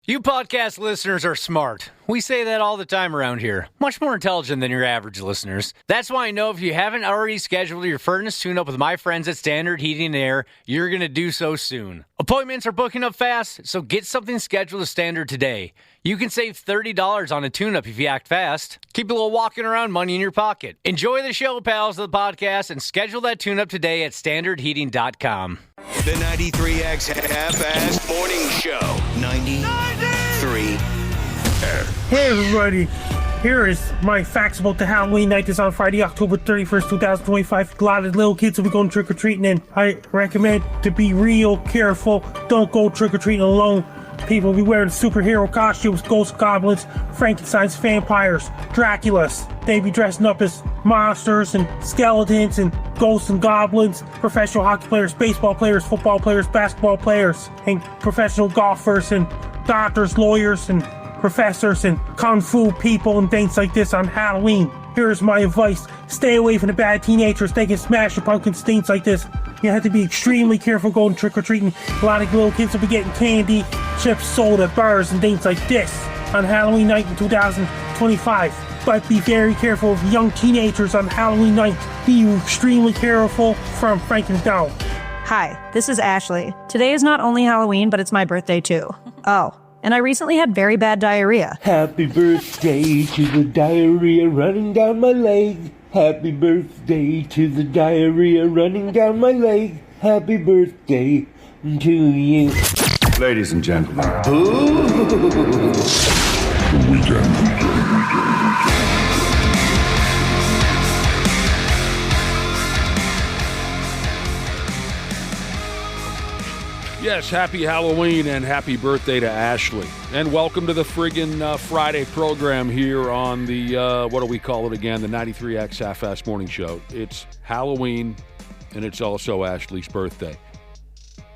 You podcast listeners are smart. We say that all the time around here. Much more intelligent than your average listeners. That's why I know if you haven't already scheduled your furnace tune-up with my friends at Standard Heating and Air, you're going to do so soon. Appointments are booking up fast, so get something scheduled with Standard today. You can save $30 on a tune-up if you act fast. Keep a little walking around money in your pocket. Enjoy the show, pals of the podcast, and schedule that tune-up today at standardheating.com. The 93X Half-Assed Morning Show. 93. Hey everybody, here is my facts about the Halloween night that's on Friday, October 31st, 2025. A lot of little kids will be going trick-or-treating, and I recommend to be real careful. Don't go trick-or-treating alone. People will be wearing superhero costumes, ghosts, goblins, Frankenstein's, vampires, Draculas. They be dressing up as monsters and skeletons and ghosts and goblins, professional hockey players, baseball players, football players, basketball players, and professional golfers and doctors, lawyers, and professors and kung fu people and things like this on Halloween. Here's my advice. Stay away from the bad teenagers. They can smash your pumpkins, things like this. You have to be extremely careful going trick-or-treating. A lot of little kids will be getting candy, chips, soda, bars, and things like this on Halloween night in 2025. But be very careful of young teenagers on Halloween night. Be extremely careful. From Frank McDowell. Hi, this is Ashley. Today is not only Halloween, but it's my birthday too. Oh, and I recently had very bad diarrhea. Happy birthday to the diarrhea running down my leg. Happy birthday to the diarrhea running down my leg. Happy birthday to you. Ladies and gentlemen. The weekend. Yes, happy Halloween and happy birthday to Ashley. And welcome to the friggin' Friday program here on the, what do we call it again, the 93X Half-Assed Morning Show. It's Halloween, and it's also Ashley's birthday.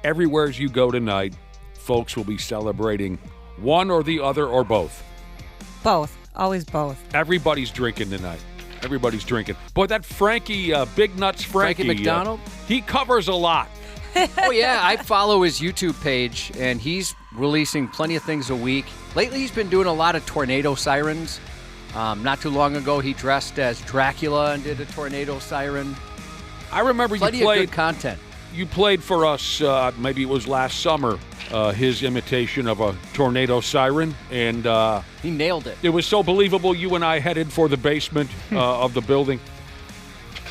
Everywhere as you go tonight, folks will be celebrating one or the other or both. Both. Always both. Everybody's drinking tonight. Everybody's drinking. Boy, that Frankie, Big Nuts Frankie McDonald? He covers a lot. Oh, yeah, I follow his YouTube page, and he's releasing plenty of things a week. Lately, he's been doing a lot of tornado sirens. Not too long ago, he dressed as Dracula and did a tornado siren. I remember plenty you played of good content. You played for us, maybe it was last summer, his imitation of a tornado siren, and he nailed it. It was so believable. You and I headed for the basement of the building.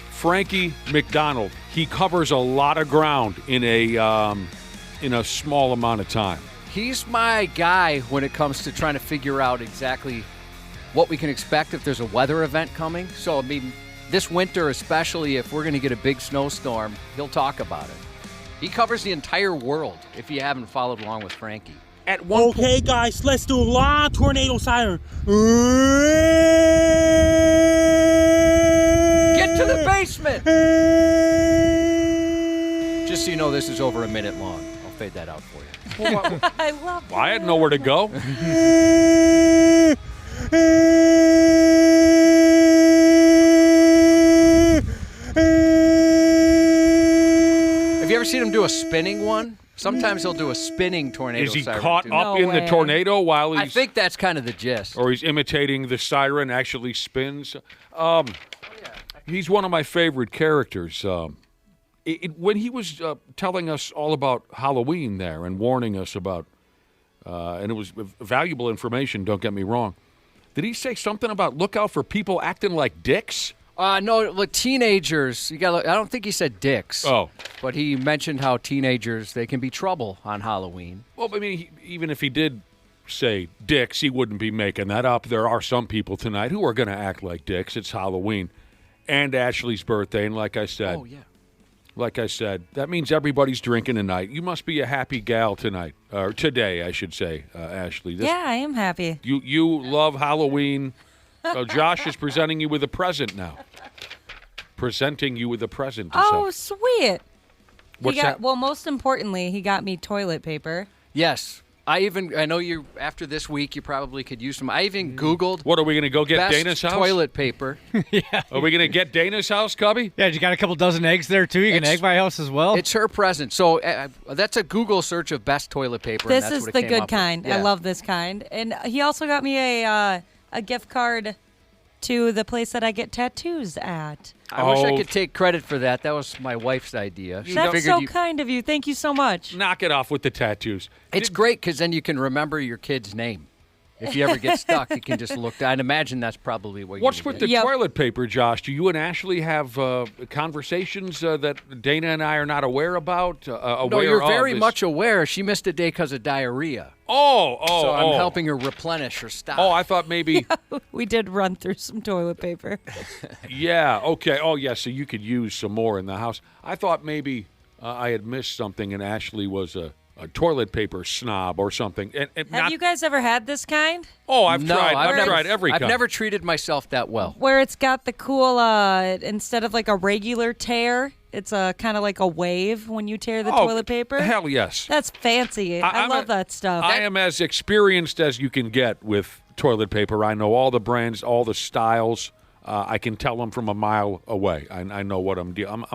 Frankie McDonald, he covers a lot of ground in a small amount of time. He's my guy when it comes to trying to figure out exactly what we can expect if there's a weather event coming. So, I mean, this winter, especially if we're going to get a big snowstorm, he'll talk about it. He covers the entire world, if you haven't followed along with Frankie. At one Okay, guys, let's do a long tornado siren. Get to the basement! Just so you know, this is over a minute long. I'll fade that out for you. I love that. I had nowhere to go. Have you ever seen him do a spinning one? Sometimes he'll do a spinning tornado Is he siren. caught too. up in the tornado while he's... I think that's kind of the gist. Or he's imitating the siren, actually spins. He's one of my favorite characters. When he was telling us all about Halloween there and warning us about, and it was valuable information, don't get me wrong, did he say something about look out for people acting like dicks? No, like teenagers. I don't think he said dicks. Oh. But he mentioned how teenagers, they can be trouble on Halloween. Well, I mean, even if he did say dicks, he wouldn't be making that up. There are some people tonight who are going to act like dicks. It's Halloween and Ashley's birthday, and like I said, that means everybody's drinking tonight. You must be a happy gal tonight, or today, I should say, Ashley. Yeah, I am happy. You love Halloween. Josh is presenting you with a present now. Presenting you with a present. Oh, sweet. What's that? Well, most importantly, he got me toilet paper. Yes. I know you after this week you probably could use some. I even Googled What, are we going to go get best Dana's house? toilet paper. Are we going to get Dana's house, Cubby? Yeah, you got a couple dozen eggs there, too. You can egg my house as well. It's her present. So that's a Google search of best toilet paper. This and that's is what the it came good up kind. with. Yeah. I love this kind. And he also got me a gift card to the place that I get tattoos at. I wish I could take credit for that. That was my wife's idea. She That's figured so kind of you. Thank you so much. Knock it off with the tattoos. It's great because then you can remember your kid's name. If you ever get stuck, you can just look. I'd imagine that's probably what. What's with the toilet paper, Josh? Do you and Ashley have conversations that Dana and I are not aware about? No, you're very much aware. She missed a day because of diarrhea. So I'm helping her replenish her stock. Oh, I thought maybe. We did run through some toilet paper. Yeah. Okay. Oh, yeah. So you could use some more in the house. I thought maybe I had missed something, and Ashley was a toilet paper snob or something. Have you guys ever had this kind? Oh, I've tried. I've I've tried every kind. I've never treated myself that well. Where it's got the cool, instead of like a regular tear, it's a kind of like a wave when you tear the toilet paper. Hell yes. That's fancy. I love that stuff. I am as experienced as you can get with toilet paper. I know all the brands, all the styles. I can tell them from a mile away. I know what I'm doing.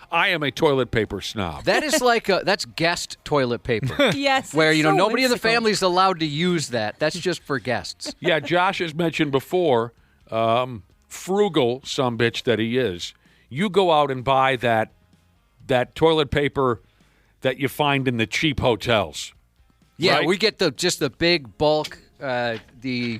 I am a toilet paper snob. That is that's guest toilet paper. Yes. Where, so nobody in the whimsical. family is allowed to use that. That's just for guests. Yeah, Josh has mentioned before, frugal sumbitch that he is. You go out and buy that toilet paper that you find in the cheap hotels. Yeah, right? we get the big bulk, the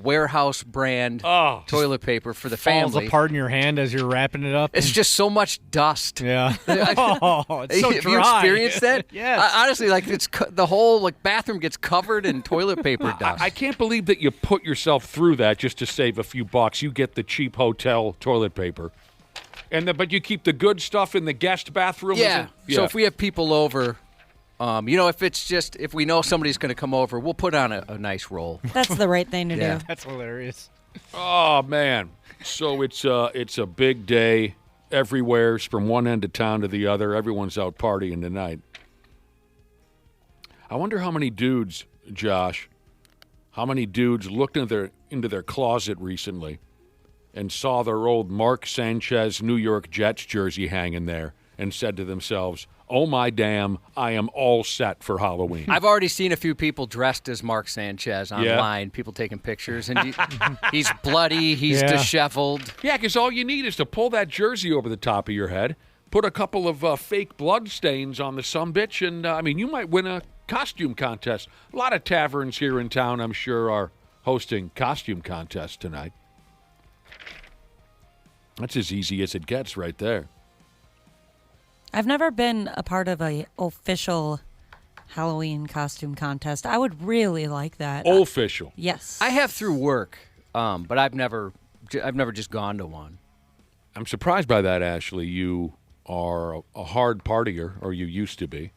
warehouse brand toilet paper for the Falls family. apart in your hand as you're wrapping it up. It's just so much dust. Yeah. It's so Have dry. you experienced that? Yes. Honestly, it's the whole bathroom gets covered in toilet paper dust. I can't believe that you put yourself through that just to save a few bucks. You get the cheap hotel toilet paper. But you keep the good stuff in the guest bathroom? Yeah. So if we have people over, if we know somebody's going to come over, we'll put on a nice roll. That's the right thing to do. That's hilarious. Oh, man. So it's a big day everywhere, from one end of town to the other. Everyone's out partying tonight. I wonder how many dudes, Josh, looked into their closet recently and saw their old Mark Sanchez New York Jets jersey hanging there and said to themselves, oh, my damn, I am all set for Halloween. I've already seen a few people dressed as Mark Sanchez online, people taking pictures, and he's bloody, he's disheveled. Yeah, because all you need is to pull that jersey over the top of your head, put a couple of fake blood stains on the sumbitch, and, you might win a costume contest. A lot of taverns here in town, I'm sure, are hosting costume contests tonight. That's as easy as it gets right there. I've never been a part of a official Halloween costume contest. I would really like that. Official. Yes. I have through work, but I've never just gone to one. I'm surprised by that, Ashley. You are a hard partier, or you used to be,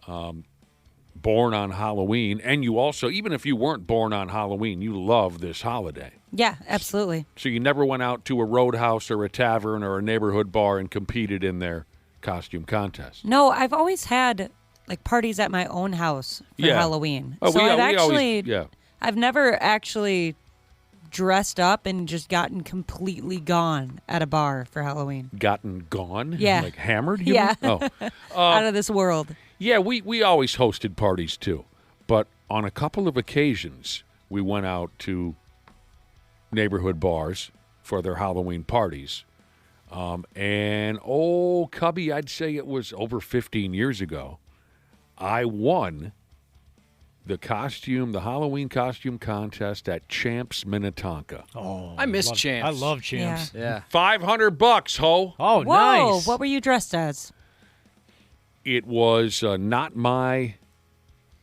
born on Halloween, and you also, even if you weren't born on Halloween, you love this holiday. Yeah, absolutely. So you never went out to a roadhouse or a tavern or a neighborhood bar and competed in their costume contest. No, I've always had parties at my own house for Halloween. Oh, so I've never actually dressed up and just gotten completely gone at a bar for Halloween. Gotten gone? Yeah. Like hammered? Yeah. Oh. Out of this world. Yeah, we always hosted parties too. But on a couple of occasions, we went out to neighborhood bars for their Halloween parties. Cubby, I'd say it was over 15 years ago, I won the Halloween costume contest at Champs Minnetonka. Oh, I miss Champs. I love Champs. Yeah. $500, ho. Oh, Whoa, nice. what were you dressed as? It was not my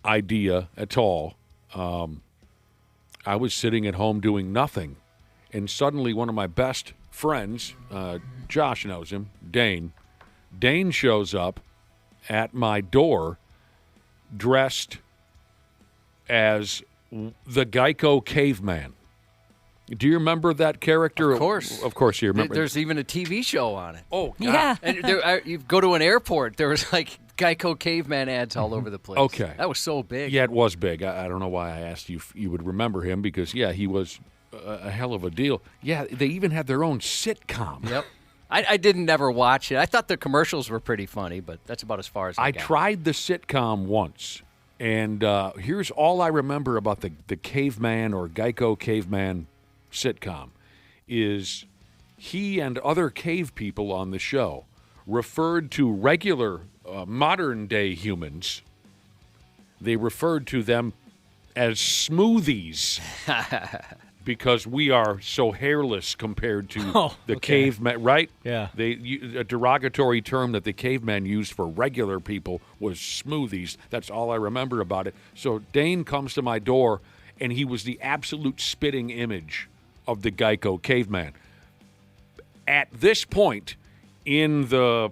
idea at all. I was sitting at home doing nothing, and suddenly one of my best friends, Josh knows him, Dane shows up at my door dressed as the Geico caveman. Do you remember that character? Of course. Of course you remember. There's even a TV show on it. Oh, God. Yeah. And you go to an airport, there was Geico caveman ads all over the place. Okay. That was so big. Yeah, it was big. I don't know why I asked you if you would remember him because, yeah, he was a hell of a deal. Yeah, they even had their own sitcom. Yep. I didn't ever watch it. I thought the commercials were pretty funny, but that's about as far as I got. Tried the sitcom once, and here's all I remember about the caveman or Geico caveman sitcom is he and other cave people on the show referred to regular modern-day humans. They referred to them as smoothies because we are so hairless compared to the caveman, right? Yeah. A derogatory term that the caveman used for regular people was smoothies. That's all I remember about it. So Dane comes to my door, and he was the absolute spitting image of the Geico caveman. At this point in the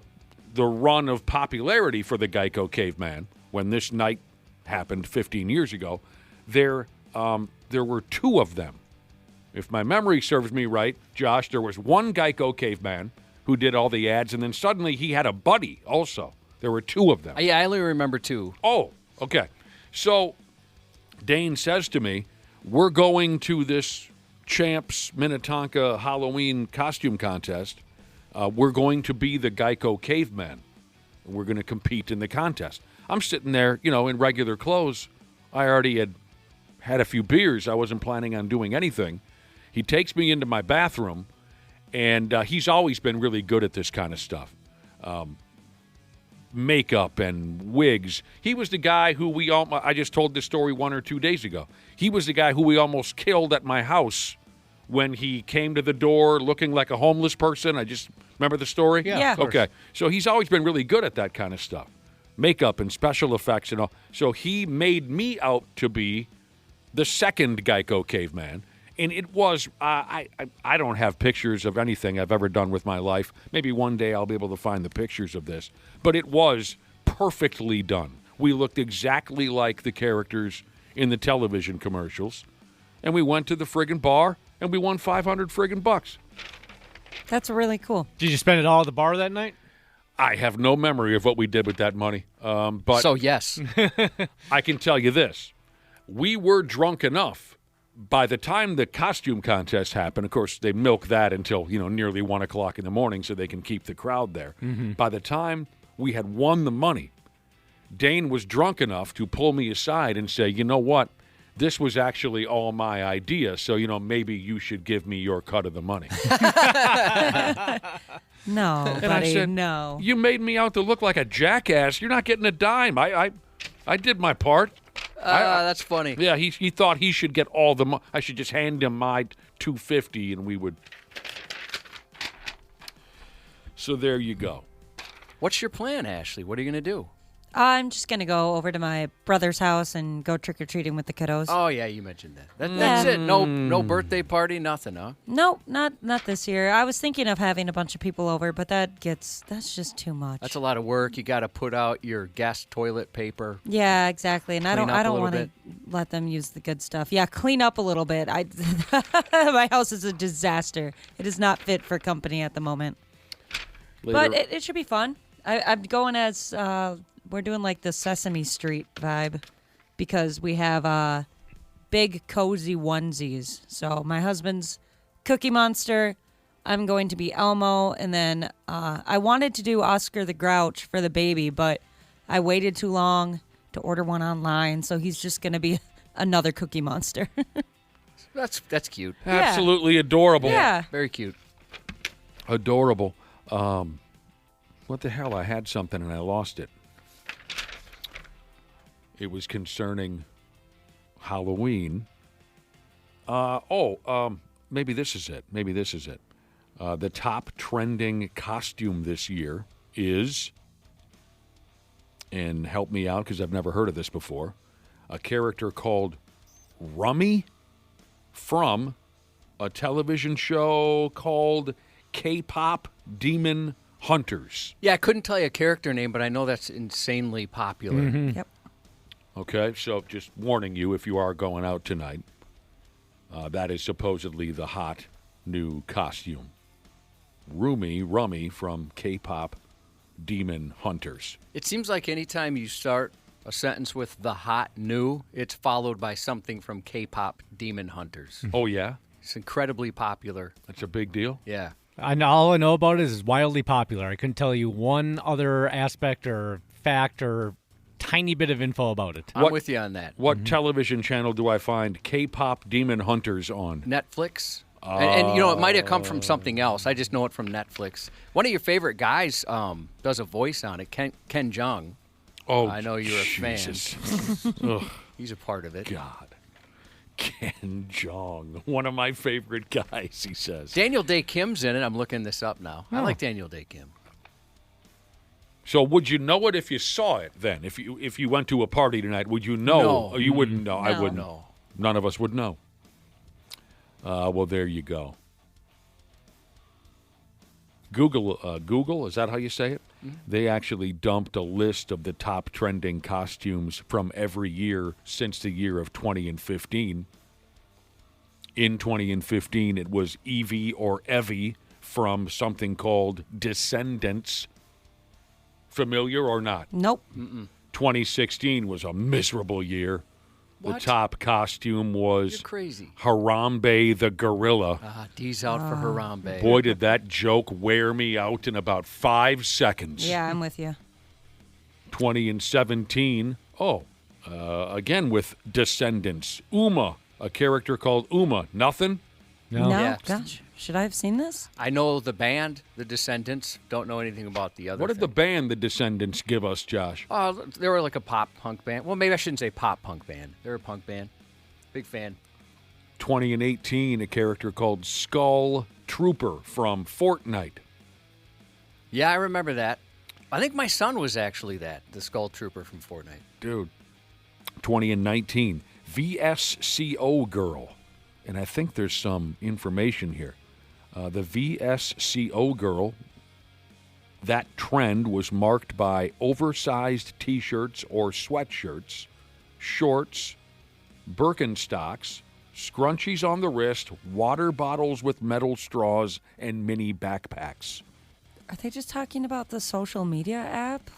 run of popularity for the Geico caveman, when this night happened 15 years ago, there were two of them. If my memory serves me right, Josh, there was one Geico caveman who did all the ads, and then suddenly he had a buddy also. There were two of them. Yeah, I only remember two. Oh, okay. So Dane says to me, we're going to this Champs Minnetonka Halloween costume contest. We're going to be the Geico caveman. We're going to compete in the contest. I'm sitting there, in regular clothes. I already had a few beers. I wasn't planning on doing anything. He takes me into my bathroom, and he's always been really good at this kind of stuff. Makeup and wigs. He was the guy who I just told this story 1 or 2 days ago. He was the guy who we almost killed at my house when he came to the door looking like a homeless person. I just remember the story? Yeah. Okay. So he's always been really good at that kind of stuff. Makeup and special effects and all. So he made me out to be the second Geico caveman. And it was, I don't have pictures of anything I've ever done with my life. Maybe one day I'll be able to find the pictures of this. But it was perfectly done. We looked exactly like the characters in the television commercials. And we went to the friggin' bar, and we won $500 friggin' bucks. That's really cool. Did you spend it all at the bar that night? I have no memory of what we did with that money. But So, yes. I can tell you this. We were drunk enough. By the time the costume contest happened, of course, they milk that until, nearly 1 o'clock in the morning so they can keep the crowd there. Mm-hmm. By the time we had won the money, Dane was drunk enough to pull me aside and say, you know what? This was actually all my idea, so, maybe you should give me your cut of the money. No, and buddy, I said, no. You made me out to look like a jackass. You're not getting a dime. I did my part. That's funny. Yeah, he thought he should get all the money. I should just hand him my $250 and we would. So there you go. What's your plan, Ashley? What are you going to do? I'm just going to go over to my brother's house and go trick-or-treating with the kiddos. Oh, yeah, you mentioned that. That's it. No birthday party, nothing, huh? Nope, not this year. I was thinking of having a bunch of people over, but that's just too much. That's a lot of work. You got to put out your guest toilet paper. Yeah, exactly. And I don't want to let them use the good stuff. Yeah, clean up a little bit. My house is a disaster. It is not fit for company at the moment. But it should be fun. I'm going as we're doing like the Sesame Street vibe because we have big cozy onesies. So my husband's Cookie Monster. I'm going to be Elmo, and then I wanted to do Oscar the Grouch for the baby, but I waited too long to order one online, so he's just going to be another Cookie Monster. That's cute. Absolutely adorable. Yeah. Very cute. Adorable. What the hell? I had something and I lost it. It was concerning Halloween. Maybe this is it. The top trending costume this year is, and help me out because I've never heard of this before, a character called Rummy from a television show called K-Pop Demon Hunters. Yeah, I couldn't tell you a character name, but I know that's insanely popular. Mm-hmm. Yep. Okay, so just warning you if you are going out tonight, that is supposedly the hot new costume. Rummy from K-Pop Demon Hunters. It seems like anytime you start a sentence with the hot new, it's followed by something from K-pop Demon Hunters. Oh, yeah? It's incredibly popular. That's a big deal? Yeah. All I know about it is wildly popular. I couldn't tell you one other aspect or fact or tiny bit of info about it. I'm with you on that. What television channel do I find K-pop Demon Hunters on? Netflix. And it might have come from something else. I just know it from Netflix. One of your favorite guys does a voice on it, Ken Jeong. Oh, I know you're a Jesus. fan. He's a part of it. God. Ken Jeong, one of my favorite guys, he says. Daniel Day Kim's in it. I'm looking this up now. I like Daniel Day Kim. So would you know it if you saw it then? If you went to a party tonight, would you know? No. Or you wouldn't know. I No. wouldn't know. None of us would know. Well, there you go. Google, is that how you say it? Mm-hmm. They actually dumped a list of the top trending costumes from every year since the year of 2015. In 2015, it was Evie or Evie from something called Descendants. Familiar or not? Nope. 2016 was a miserable year. What? The top costume was You're crazy. Harambe the Gorilla. D's out for Harambe. Boy, did that joke wear me out in about 5 seconds. Yeah, I'm with you. 2017, again with Descendants. Uma, a character called Uma. Nothing? No. Yeah. Gosh, should I have seen this? I know the band, the Descendants. Don't know anything about the other What did thing. the band, the Descendants, give us, Josh? They were like a pop punk band. Well, maybe I shouldn't say pop punk band. They're a punk band. Big fan. 2018, a character called Skull Trooper from Fortnite. Yeah, I remember that. I think my son was actually the Skull Trooper from Fortnite. Dude. 2019, VSCO Girl. And I think there's some information here. The VSCO Girl, that trend was marked by oversized T-shirts or sweatshirts, shorts, Birkenstocks, scrunchies on the wrist, water bottles with metal straws, and mini backpacks. Are they just talking about the social media app?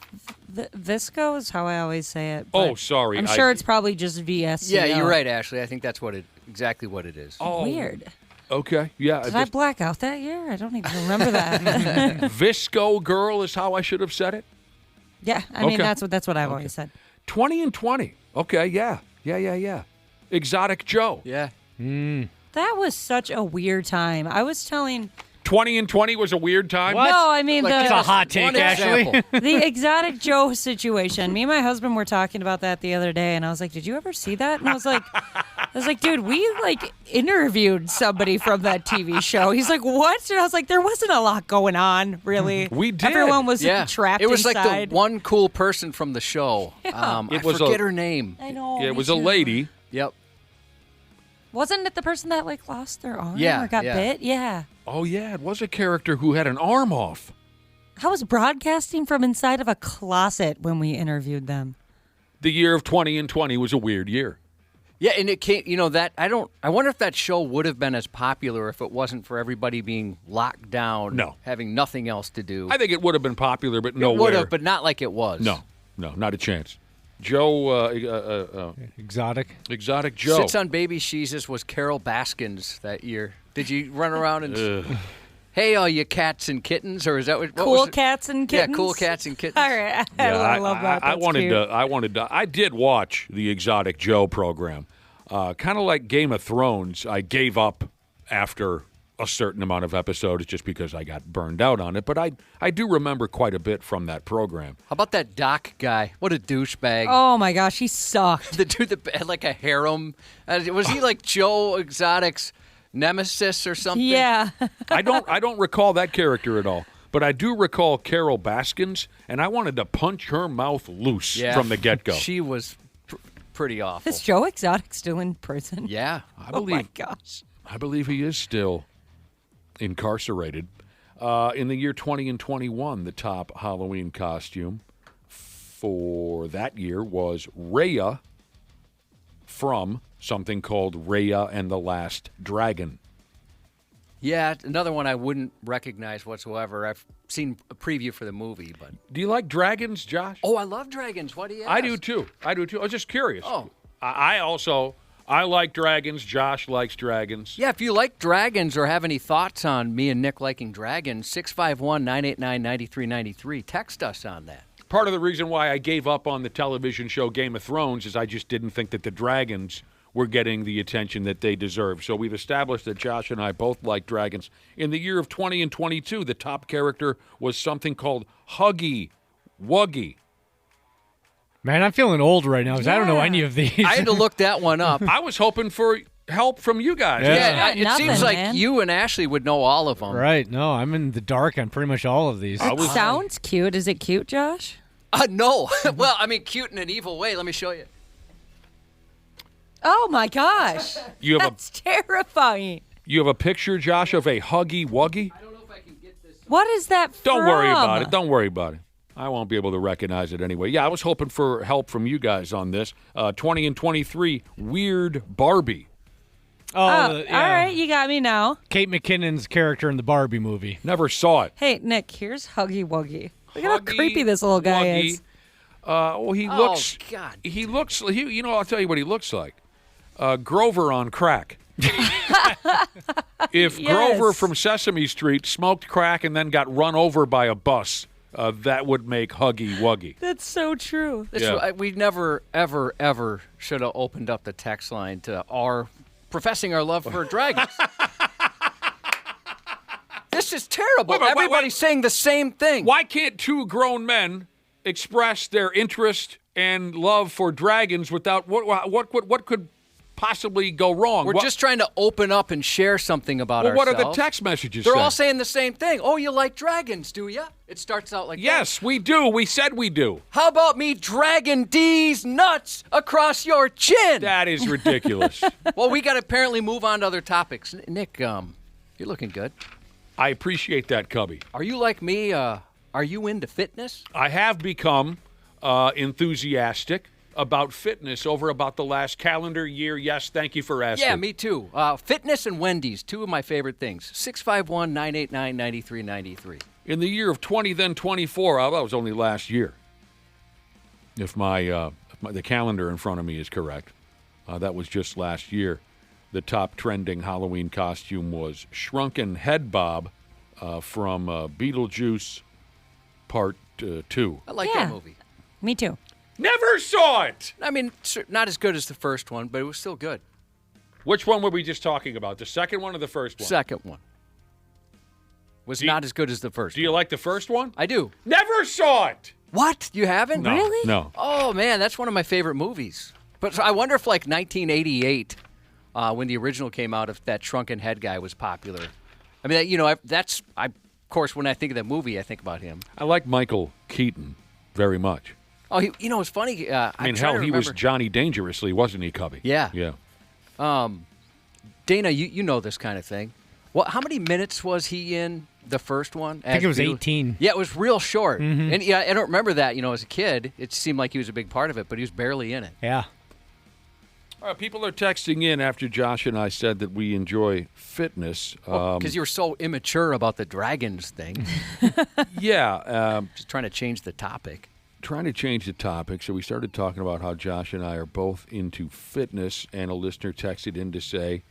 Visco is how I always say it. Oh, sorry. I'm sure it's probably just VSCO. Yeah, you're right, Ashley. I think that's exactly what it is. Oh, weird. Okay, yeah. Did I black out that year? I don't even remember that. Visco Girl is how I should have said it. Yeah, I mean that's what I've always said. 20 and 20. Okay, yeah. Exotic Joe. Yeah. That was such a weird time. I was telling 20 and 20 was a weird time? What? No, I mean That's a hot take, Ashley. the Exotic Joe situation. Me and my husband were talking about that the other day, and I was like, "Did you ever see that?" And I was like, "Dude, we interviewed somebody from that TV show." He's like, "What?" And I was like, "There wasn't a lot going on, really. We did. Everyone was trapped. It was inside. like the one cool person from the show. Yeah. I forget her name. I know. Yeah, it me was too. a lady. Yep. Wasn't it the person that lost their arm Yeah, or got yeah. bit? Yeah. Oh, yeah, it was a character who had an arm off. I was broadcasting from inside of a closet when we interviewed them. The year of 20 and 20 was a weird year. Yeah, and it came, I wonder if that show would have been as popular if it wasn't for everybody being locked down, having nothing else to do. I think it would have been popular, but It nowhere. would have, but not like it was. No, not a chance. Joe, Exotic Joe. Sits on Baby Jesus was Carol Baskins that year. Did you run around and hey, all you cats and kittens, or is that what Cool was it? Cats and Kittens? Yeah, Cool Cats and Kittens. All right. I love that. I did watch the Exotic Joe program. Kind of like Game of Thrones, I gave up after a certain amount of episodes just because I got burned out on it. But I do remember quite a bit from that program. How about that Doc guy? What a douchebag. Oh, my gosh. He sucked. The dude that had like a harem. Was he like Joe Exotic's nemesis or something? Yeah. I don't recall that character at all. But I do recall Carol Baskins, and I wanted to punch her mouth loose from the get-go. She was pretty awful. Is Joe Exotic still in prison? Yeah. Oh, my gosh. I believe he is still incarcerated. In the year 20 and 21, the top Halloween costume for that year was Rhea from something called Rhea and the Last Dragon. Yeah, another one I wouldn't recognize whatsoever. I've seen a preview for the movie, but... Do you like dragons, Josh? Oh, I love dragons. Why do you ask? I do, too. I was just curious. Oh. I like dragons. Josh likes dragons. Yeah, if you like dragons or have any thoughts on me and Nick liking dragons, 651-989-9393. Text us on that. Part of the reason why I gave up on the television show Game of Thrones is I just didn't think that the dragons were getting the attention that they deserve. So we've established that Josh and I both like dragons. In the year of 20 and 22, the top character was something called Huggy Wuggy. Man, I'm feeling old right now because I don't know any of these. I had to look that one up. I was hoping for help from you guys. Yeah, it nothing, seems like man. you and Ashley would know all of them. Right. No, I'm in the dark on pretty much all of these. It sounds cute. Is it cute, Josh? No. Well, I mean, cute in an evil way. Let me show you. Oh, my gosh. That's terrifying. You have a picture, Josh, of a Huggy Wuggy? I don't know if I can get this. What is that from? Don't worry about it. Don't worry about it. I won't be able to recognize it anyway. Yeah, I was hoping for help from you guys on this. 20 and 23, Weird Barbie. All right. You got me now. Kate McKinnon's character in the Barbie movie. Never saw it. Hey, Nick, here's Huggy Wuggy. Look at how creepy this little guy Wuggy. is. He looks... God. He looks... I'll tell you what he looks like. Grover on crack. If Grover from Sesame Street smoked crack and then got run over by a bus, that would make Huggy Wuggy. That's so true. We never, ever, ever should have opened up the text line to professing our love for dragons. This is terrible. Everybody's saying the same thing. Why can't two grown men express their interest and love for dragons without what could possibly go wrong? We're just trying to open up and share something about ourselves. What are the text messages They're saying? all saying the same thing. Oh, you like dragons, do you? It starts out like yes, that. we do. We said we do. How about me dragging D's nuts across your chin? That is ridiculous. Well, we got to apparently move on to other topics. Nick, you're looking good. I appreciate that, Cubby. Are you like me? Are you into fitness? I have become enthusiastic about fitness over about the last calendar year. Yes, thank you for asking. Yeah, me too. Fitness and Wendy's, two of my favorite things. 651-989-9393. In the year of 20, then 24, that was only last year. If the calendar in front of me is correct, that was just last year. The top trending Halloween costume was Shrunken Head Bob from Beetlejuice Part 2. I like that movie. Me too. Never saw it! I mean, not as good as the first one, but it was still good. Which one were we just talking about? The second one or the first one? Second one. Was not as good as the first one. Do you like the first one? I do. Never saw it! What? You haven't? No, Really? No. Oh, man, that's one of my favorite movies. But I wonder if, like, 1988, when the original came out, if that shrunken head guy was popular. I mean, of course, when I think of that movie, I think about him. I like Michael Keaton very much. Oh, it's funny. I mean, hell, he was Johnny Dangerously, wasn't he, Cubby? Yeah. Yeah. Dana, you know this kind of thing. Well, how many minutes was he in the first one? I think it was 18. Yeah, it was real short. Mm-hmm. And I don't remember that, as a kid. It seemed like he was a big part of it, but he was barely in it. Yeah. All right, people are texting in after Josh and I said that we enjoy fitness. Because you were so immature about the dragons thing. Yeah. Just trying to change the topic. So we started talking about how Josh and I are both into fitness, and a listener texted in to say,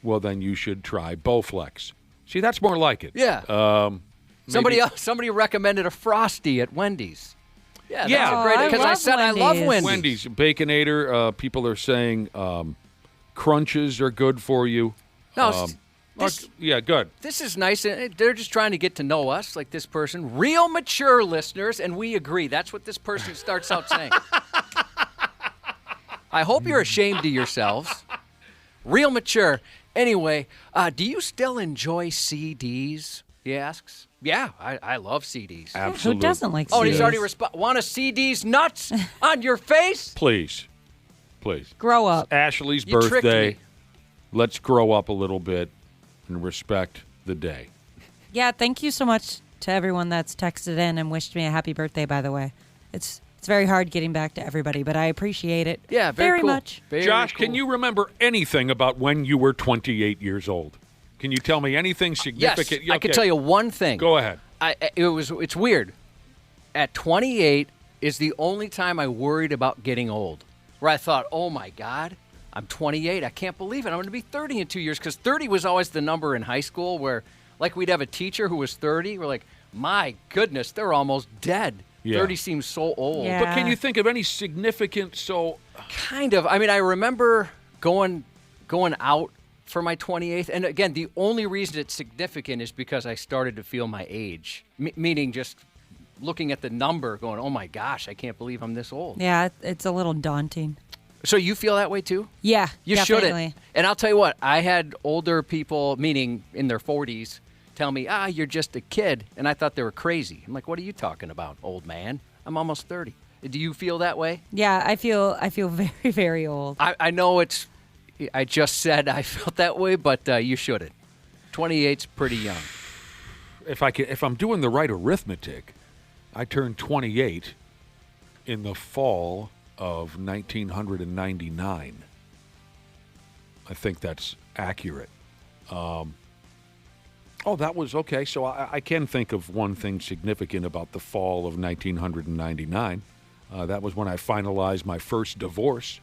well, then you should try Bowflex. See, that's more like it. Yeah. Somebody recommended a Frosty at Wendy's. Yeah, that's great. Because I said Wendy's. I love Wendy's. Wendy's. Baconator, people are saying crunches are good for you. No, yeah, good. This is nice. They're just trying to get to know us, like this person. Real mature listeners, and we agree. That's what this person starts out saying. I hope you're ashamed of yourselves. Real mature. Anyway, do you still enjoy CDs, he asks. Yeah, I love CDs. Absolutely. Who doesn't like CDs? Oh, he's already want a CD's nuts on your face? Please. Grow up. Ashley's You tricked birthday. me. Let's grow up a little bit and respect the day. Yeah, thank you so much to everyone that's texted in and wished me a happy birthday, by the way. It's very hard getting back to everybody, but I appreciate it Yeah, very cool. much. Very Josh, cool. can you remember anything about when you were 28 years old? Can you tell me anything significant? Yes, I can tell you one thing. Go ahead. It's weird. At 28 is the only time I worried about getting old, where I thought, oh, my God, I'm 28. I can't believe it. I'm going to be 30 in 2 years, because 30 was always the number in high school where, like, we'd have a teacher who was 30. We're like, my goodness, they're almost dead. Yeah. 30 seems so old. Yeah. But can you think of any significant Kind of. I mean, I remember going out for my 28th. And again, the only reason it's significant is because I started to feel my age, meaning just looking at the number going, oh, my gosh, I can't believe I'm this old. Yeah, it's a little daunting. So you feel that way, too? Yeah, You definitely. shouldn't. And I'll tell you what, I had older people, meaning in their 40s, tell me, you're just a kid. And I thought they were crazy. I'm like, what are you talking about, old man? I'm almost 30. Do you feel that way? Yeah, I feel very, very old. I know I just said I felt that way, but you shouldn't. 28's pretty young. if I'm doing the right arithmetic, I turned 28 in the fall of 1999. I think that's accurate. That was okay. So I can think of one thing significant about the fall of 1999. That was when I finalized my first divorce.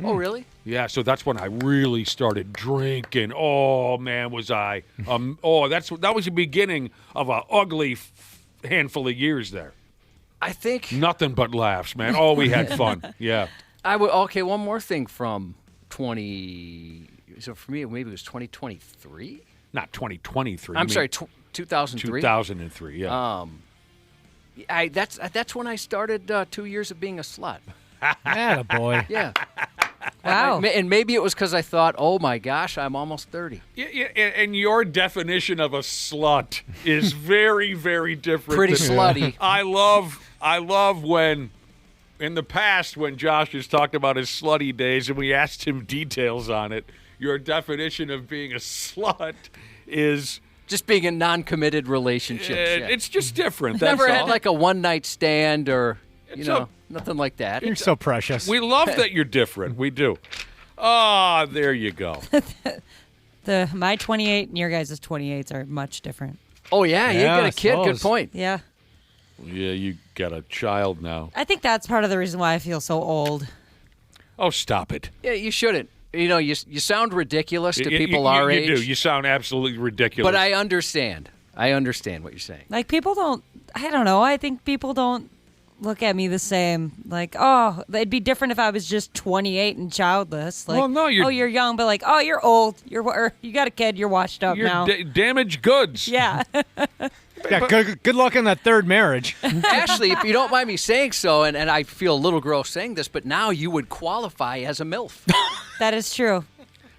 Oh, really? Yeah, so that's when I really started drinking. Oh, man, was I. That was the beginning of an ugly handful of years there. I think. Nothing but laughs, man. Oh, we had fun. Yeah. Okay, one more thing from 20. So for me, maybe it was 2023? Not 2023. I'm sorry, 2003? 2003, yeah. That's when I started 2 years of being a slut. Attaboy. Yeah. Wow. And maybe it was because I thought, oh, my gosh, I'm almost 30. Yeah, and your definition of a slut is very, very different. Pretty than- slutty. I love when, in the past, when Josh has talked about his slutty days and we asked him details on it, your definition of being a slut is... Just being in non-committed relationships. Yeah. It's just different. That's Never all. had like a one-night stand or, So- nothing like that. You're so precious. We love that you're different. We do. Ah, there you go. My 28 and your guys' 28s are much different. Oh, yeah, you got a kid. Good point. Yeah. Yeah, you got a child now. I think that's part of the reason why I feel so old. Oh, stop it. Yeah, you shouldn't. You sound ridiculous to people you, our you age. You do. You sound absolutely ridiculous. But I understand. I understand what you're saying. Like, people don't, I don't know, I think people don't look at me the same. Like, oh, it'd be different if I was just 28 and childless. Like, Well, no, you're young, but like, oh, you're old. You got a kid, you're washed up You're now. damaged goods. Yeah. Yeah, good luck on that third marriage. Ashley, if you don't mind me saying so, and I feel a little gross saying this, but now you would qualify as a MILF. That is true.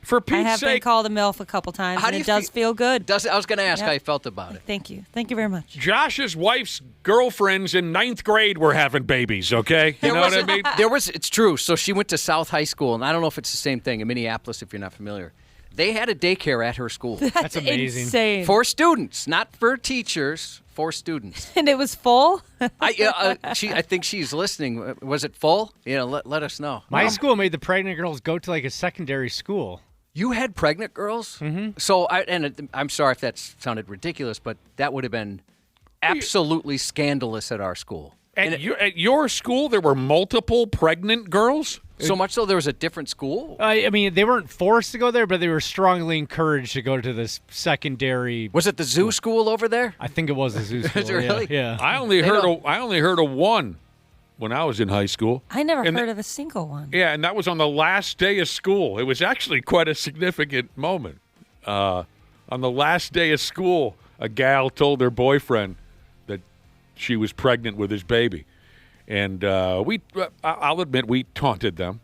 For I Pete's have been sake, called a MILF a couple times, How and do it you does feel good. I was going to ask Yep. how you felt about it. Thank you. Thank you very much. Josh's wife's girlfriends in 9th grade were having babies, okay? You know what I mean? It's true. So she went to South High School, and I don't know if it's the same thing in Minneapolis if you're not familiar. They had a daycare at her school. That's amazing. Insane. For students, not for teachers, for students. And it was full? I think she's listening. Was it full? Let us know. My school made the pregnant girls go to like a secondary school. You had pregnant girls? Mm-hmm. So, I'm sorry if that sounded ridiculous, but that would have been absolutely scandalous at our school. At your school, there were multiple pregnant girls? So much so there was a different school? I mean, they weren't forced to go there, but they were strongly encouraged to go to this secondary. Was it the zoo school over there? I think it was the zoo school. Is it really? Yeah. I only heard of one when I was in high school. I never heard of a single one. Yeah, and that was on the last day of school. It was actually quite a significant moment. On the last day of school, a gal told her boyfriend that she was pregnant with his baby. And I'll admit, we taunted them.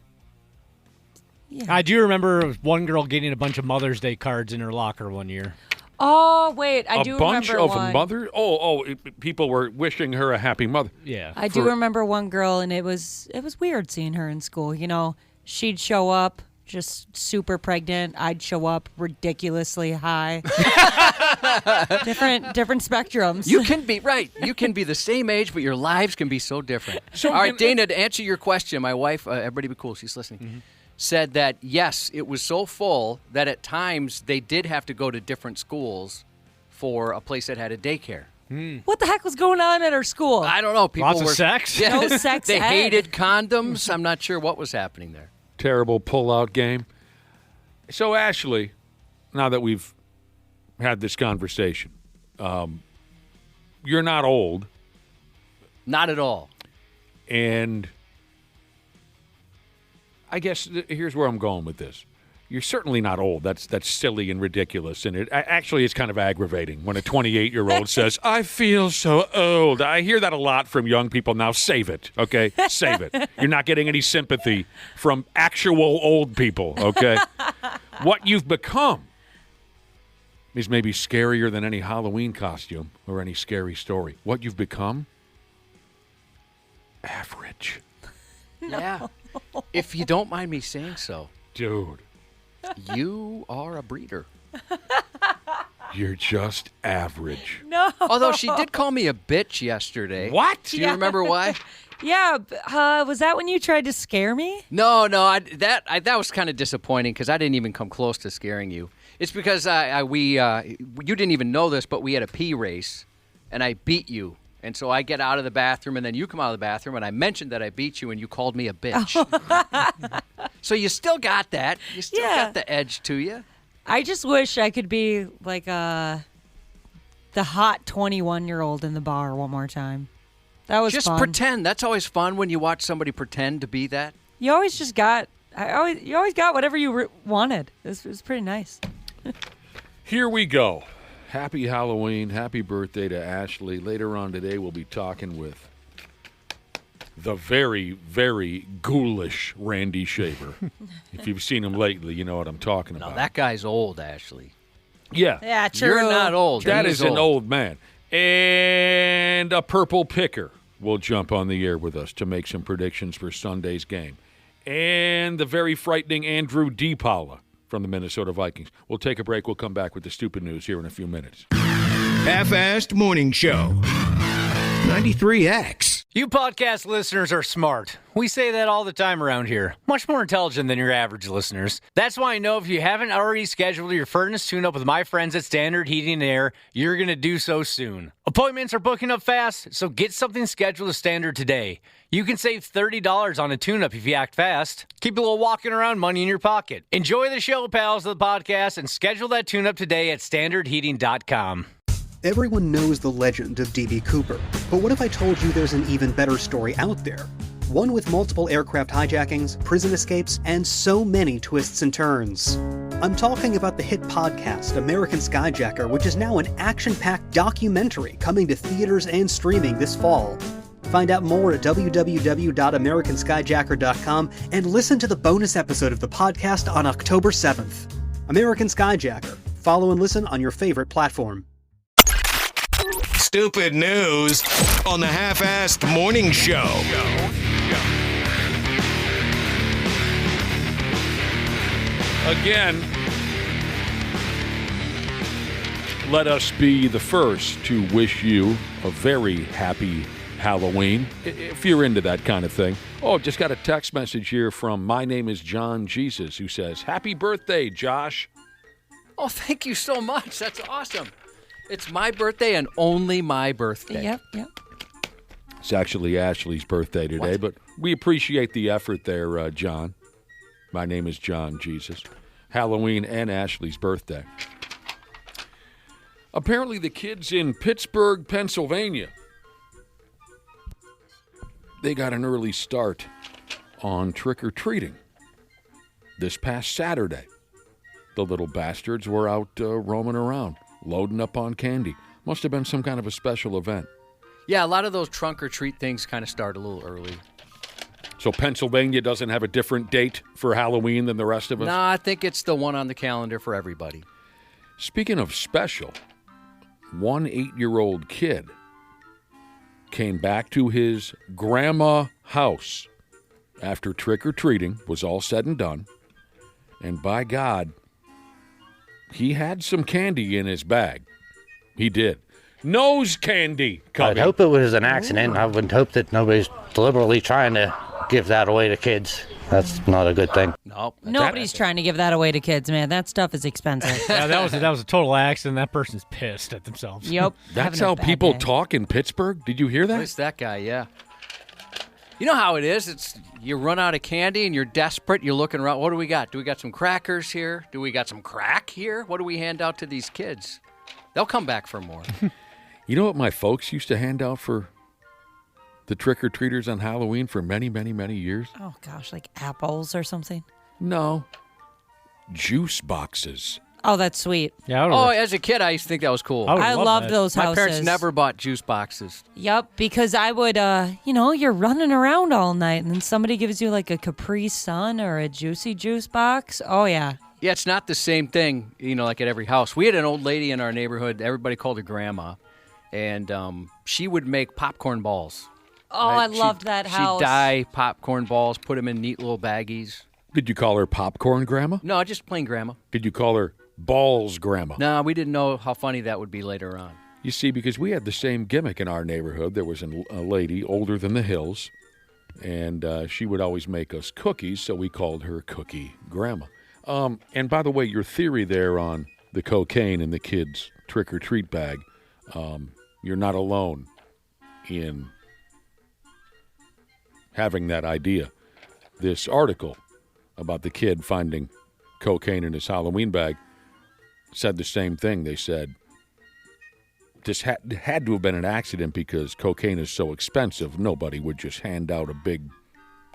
Yeah. I do remember one girl getting a bunch of Mother's Day cards in her locker one year. Oh, wait. I do bunch remember of one. mother. People were wishing her a happy mother. Yeah. I do remember one girl, and it was weird seeing her in school. She'd show up just super pregnant. I'd show up ridiculously high. different spectrums. You can be right. You can be the same age, but your lives can be so different. All right, Dana, to answer your question, my wife, everybody be cool, she's listening. said that, yes, it was so full that at times they did have to go to different schools for a place that had a daycare. What the heck was going on at our school? I don't know. People Lots were, of sex? Yeah, No sex They ed. hated condoms. I'm not sure what was happening there. Terrible pull-out game. So, Ashley, now that we've had this conversation, you're not old. Not at all. And I guess here's where I'm going with this. You're certainly not old. That's silly and ridiculous. And it actually is kind of aggravating when a 28-year-old says, I feel so old. I hear that a lot from young people now. Save it, okay? Save it. You're not getting any sympathy from actual old people, okay? What you've become is maybe scarier than any Halloween costume or any scary story. What you've become? Average. Yeah. If you don't mind me saying so. Dude. You are a breeder. You're just average. No. Although she did call me a bitch yesterday. What? Do you remember why? Yeah, was that when you tried to scare me? No, that was kind of disappointing because I didn't even come close to scaring you. It's because you didn't even know this, but we had a pee race, and I beat you. And so I get out of the bathroom, and then you come out of the bathroom, and I mentioned that I beat you, and you called me a bitch. So you still got that. You still got the edge to you. I just wish I could be like the hot 21-year-old in the bar one more time. That was just fun. pretend. That's always fun when you watch somebody pretend to be that. You always just got. You always got whatever you wanted. It was pretty nice. Here we go. Happy Halloween. Happy birthday to Ashley. Later on today, we'll be talking with the very, very ghoulish Randy Shaver. If you've seen him lately, you know what I'm talking about. No, that guy's old, Ashley. Yeah. Yeah, true. You're not old. That He's is an old man. And a purple picker will jump on the air with us to make some predictions for Sunday's game. And the very frightening Andrew DePaola from the Minnesota Vikings. We'll take a break. We'll come back with the stupid news here in a few minutes. Half-assed Morning Show. 93X. You podcast listeners are smart. We say that all the time around here. Much more intelligent than your average listeners. That's why I know if you haven't already scheduled your furnace tune-up with my friends at Standard Heating and Air, you're going to do so soon. Appointments are booking up fast, so get something scheduled with Standard today. You can save $30 on a tune-up if you act fast. Keep a little walking around money in your pocket. Enjoy the show, pals, of the podcast, and schedule that tune-up today at standardheating.com. Everyone knows the legend of D.B. Cooper, but what if I told you there's an even better story out there? One with multiple aircraft hijackings, prison escapes, and so many twists and turns. I'm talking about the hit podcast American Skyjacker, which is now an action-packed documentary coming to theaters and streaming this fall. Find out more at www.americanskyjacker.com and listen to the bonus episode of the podcast on October 7th. American Skyjacker. Follow and listen on your favorite platform. Stupid news on the Half-assed Morning Show. Again, let us be the first to wish you a very happy Halloween, if you're into that kind of thing. Oh, just got a text message here from My Name is John Jesus, who says, Happy birthday, Josh. Oh, thank you so much. That's awesome. It's my birthday and only my birthday. Yep. It's actually Ashley's birthday today, but we appreciate the effort there, John. My name is John Jesus. Halloween and Ashley's birthday. Apparently the kids in Pittsburgh, Pennsylvania, they got an early start on trick-or-treating this past Saturday. The little bastards were out roaming around, loading up on candy. Must have been some kind of a special event. Yeah, a lot of those trunk-or-treat things kind of start a little early. So Pennsylvania doesn't have a different date for Halloween than the rest of us? No, I think it's the one on the calendar for everybody. Speaking of special, one 8-year-old kid came back to his grandma house after trick-or-treating was all said and done. And by God, he had some candy in his bag. He did. Nose candy coming. I'd hope it was an accident. I would hope that nobody's deliberately trying to give that away to kids. That's not a good thing. No. Nobody's trying to give that away to kids, man. That stuff is expensive. Yeah, that was a total accident. That person's pissed at themselves. Yep. That's how people talk in Pittsburgh? Did you hear At that? least that guy, yeah. You know how it is. It's you run out of candy and you're desperate. You're looking around. What do we got? Do we got some crackers here? Do we got some crack here? What do we hand out to these kids? They'll come back for more. You know what my folks used to hand out for the trick-or-treaters on Halloween for many, many, many years? Oh, gosh, like apples or something? No. Juice boxes. Oh, that's sweet. Yeah. Oh, as a kid, I used to think that was cool. I loved those My houses. parents never bought juice boxes. Yep, because I would, you're running around all night, and then somebody gives you like a Capri Sun or a Juicy Juice box. Oh, yeah. Yeah, it's not the same thing, like at every house. We had an old lady in our neighborhood. Everybody called her Grandma, and she would make popcorn balls. Oh, right? I loved that house. She'd dye popcorn balls, put them in neat little baggies. Did you call her Popcorn Grandma? No, just plain Grandma. Did you call her Balls Grandma? No, we didn't know how funny that would be later on. You see, because we had the same gimmick in our neighborhood. There was a lady older than the hills, and she would always make us cookies, so we called her Cookie Grandma. And by the way, your theory there on the cocaine in the kids' trick-or-treat bag, you're not alone in having that idea. This article about the kid finding cocaine in his Halloween bag said the same thing. They said this had to have been an accident because cocaine is so expensive. Nobody would just hand out a big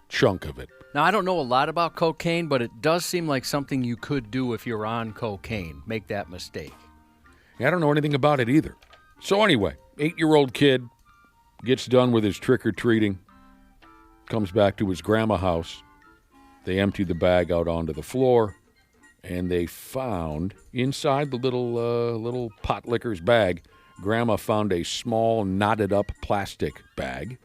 chunk of it. Now, I don't know a lot about cocaine, but it does seem like something you could do if you're on cocaine. Make that mistake. I don't know anything about it either. So anyway, 8-year-old kid gets done with his trick-or-treating, comes back to his grandma's house. They empty the bag out onto the floor, and they found inside the little pot licker's bag, Grandma found a small knotted-up plastic bag.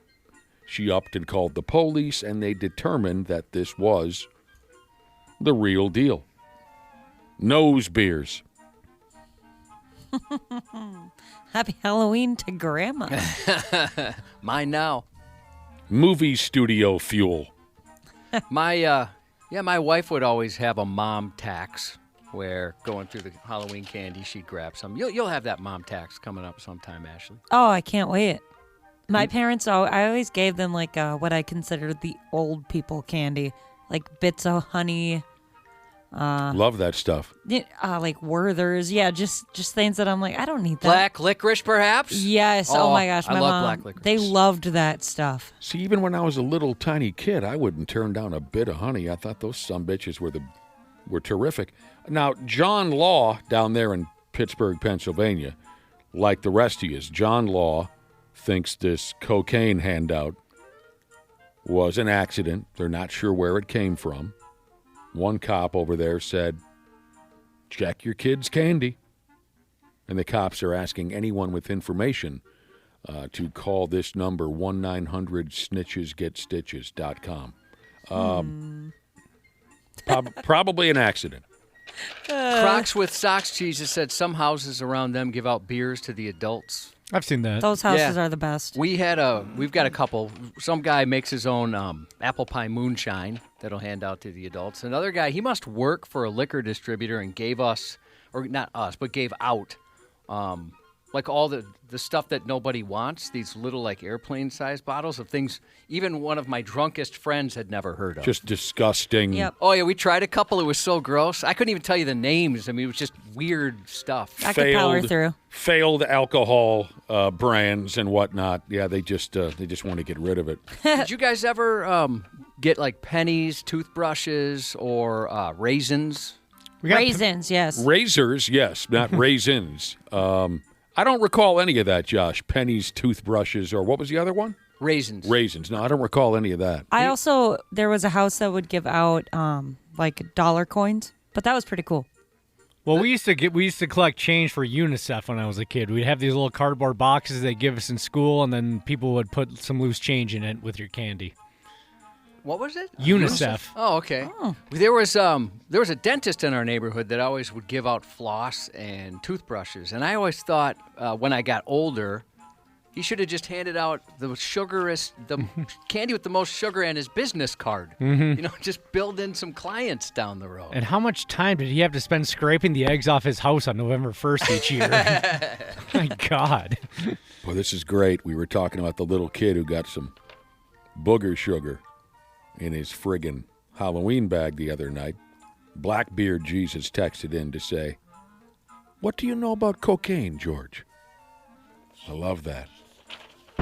She upped and called the police, and they determined that this was the real deal. Nose beers. Happy Halloween to Grandma. Mine now. Movie studio fuel. My wife would always have a mom tax where going through the Halloween candy, she'd grab some. You'll have that mom tax coming up sometime, Ashley. Oh, I can't wait. My parents, I always gave them like what I considered the old people candy, like bits of honey. Love that stuff. Like Werther's. Yeah, just things that I'm like, I don't need that. Black licorice, perhaps? Yes. Oh my gosh, my I love mom. black licorice. They loved that stuff. See, even when I was a little tiny kid, I wouldn't turn down a bit of honey. I thought those sumbitches were terrific. Now, John Law down there in Pittsburgh, Pennsylvania, like the rest of you, John Law thinks this cocaine handout was an accident. They're not sure where it came from. One cop over there said, check your kid's candy. And the cops are asking anyone with information to call this number, 1-900-SnitchesGetStitches.com. Probably an accident. Crocs with Socks Cheese said some houses around them give out beers to the adults. I've seen that. Those houses are the best. We've got a couple. Some guy makes his own apple pie moonshine that'll hand out to the adults. Another guy, he must work for a liquor distributor and gave us, or not us, but gave out like all the stuff that nobody wants, these little like airplane-sized bottles of things even one of my drunkest friends had never heard of. Just disgusting. Yep. Oh, yeah, we tried a couple. It was so gross. I couldn't even tell you the names. I mean, it was just weird stuff. I could power through. Failed alcohol brands and whatnot. Yeah, they just want to get rid of it. Did you guys ever get like pennies, toothbrushes, or raisins? Raisins, yes. Razors, yes, not raisins. I don't recall any of that, Josh. Pennies, toothbrushes, or what was the other one? Raisins. Raisins. No, I don't recall any of that. There was a house that would give out like dollar coins, but that was pretty cool. Well, we used to collect change for UNICEF when I was a kid. We'd have these little cardboard boxes they give us in school, and then people would put some loose change in it with your candy. What was it? UNICEF. Oh, okay. Oh. There was a dentist in our neighborhood that always would give out floss and toothbrushes, and I always thought when I got older, He should have just handed out the candy with the most sugar and his business card. Mm-hmm. Just build in some clients down the road. And how much time did he have to spend scraping the eggs off his house on November 1st each year? My God. Well, this is great. We were talking about the little kid who got some booger sugar in his friggin' Halloween bag the other night. Blackbeard Jesus texted in to say, "What do you know about cocaine, George?" I love that.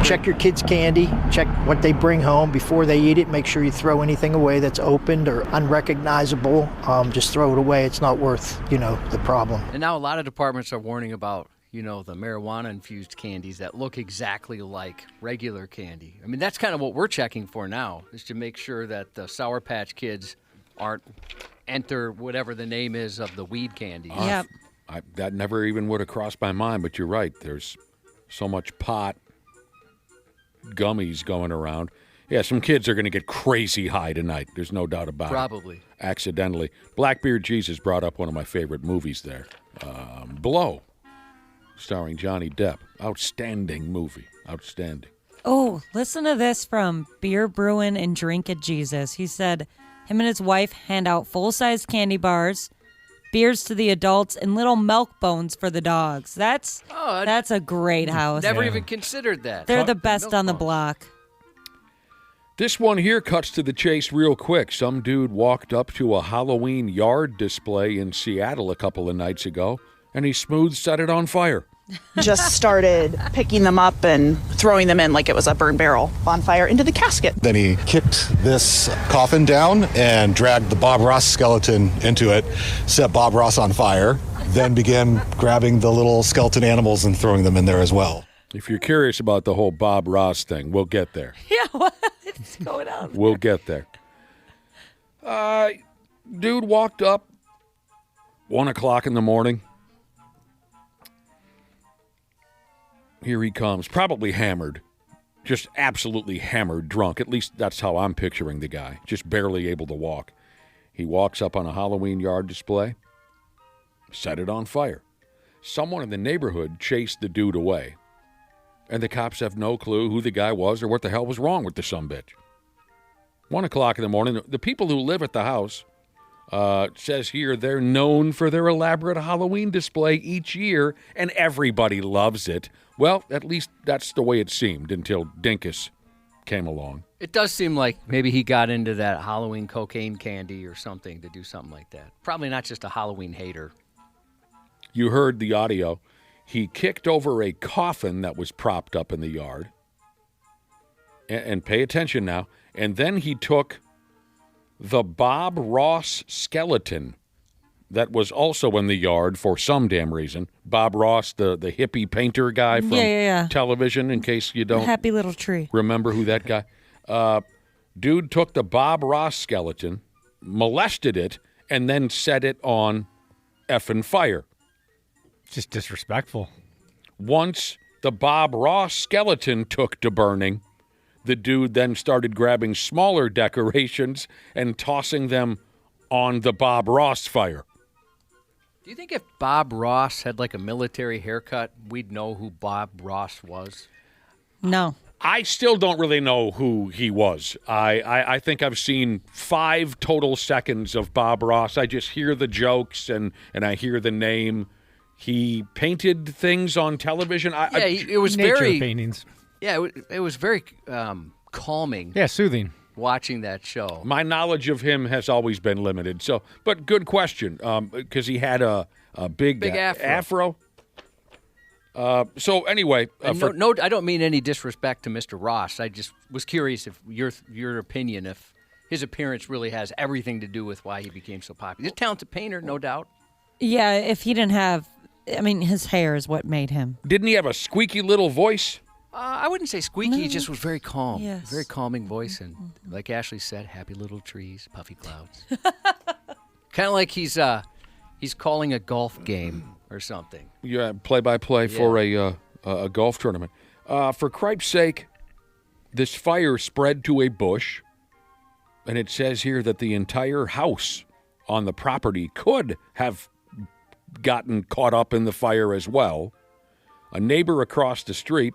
Check your kids' candy. Check what they bring home before they eat it. Make sure you throw anything away that's opened or unrecognizable. Just throw it away. It's not worth, the problem. And now a lot of departments are warning about, the marijuana-infused candies that look exactly like regular candy. I mean, that's kind of what we're checking for now, is to make sure that the Sour Patch Kids aren't enter whatever the name is of the weed candy. Yep. That never even would have crossed my mind, but you're right. There's so much pot, gummies going around. Yeah, some kids are going to get crazy high tonight. There's no doubt about Probably. it. Accidentally. Blackbeard Jesus brought up one of my favorite movies there. Blow, starring Johnny Depp. Outstanding movie. Outstanding. Oh, listen to this from Beer Brewin' and Drink at Jesus. He said him and his wife hand out full-size candy bars, beers to the adults, and little milk bones for the dogs. That's a great house. Never even considered that. They're the best on the block. This one here cuts to the chase real quick. Some dude walked up to a Halloween yard display in Seattle a couple of nights ago, and he smooth set it on fire. Just started picking them up and throwing them in like it was a burn barrel bonfire into the casket. Then he kicked this coffin down and dragged the Bob Ross skeleton into it, set Bob Ross on fire, then began grabbing the little skeleton animals and throwing them in there as well. If you're curious about the whole Bob Ross thing, we'll get there. Yeah, what's going on? We'll get there. Dude walked up 1 o'clock in the morning. Here he comes, probably hammered, just absolutely hammered, drunk. At least that's how I'm picturing the guy, just barely able to walk. He walks up on a Halloween yard display, set it on fire. Someone in the neighborhood chased the dude away, and the cops have no clue who the guy was or what the hell was wrong with the sumbitch. 1 o'clock in the morning, the people who live at the house, says here they're known for their elaborate Halloween display each year, and everybody loves it. Well, at least that's the way it seemed until Dinkus came along. It does seem like maybe he got into that Halloween cocaine candy or something to do something like that. Probably not just a Halloween hater. You heard the audio. He kicked over a coffin that was propped up in the yard. And pay attention now. And then he took the Bob Ross skeleton that was also in the yard for some damn reason. Bob Ross, the hippie painter guy from television, in case you don't Happy little tree. remember who that guy. Dude took the Bob Ross skeleton, molested it, and then set it on effing fire. Just disrespectful. Once the Bob Ross skeleton took to burning, the dude then started grabbing smaller decorations and tossing them on the Bob Ross fire. Do you think if Bob Ross had like a military haircut, we'd know who Bob Ross was? No. I still don't really know who he was. I think I've seen 5 total seconds of Bob Ross. I just hear the jokes and I hear the name. He painted things on television. It was nature very paintings. Yeah, it was very calming. Yeah, soothing. Watching that show. My knowledge of him has always been limited. So, but good question, because he had a big afro. So anyway, I don't mean any disrespect to Mr. Ross. I just was curious if your opinion, if his appearance really has everything to do with why he became so popular. He's a talented painter, no doubt. Yeah, if he didn't have, his hair is what made him. Didn't he have a squeaky little voice? I wouldn't say squeaky. He just was very calm. Yes. Very calming voice. And like Ashley said, happy little trees, puffy clouds. Kind of like he's calling a golf game or something. Yeah, play-by-play for a golf tournament. For cripe's sake, this fire spread to a bush, and it says here that the entire house on the property could have gotten caught up in the fire as well. A neighbor across the street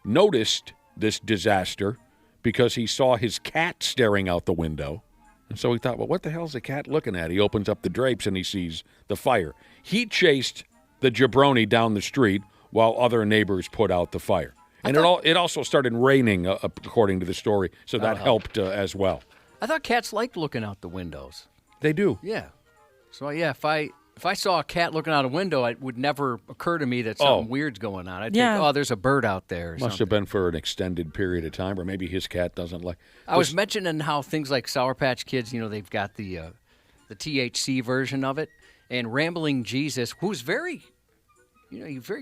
noticed this disaster because he saw his cat staring out the window. And so he thought, well, what the hell's the cat looking at? He opens up the drapes and he sees the fire. He chased the jabroni down the street while other neighbors put out the fire. And it also started raining, according to the story, so that helped as well. I thought cats liked looking out the windows. They do. Yeah. So, yeah, if I saw a cat looking out a window, it would never occur to me that something weird's going on. I'd think, there's a bird out there. Must have been for an extended period of time, or maybe his cat doesn't like. I was mentioning how things like Sour Patch Kids, they've got the THC version of it, and Rambling Jesus, who's very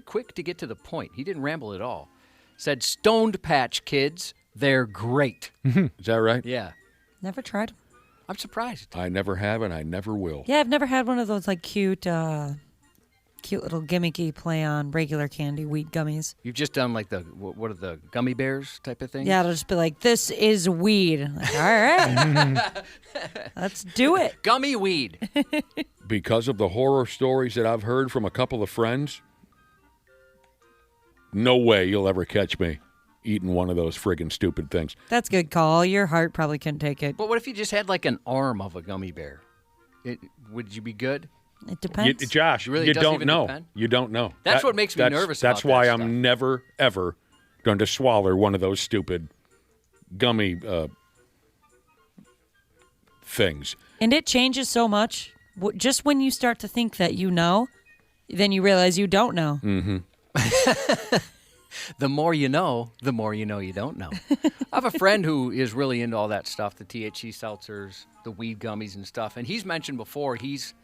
quick to get to the point. He didn't ramble at all. Said, Stoned Patch Kids, they're great. Is that right? Yeah. Never tried. I'm surprised. I never have, and I never will. Yeah, I've never had one of those like cute little gimmicky play on regular candy wheat gummies. You've just done like what are the gummy bears type of thing? Yeah, it'll just be like, this is weed. I'm like, all right, let's do it. Gummy weed. Because of the horror stories that I've heard from a couple of friends, no way you'll ever catch me eating one of those friggin' stupid things. That's a good call. Your heart probably couldn't take it. But what if you just had like an arm of a gummy bear? Would you be good? It depends. Josh, really you doesn't don't even know. depend? You don't know. That's what makes me nervous That's about why that I'm stuff. never, ever going to swallow one of those stupid gummy things. And it changes so much. Just when you start to think that you know, then you realize you don't know. Mm-hmm. The more you know you don't know. I have a friend who is really into all that stuff, the THC seltzers, the weed gummies and stuff. And he's mentioned before he's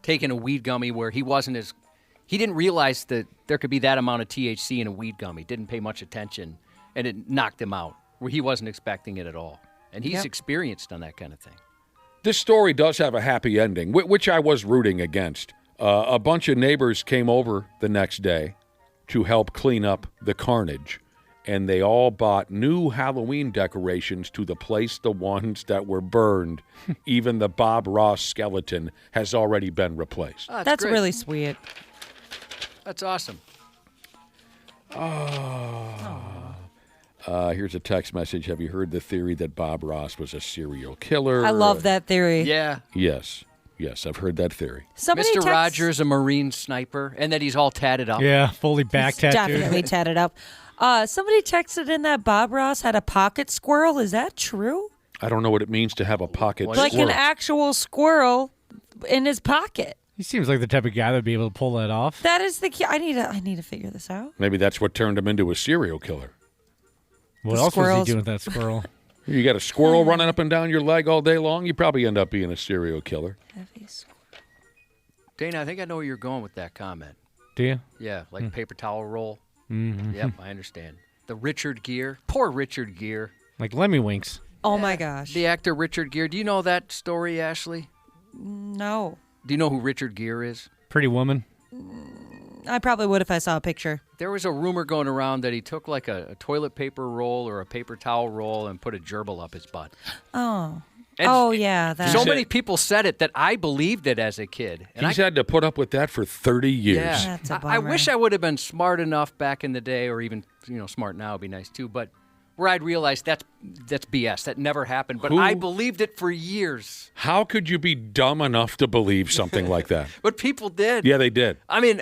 taken a weed gummy where he didn't realize that there could be that amount of THC in a weed gummy. Didn't pay much attention, and it knocked him out where he wasn't expecting it at all. And he's experienced on that kind of thing. This story does have a happy ending, which I was rooting against. A bunch of neighbors came over the next day to help clean up the carnage, and they all bought new Halloween decorations to replace the ones that were burned. Even the Bob Ross skeleton has already been replaced. Oh, that's great. really sweet. That's awesome. Here's a text message. Have you heard the theory that Bob Ross was a serial killer? I love that theory. Yeah. Yes, I've heard that theory. Mr. Rogers, a Marine sniper, and that he's all tatted up. Yeah, fully back tattooed. Definitely tatted up. Somebody texted in that Bob Ross had a pocket squirrel. Is that true? I don't know what it means to have a pocket Like squirrel. an actual squirrel in his pocket. He seems like the type of guy that'd be able to pull that off. That is the key. I need to figure this out. Maybe that's what turned him into a serial killer. What else was he doing with that squirrel? You got a squirrel running up and down your leg all day long, you probably end up being a serial killer. Dana, I think I know where you're going with that comment. Do you? Yeah, like paper towel roll. Mm-hmm. Yep, I understand. The Richard Gere. Poor Richard Gere. Like Lemmy Winks. Oh, my gosh. The actor Richard Gere. Do you know that story, Ashley? No. Do you know who Richard Gere is? Pretty woman. I probably would if I saw a picture. There was a rumor going around that he took like a toilet paper roll or a paper towel roll and put a gerbil up his butt. Oh. And yeah. That. So many people said it that I believed it as a kid. And He's had to put up with that for 30 years. Yeah. That's a I bummer. wish I would have been smart enough back in the day, or even smart now would be nice too. But where I'd realize that's BS. That never happened. But I believed it for years. How could you be dumb enough to believe something like that? But people did. Yeah, they did. I mean,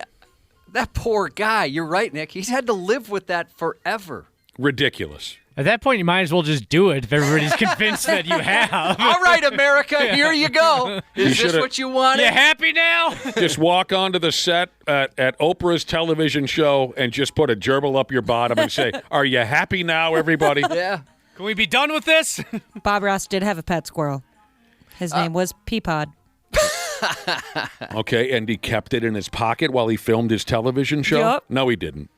that poor guy. You're right, Nick. He's had to live with that forever. Ridiculous. At that point, you might as well just do it if everybody's convinced that you have. All right, America, here you go. Is this what you wanted? You happy now? Just walk onto the set at Oprah's television show and just put a gerbil up your bottom and say, "Are you happy now, everybody?" Yeah. Can we be done with this? Bob Ross did have a pet squirrel. His name was Peapod. Okay, and he kept it in his pocket while he filmed his television show? Yep. No, he didn't.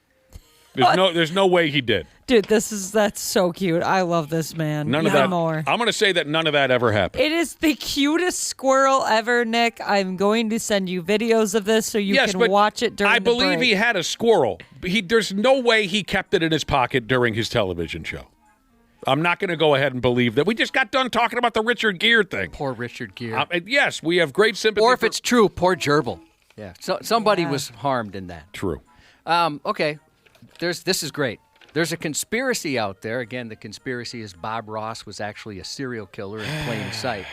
There's no way he did. Dude, that's so cute. I love this man. None of that. More. I'm going to say that none of that ever happened. It is the cutest squirrel ever, Nick. I'm going to send you videos of this so you can watch it during I the believe break. he had a squirrel. There's no way he kept it in his pocket during his television show. I'm not going to go ahead and believe that. We just got done talking about the Richard Gere thing. Poor Richard Gere. Yes, we have great sympathy. Or if it's true, poor gerbil. Yeah. So somebody was harmed in that. True. Okay. This is great. There's a conspiracy out there. Again, the conspiracy is Bob Ross was actually a serial killer in plain sight.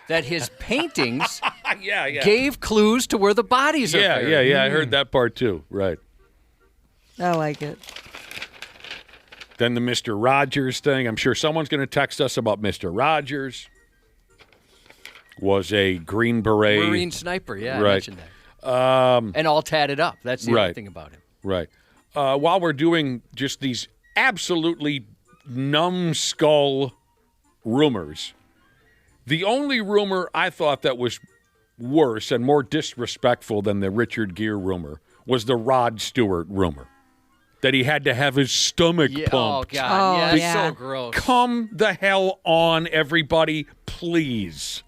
That his paintings gave clues to where the bodies are buried. Yeah. I heard that part too. Right. I like it. Then the Mr. Rogers thing. I'm sure someone's going to text us about Mr. Rogers. Was a Green Beret. Marine sniper, I right. mentioned that. And all tatted up. That's the other thing about him. Right. While we're doing just these absolutely numbskull rumors, the only rumor I thought that was worse and more disrespectful than the Richard Gere rumor was the Rod Stewart rumor. That he had to have his stomach pumped. Oh, God. So gross. Come the hell on, everybody, please.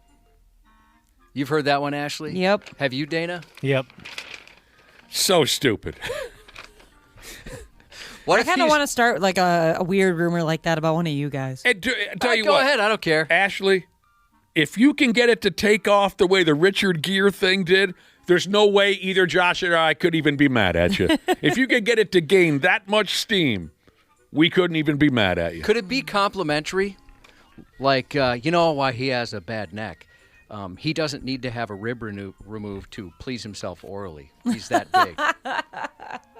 You've heard that one, Ashley? Yep. Have you, Dana? Yep. So stupid. I kind of want to start like a weird rumor like that about one of you guys. Tell you go what. ahead. I don't care. Ashley, if you can get it to take off the way the Richard Gere thing did, there's no way either Josh or I could even be mad at you. If you could get it to gain that much steam, we couldn't even be mad at you. Could it be complimentary? Like, you know why he has a bad neck? He doesn't need to have a rib removed to please himself orally. He's that big.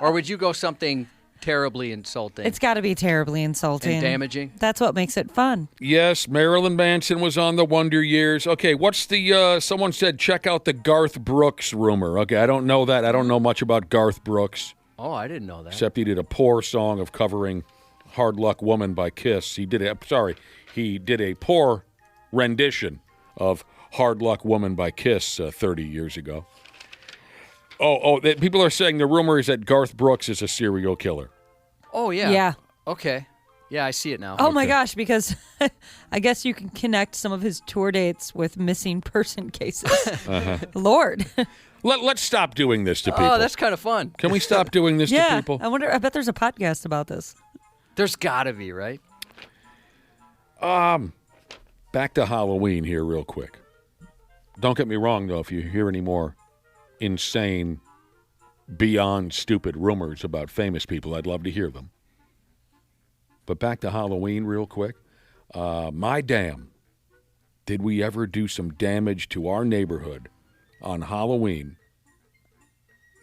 Or would you go something terribly insulting? It's got to be terribly insulting. And damaging? That's what makes it fun. Yes, Marilyn Manson was on the Wonder Years. Okay, what's the, someone said check out the Garth Brooks rumor. Okay, I don't know that. I don't know much about Garth Brooks. Oh, I didn't know that. Except he did a poor song of covering Hard Luck Woman by Kiss. He did a poor rendition of Hard Luck Woman by Kiss 30 years ago. People are saying the rumor is that Garth Brooks is a serial killer. Oh, yeah. Yeah. Okay. Yeah, I see it now. Oh, my gosh, because I guess you can connect some of his tour dates with missing person cases. Lord. Let's stop doing this to people. Oh, that's kind of fun. Can we stop doing this to people? I bet there's a podcast about this. There's got to be, right? Back to Halloween here real quick. Don't get me wrong, though, if you hear any more insane, beyond stupid rumors about famous people, I'd love to hear them. But back to Halloween real quick. My damn, did we ever do some damage to our neighborhood on Halloween,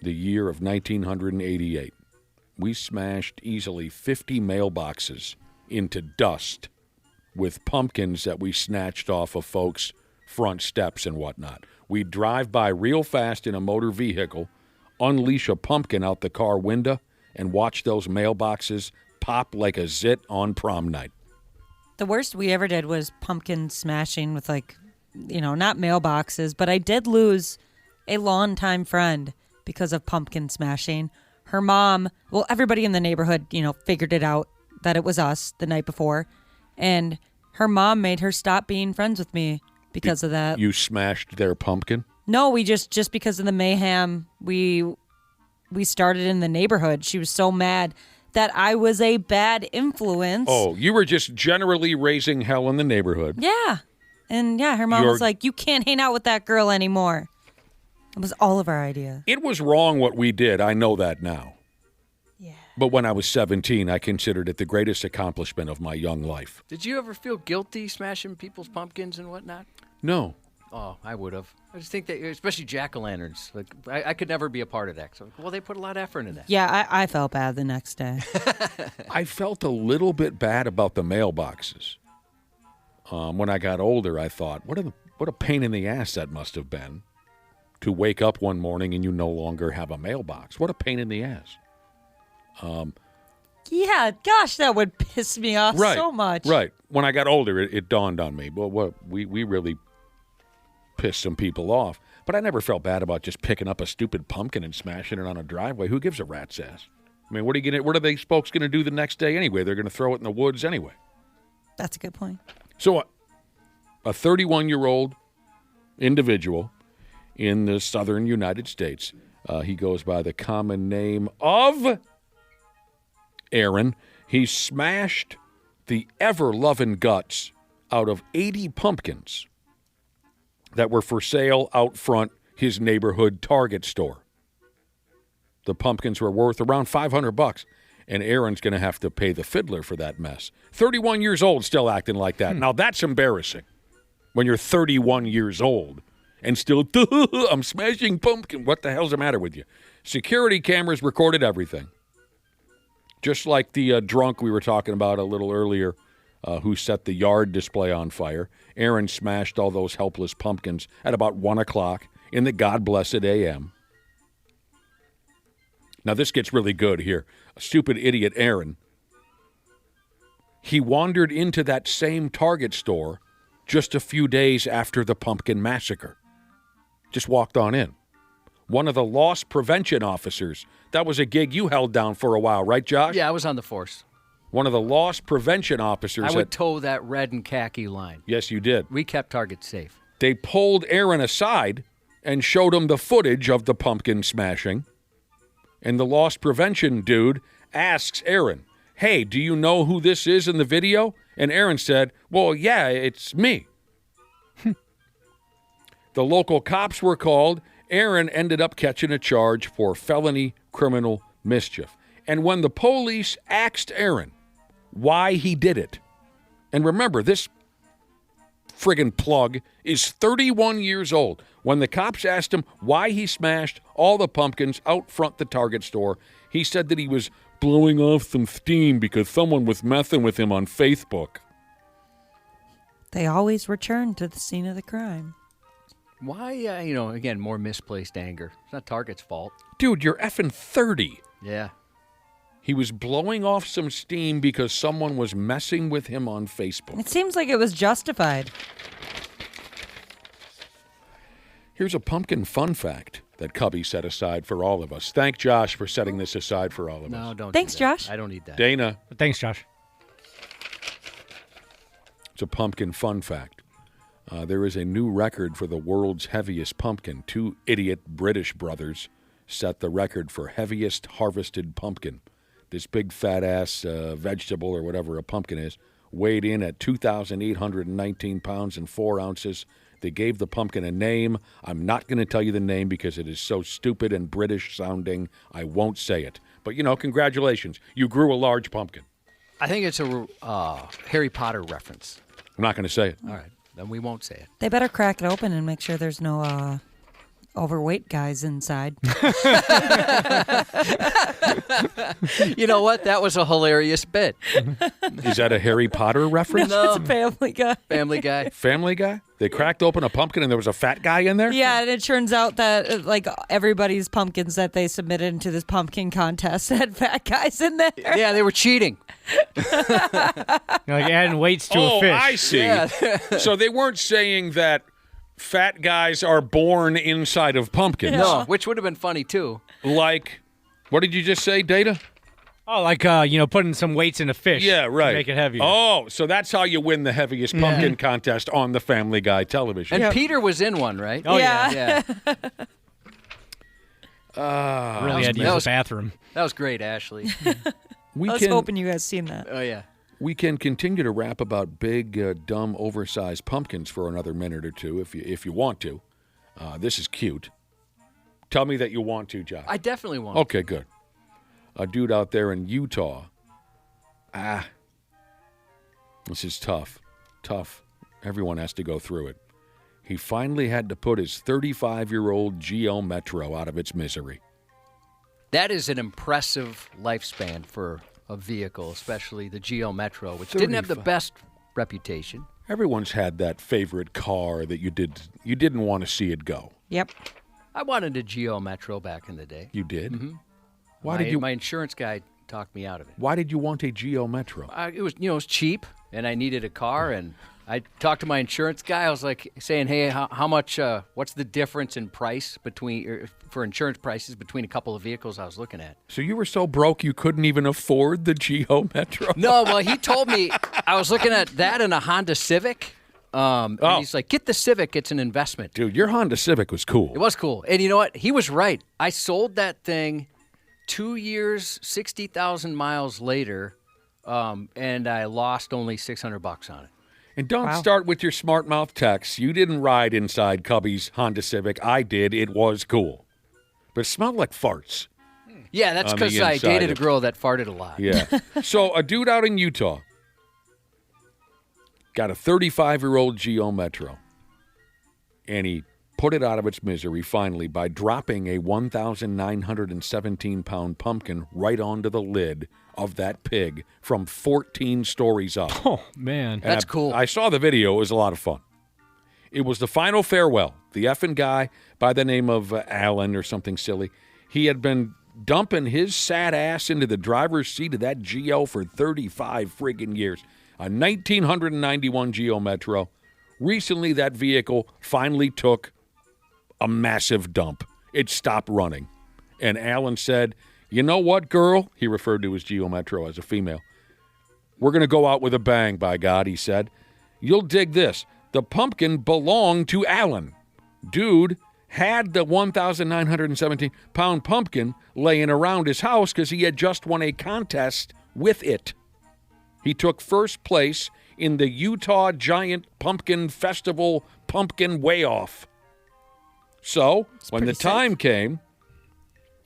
the year of 1988. We smashed easily 50 mailboxes into dust with pumpkins that we snatched off of folks' front steps and whatnot. We'd drive by real fast in a motor vehicle, unleash a pumpkin out the car window, and watch those mailboxes pop like a zit on prom night. The worst we ever did was pumpkin smashing with, not mailboxes, but I did lose a longtime friend because of pumpkin smashing. Her mom, everybody in the neighborhood, figured it out that it was us the night before, and her mom made her stop being friends with me because of that. You smashed their pumpkin? No, we just because of the mayhem we started in the neighborhood. She was so mad that I was a bad influence. Oh, you were just generally raising hell in the neighborhood. Yeah. And her mom was like, you can't hang out with that girl anymore. It was all of our idea. It was wrong what we did. I know that now. Yeah. But when I was 17, I considered it the greatest accomplishment of my young life. Did you ever feel guilty smashing people's pumpkins and whatnot? No. Oh, I would have. I just think that, especially jack-o'-lanterns, I could never be a part of that. So, they put a lot of effort into that. Yeah, I felt bad the next day. I felt a little bit bad about the mailboxes. When I got older, I thought, what a pain in the ass that must have been to wake up one morning and you no longer have a mailbox. What a pain in the ass. Yeah, gosh, that would piss me off so much. Right. When I got older, it dawned on me. Well, we really pissed some people off. But I never felt bad about just picking up a stupid pumpkin and smashing it on a driveway. Who gives a rat's ass? I mean, what are these folks going to do the next day anyway? They're going to throw it in the woods anyway. That's a good point. So a 31-year-old individual in the southern United States, he goes by the common name of Aaron. He smashed the ever-loving guts out of 80 pumpkins that were for sale out front his neighborhood Target store. The pumpkins were worth around $500, and Aaron's going to have to pay the fiddler for that mess. 31 years old, still acting like that. Now, that's embarrassing when you're 31 years old and still, I'm smashing pumpkin. What the hell's the matter with you? Security cameras recorded everything. Just like the drunk we were talking about a little earlier who set the yard display on fire. Aaron smashed all those helpless pumpkins at about 1 o'clock in the God-blessed a.m. Now, this gets really good here. A stupid idiot Aaron. He wandered into that same Target store just a few days after the pumpkin massacre. Just walked on in. One of the loss prevention officers. That was a gig you held down for a while, right, Josh? Yeah, I was on the force. One of the loss prevention officers. I would toe that red and khaki line. Yes, you did. We kept Target safe. They pulled Aaron aside and showed him the footage of the pumpkin smashing. And the loss prevention dude asks Aaron, hey, do you know who this is in the video? And Aaron said, well, yeah, it's me. The local cops were called. Aaron ended up catching a charge for felony criminal mischief. And when the police asked Aaron why he did it, and remember, this friggin' plug is 31 years old. When the cops asked him why he smashed all the pumpkins out front the Target store, he said that he was blowing off some steam because someone was messing with him on Facebook. They always return to the scene of the crime. Why, again, more misplaced anger. It's not Target's fault. Dude, you're effing 30. Yeah. He was blowing off some steam because someone was messing with him on Facebook. It seems like it was justified. Here's a pumpkin fun fact that Cubby set aside for all of us. Thank Josh for setting this aside for all of us. No, don't. Thanks, do that. Josh. I don't need that. Dana. Thanks, Josh. It's a pumpkin fun fact. There is a new record for the world's heaviest pumpkin. Two idiot British brothers set the record for heaviest harvested pumpkin. This big fat-ass vegetable or whatever a pumpkin is weighed in at 2,819 pounds and 4 ounces. They gave the pumpkin a name. I'm not going to tell you the name because it is so stupid and British-sounding, I won't say it. But, congratulations. You grew a large pumpkin. I think it's a Harry Potter reference. I'm not going to say it. All right. Then we won't say it. They better crack it open and make sure there's no overweight guys inside. You know what? That was a hilarious bit. Is that a Harry Potter reference? No, it's a Family Guy. Family Guy. Family Guy? They cracked open a pumpkin and there was a fat guy in there? Yeah, and it turns out that everybody's pumpkins that they submitted into this pumpkin contest had fat guys in there. Yeah, they were cheating. Like adding weights to a fish. Oh, I see. Yeah. So they weren't saying that fat guys are born inside of pumpkins. No, which would have been funny, too. Like, what did you just say, Data? Oh, like, putting some weights in a fish. Yeah, right. To make it heavier. Oh, so that's how you win the heaviest pumpkin contest on the Family Guy television. And Peter was in one, right? Oh, yeah. Really had to use the bathroom. That was great, Ashley. I was hoping you guys seen that. Oh, yeah. We can continue to rap about big, dumb, oversized pumpkins for another minute or two if you want to. This is cute. Tell me that you want to, Josh. I definitely want Okay, good. A dude out there in Utah. This is tough. Tough. Everyone has to go through it. He finally had to put his 35-year-old Geo Metro out of its misery. That is an impressive lifespan for a vehicle, especially the Geo Metro, which didn't have the best reputation. Everyone's had that favorite car that you didn't want to see it go. Yep. I wanted a Geo Metro back in the day. You did? Mm-hmm. My insurance guy talked me out of it. Why did you want a Geo Metro? It was cheap, and I needed a car, and I talked to my insurance guy. I was like saying, "Hey, how much? What's the difference in price for insurance prices between a couple of vehicles I was looking at?" So you were so broke you couldn't even afford the Geo Metro? No, well, he told me I was looking at that and a Honda Civic. And he's like, "Get the Civic; it's an investment." Dude, your Honda Civic was cool. It was cool, and you know what? He was right. I sold that thing 2 years, 60,000 miles later, and I lost only $600 on it. And don't start with your smart mouth texts. You didn't ride inside Cubby's Honda Civic. I did. It was cool. But it smelled like farts. Yeah, that's because I dated a girl that farted a lot. Yeah. So a dude out in Utah got a 35-year-old Geo Metro, and he put it out of its misery finally by dropping a 1,917-pound pumpkin right onto the lid of that pig from 14 stories up. Oh, man. That's cool. I saw the video. It was a lot of fun. It was the final farewell. The effing guy by the name of Alan or something silly, he had been dumping his sad ass into the driver's seat of that Geo for 35 friggin' years. A 1991 Geo Metro. Recently, that vehicle finally took a massive dump. It stopped running. And Alan said, "You know what, girl?" He referred to his Geo Metro as a female. "We're going to go out with a bang, by God," he said. "You'll dig this. The pumpkin belonged to Alan. Dude had the 1,917-pound pumpkin laying around his house because he had just won a contest with it. He took first place in the Utah Giant Pumpkin Festival Pumpkin Weigh-Off. So, when the time came,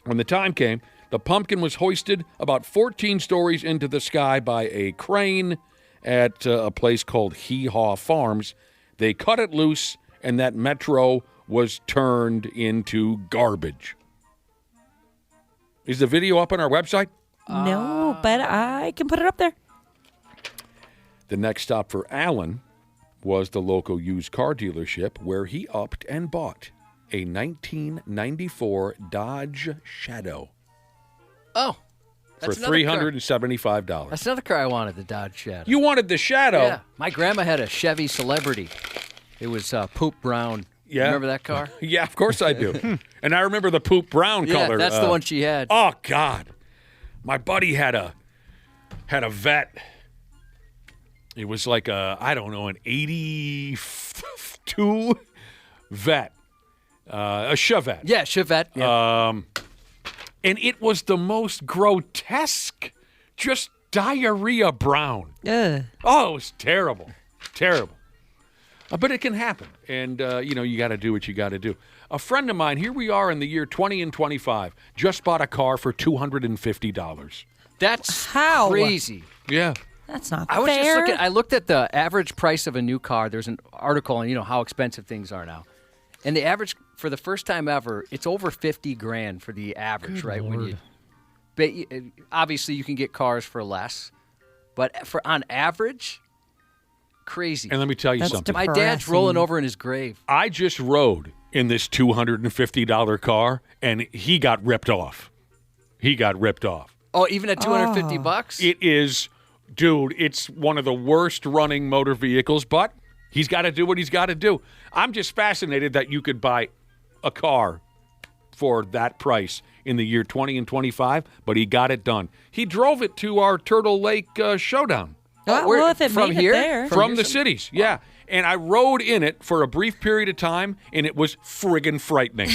the pumpkin was hoisted about 14 stories into the sky by a crane at a place called Hee Haw Farms. They cut it loose, and that Metro was turned into garbage. Is the video up on our website? No, but I can put it up there. The next stop for Alan was the local used car dealership where he upped and bought a 1994 Dodge Shadow. Oh. For $375. That's another car I wanted, the Dodge Shadow. You wanted the Shadow? Yeah. My grandma had a Chevy Celebrity. It was poop brown. Yeah. Remember that car? Yeah, of course I do. And I remember the poop brown color. Yeah, that's the one she had. Oh, God. My buddy had a Vet. It was like an 82 Vet. A Chevette. Yeah, Chevette. Yeah. And it was the most grotesque, just diarrhea brown. Ugh. Oh, it was terrible. Terrible. But it can happen. And, you got to do what you got to do. A friend of mine, here we are in the year 20 and 25, just bought a car for $250. That's How? crazy. Yeah. That's not I was fair. just looking. I looked at the average price of a new car. There's an article on how expensive things are now, and the average for the first time ever, it's over $50,000 for the average. Good right? Lord. Obviously you can get cars for less, but on average, crazy. And let me tell you something. My dad's rolling over in his grave. I just rode in this $250 car, and he got ripped off. Oh, even at $250? It is, dude, it's one of the worst running motor vehicles, but he's got to do what he's got to do. I'm just fascinated that you could buy a car for that price in the year 20 and 25, but he got it done. He drove it to our Turtle Lake showdown. Well, if it from made here? it there. From the cities, yeah. And I rode in it for a brief period of time, and it was friggin' frightening.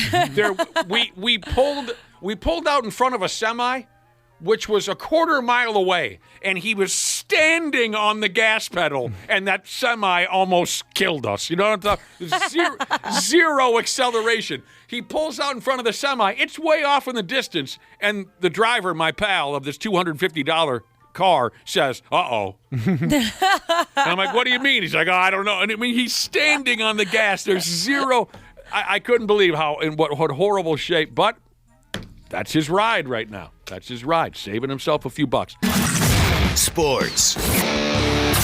We pulled out in front of a semi, which was a quarter mile away, and he was standing on the gas pedal, and that semi almost killed us. You know what I'm talking? Zero acceleration. He pulls out in front of the semi. It's way off in the distance, and the driver, my pal, of this $250 car says, "Uh-oh." And I'm like, "What do you mean?" He's like, "Oh, I don't know." And I mean, he's standing on the gas. There's zero. I couldn't believe in what horrible shape, but that's his ride right now. That's his ride, saving himself a few bucks. Sports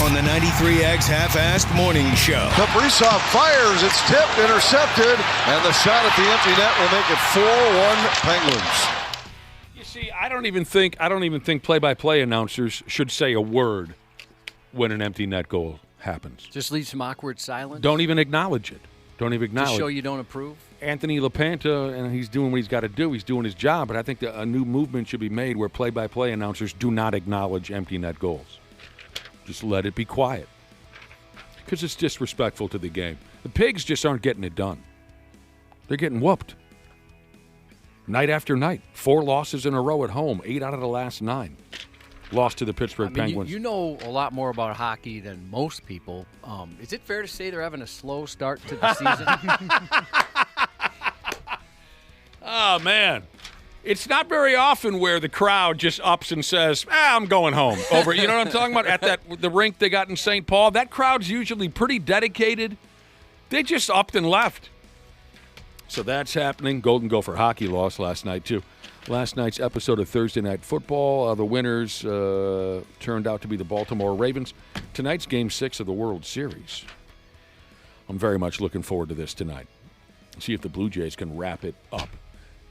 on the 93X Half-Assed Morning Show. Kaprizov fires, it's tipped, intercepted, and the shot at the empty net will make it 4-1 Penguins. See, I don't even think play-by-play announcers should say a word when an empty net goal happens. Just leave some awkward silence. Don't even acknowledge it. To show you don't approve. Anthony LaPanta, and he's doing what he's got to do. He's doing his job, but I think a new movement should be made where play-by-play announcers do not acknowledge empty net goals. Just let it be quiet, because it's disrespectful to the game. The Pigs just aren't getting it done. They're getting whooped. Night after night. 4 losses in a row at home. 8 out of the last 9. Lost to the Pittsburgh Penguins. You know a lot more about hockey than most people. Is it fair to say they're having a slow start to the season? Oh, man. It's not very often where the crowd just ups and says, I'm going home. Over, you know what I'm talking about? At the rink they got in St. Paul, that crowd's usually pretty dedicated. They just upped and left. So that's happening. Golden Gopher hockey lost last night, too. Last night's episode of Thursday Night Football, the winners turned out to be the Baltimore Ravens. Tonight's Game 6 of the World Series. I'm very much looking forward to this tonight. See if the Blue Jays can wrap it up.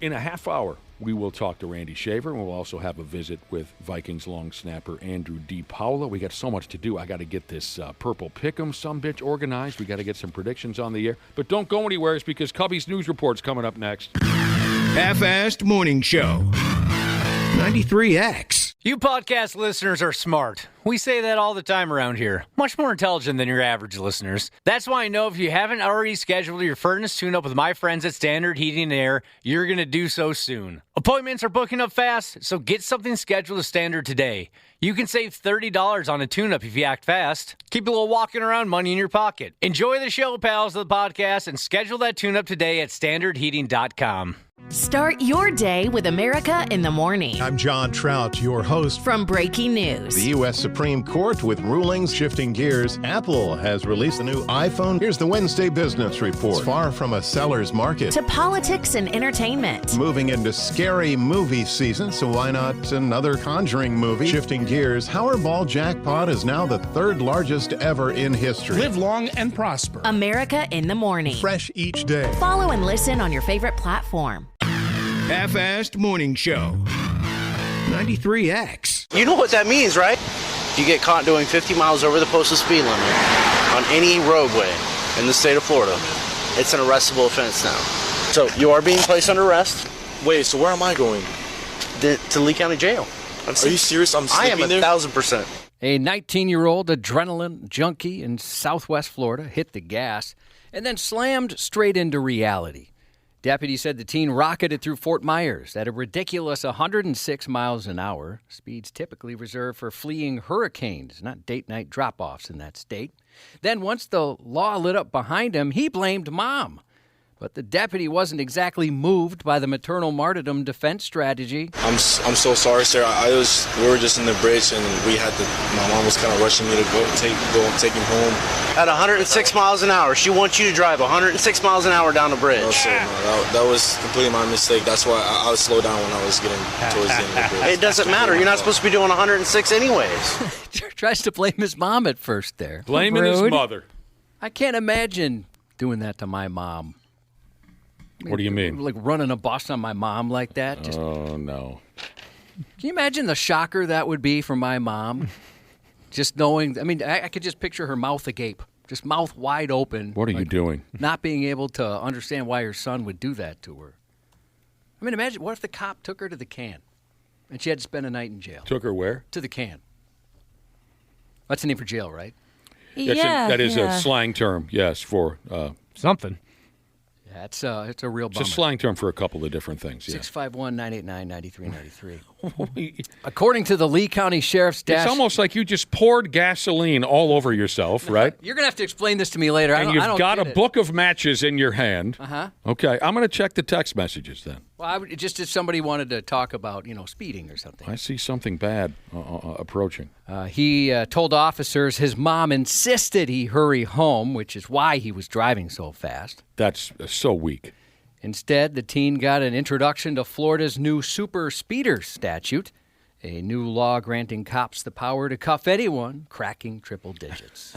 In a half hour, we will talk to Randy Shaver, and we'll also have a visit with Vikings long snapper Andrew DePaola. We got so much to do. I got to get this Purple Pick'em sumbitch organized. We got to get some predictions on the air. But don't go anywhere, it's because Cubby's News Report's coming up next. Half-assed Morning Show. 93X. You podcast listeners are smart. We say that all the time around here. Much more intelligent than your average listeners. That's why I know if you haven't already scheduled your furnace tune-up with my friends at Standard Heating and Air, you're going to do so soon. Appointments are booking up fast, so get something scheduled to Standard today. You can save $30 on a tune-up if you act fast. Keep a little walking around money in your pocket. Enjoy the show, pals of the podcast, and schedule that tune-up today at standardheating.com. Start your day with America in the Morning. I'm John Trout, your host. From Breaking News. The U.S. Supreme Court with rulings shifting gears. Apple has released a new iPhone. Here's the Wednesday Business Report. It's far from a seller's market. To politics and entertainment. Moving into scary movie season, so why not another Conjuring movie? Shifting gears, Powerball jackpot is now the third largest ever in history. Live long and prosper. America in the Morning. Fresh each day. Follow and listen on your favorite platform. Half-assed Morning Show. 93X. You know what that means, right? You get caught doing 50 miles over the posted speed limit on any roadway in the state of Florida. It's an arrestable offense now. So you are being placed under arrest. Wait, so where am I going? To Lee County Jail. Are you serious? I'm sleeping there? I am 1,000%. A 19-year-old adrenaline junkie in southwest Florida hit the gas and then slammed straight into reality. Deputies said the teen rocketed through Fort Myers at a ridiculous 106 miles an hour, speeds typically reserved for fleeing hurricanes, not date-night drop-offs in that state. Then once the law lit up behind him, he blamed Mom. But the deputy wasn't exactly moved by the maternal martyrdom defense strategy. I'm so sorry, sir. We were just in the bridge, and my mom was kind of rushing me to go take him home. At 106 miles an hour, she wants you to drive 106 miles an hour down the bridge. No, sir, no, that was completely my mistake. That's why I was slowed down when I was getting towards the end of the bridge. It doesn't matter. You're not supposed to be doing 106 anyways. Tries to blame his mom at first there. Blaming his mother. I can't imagine doing that to my mom. What do you mean? Like running a bus on my mom like that? Oh, no. Can you imagine the shocker that would be for my mom? Just knowing, I could just picture her mouth agape, just mouth wide open. What are you doing? Not being able to understand why her son would do that to her. Imagine, what if the cop took her to the can and she had to spend a night in jail? Took her where? To the can. That's the name for jail, right? That is a slang term, yes, for something. Yeah, it's a real bummer. It's a slang term for a couple of different things. 651-989-9393. According to the Lee County Sheriff's Desk, it's almost like you just poured gasoline all over yourself, right? You're going to have to explain this to me later. And you've got a book of matches in your hand. Uh-huh. Okay, I'm going to check the text messages then. Well, just if somebody wanted to talk about, speeding or something. I see something bad approaching. He told officers his mom insisted he hurry home, which is why he was driving so fast. That's so weak. Instead, the teen got an introduction to Florida's new super speeder statute, a new law granting cops the power to cuff anyone cracking triple digits.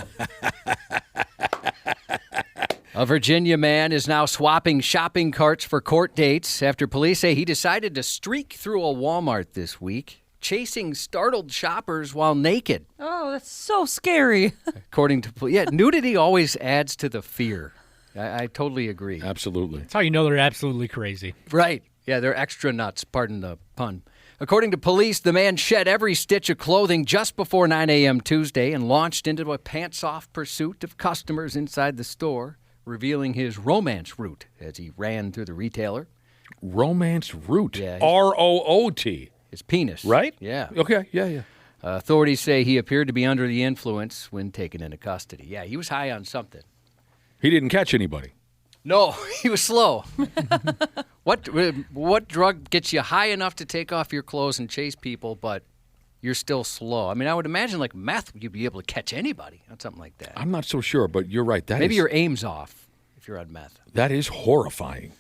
A Virginia man is now swapping shopping carts for court dates after police say he decided to streak through a Walmart this week, chasing startled shoppers while naked. Oh, that's so scary. According to police, nudity always adds to the fear. I totally agree. Absolutely. That's how you know they're absolutely crazy. Right. Yeah, they're extra nuts, pardon the pun. According to police, the man shed every stitch of clothing just before 9 a.m. Tuesday and launched into a pants-off pursuit of customers inside the store, revealing his romance route as he ran through the retailer. Romance route? Yeah. R-O-O-T. His penis. Right? Yeah. Okay, yeah. Authorities say he appeared to be under the influence when taken into custody. Yeah, he was high on something. He didn't catch anybody. No, he was slow. What drug gets you high enough to take off your clothes and chase people, but you're still slow? I mean, I would imagine like meth, you'd be able to catch anybody on something like that. I'm not so sure, but you're right. Maybe your aim's off if you're on meth. That is horrifying.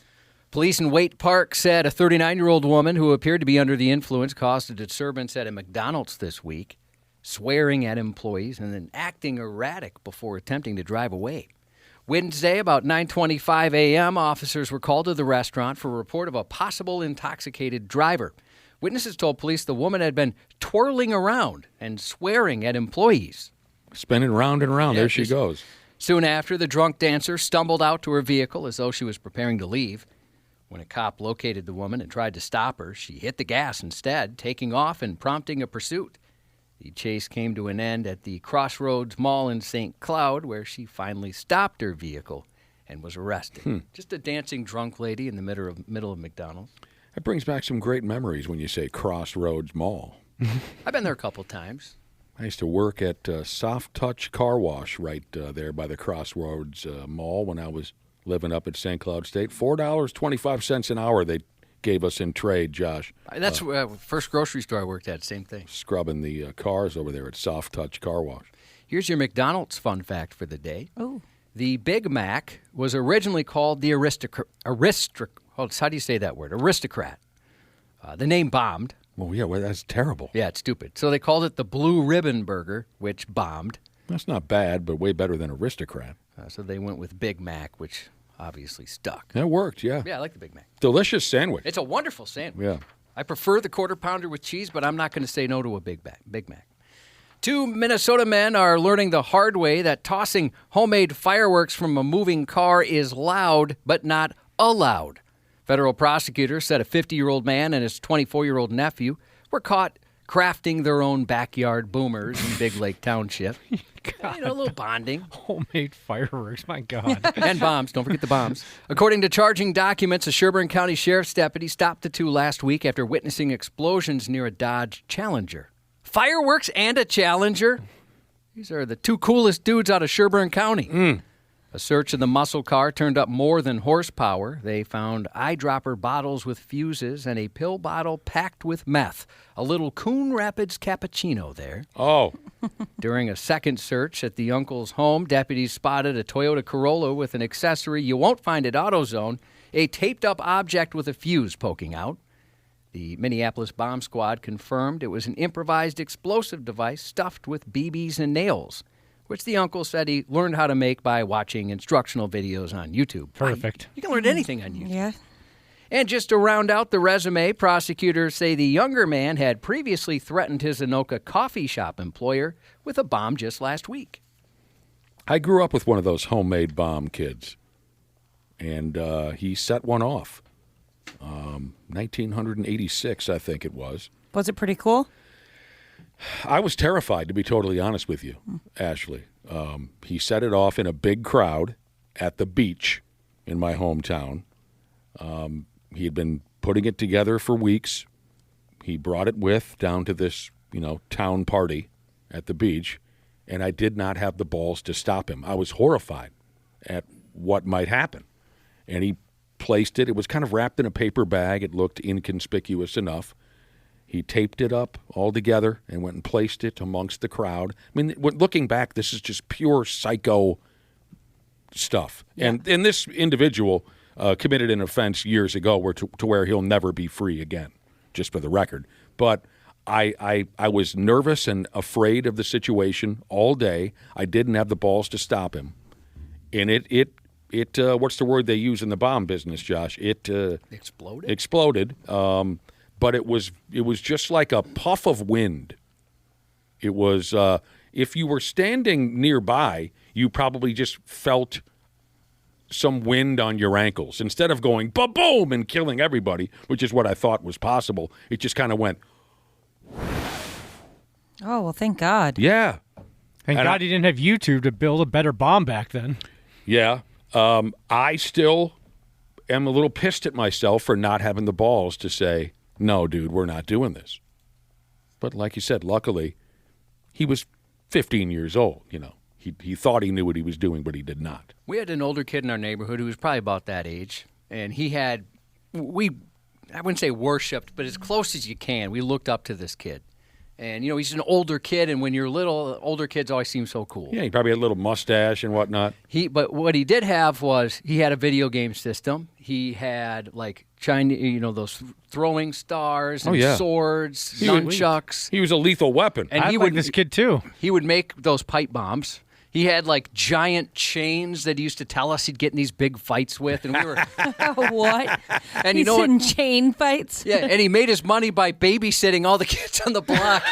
Police in Waite Park said a 39-year-old woman who appeared to be under the influence caused a disturbance at a McDonald's this week, swearing at employees and then acting erratic before attempting to drive away. Wednesday, about 9:25 a.m., officers were called to the restaurant for a report of a possible intoxicated driver. Witnesses told police the woman had been twirling around and swearing at employees. Spinning round and round. There she goes. Soon after, the drunk dancer stumbled out to her vehicle as though she was preparing to leave. When a cop located the woman and tried to stop her, she hit the gas instead, taking off and prompting a pursuit. The chase came to an end at the Crossroads Mall in St. Cloud, where she finally stopped her vehicle and was arrested. Just a dancing drunk lady in the middle of McDonald's. That brings back some great memories when you say Crossroads Mall. I've been there a couple times. I used to work at Soft Touch Car Wash right there by the Crossroads Mall when I was living up at St. Cloud State. $4.25 an hour they gave us in trade, Josh. That's first grocery store I worked at, same thing. Scrubbing the cars over there at Soft Touch Car Wash. Here's your McDonald's fun fact for the day. Oh. The Big Mac was originally called the Aristocrat. How do you say that word? Aristocrat. The name bombed. Well, yeah, that's terrible. Yeah, it's stupid. So they called it the Blue Ribbon Burger, which bombed. That's not bad, but way better than Aristocrat. So they went with Big Mac, which obviously stuck. That worked, yeah. Yeah, I like the Big Mac. Delicious sandwich. It's a wonderful sandwich. Yeah. I prefer the Quarter Pounder with cheese, but I'm not going to say no to a Big Mac. 2 Minnesota men are learning the hard way that tossing homemade fireworks from a moving car is loud, but not allowed. Federal prosecutors said a 50-year-old man and his 24-year-old nephew were caught crafting their own backyard boomers in Big Lake Township. A little bonding. Homemade fireworks, my God. And bombs. Don't forget the bombs. According to charging documents, a Sherburne County Sheriff's deputy stopped the two last week after witnessing explosions near a Dodge Challenger. Fireworks and a Challenger? These are the two coolest dudes out of Sherburne County. A search of the muscle car turned up more than horsepower. They found eyedropper bottles with fuses and a pill bottle packed with meth. A little Coon Rapids cappuccino there. Oh. During a second search at the uncle's home, deputies spotted a Toyota Corolla with an accessory you won't find at AutoZone, a taped-up object with a fuse poking out. The Minneapolis Bomb Squad confirmed it was an improvised explosive device stuffed with BBs and nails, which the uncle said he learned how to make by watching instructional videos on YouTube. Perfect. You can learn anything on YouTube. Yeah. And just to round out the resume, prosecutors say the younger man had previously threatened his Anoka coffee shop employer with a bomb just last week. I grew up with one of those homemade bomb kids, and he set one off. 1986, I think it was. Was it pretty cool? I was terrified, to be totally honest with you, Ashley. He set it off in a big crowd at the beach in my hometown. He had been putting it together for weeks. He brought it down to this, town party at the beach, and I did not have the balls to stop him. I was horrified at what might happen. And he placed it. It was kind of wrapped in a paper bag. It looked inconspicuous enough. He taped it up all together and went and placed it amongst the crowd. I mean, looking back, this is just pure psycho stuff. Yeah. And this individual committed an offense years ago to where he'll never be free again, just for the record. But I was nervous and afraid of the situation all day. I didn't have the balls to stop him. And it what's the word they use in the bomb business, Josh? It exploded. Exploded. But it was just like a puff of wind. It was if you were standing nearby, you probably just felt some wind on your ankles. Instead of going ba-boom and killing everybody, which is what I thought was possible, it just kind of went. Oh, well, thank God. Yeah. Thank God he didn't have YouTube to build a better bomb back then. Yeah. I still am a little pissed at myself for not having the balls to say, no, dude, we're not doing this. But like you said, luckily, he was 15 years old, he thought he knew what he was doing, but he did not. We had an older kid in our neighborhood who was probably about that age, and he had I wouldn't say worshipped, but as close as you can. We looked up to this kid. And, he's an older kid, and when you're little, older kids always seem so cool. Yeah, he probably had a little mustache and whatnot. But what he did have was he had a video game system. He had, like, Chinese, those throwing stars and swords, nunchucks. He was a lethal weapon. And I like this kid, too. He would make those pipe bombs. He had, like, giant chains that he used to tell us he'd get in these big fights with, and we were... What? And He's in chain fights? Yeah, and he made his money by babysitting all the kids on the block.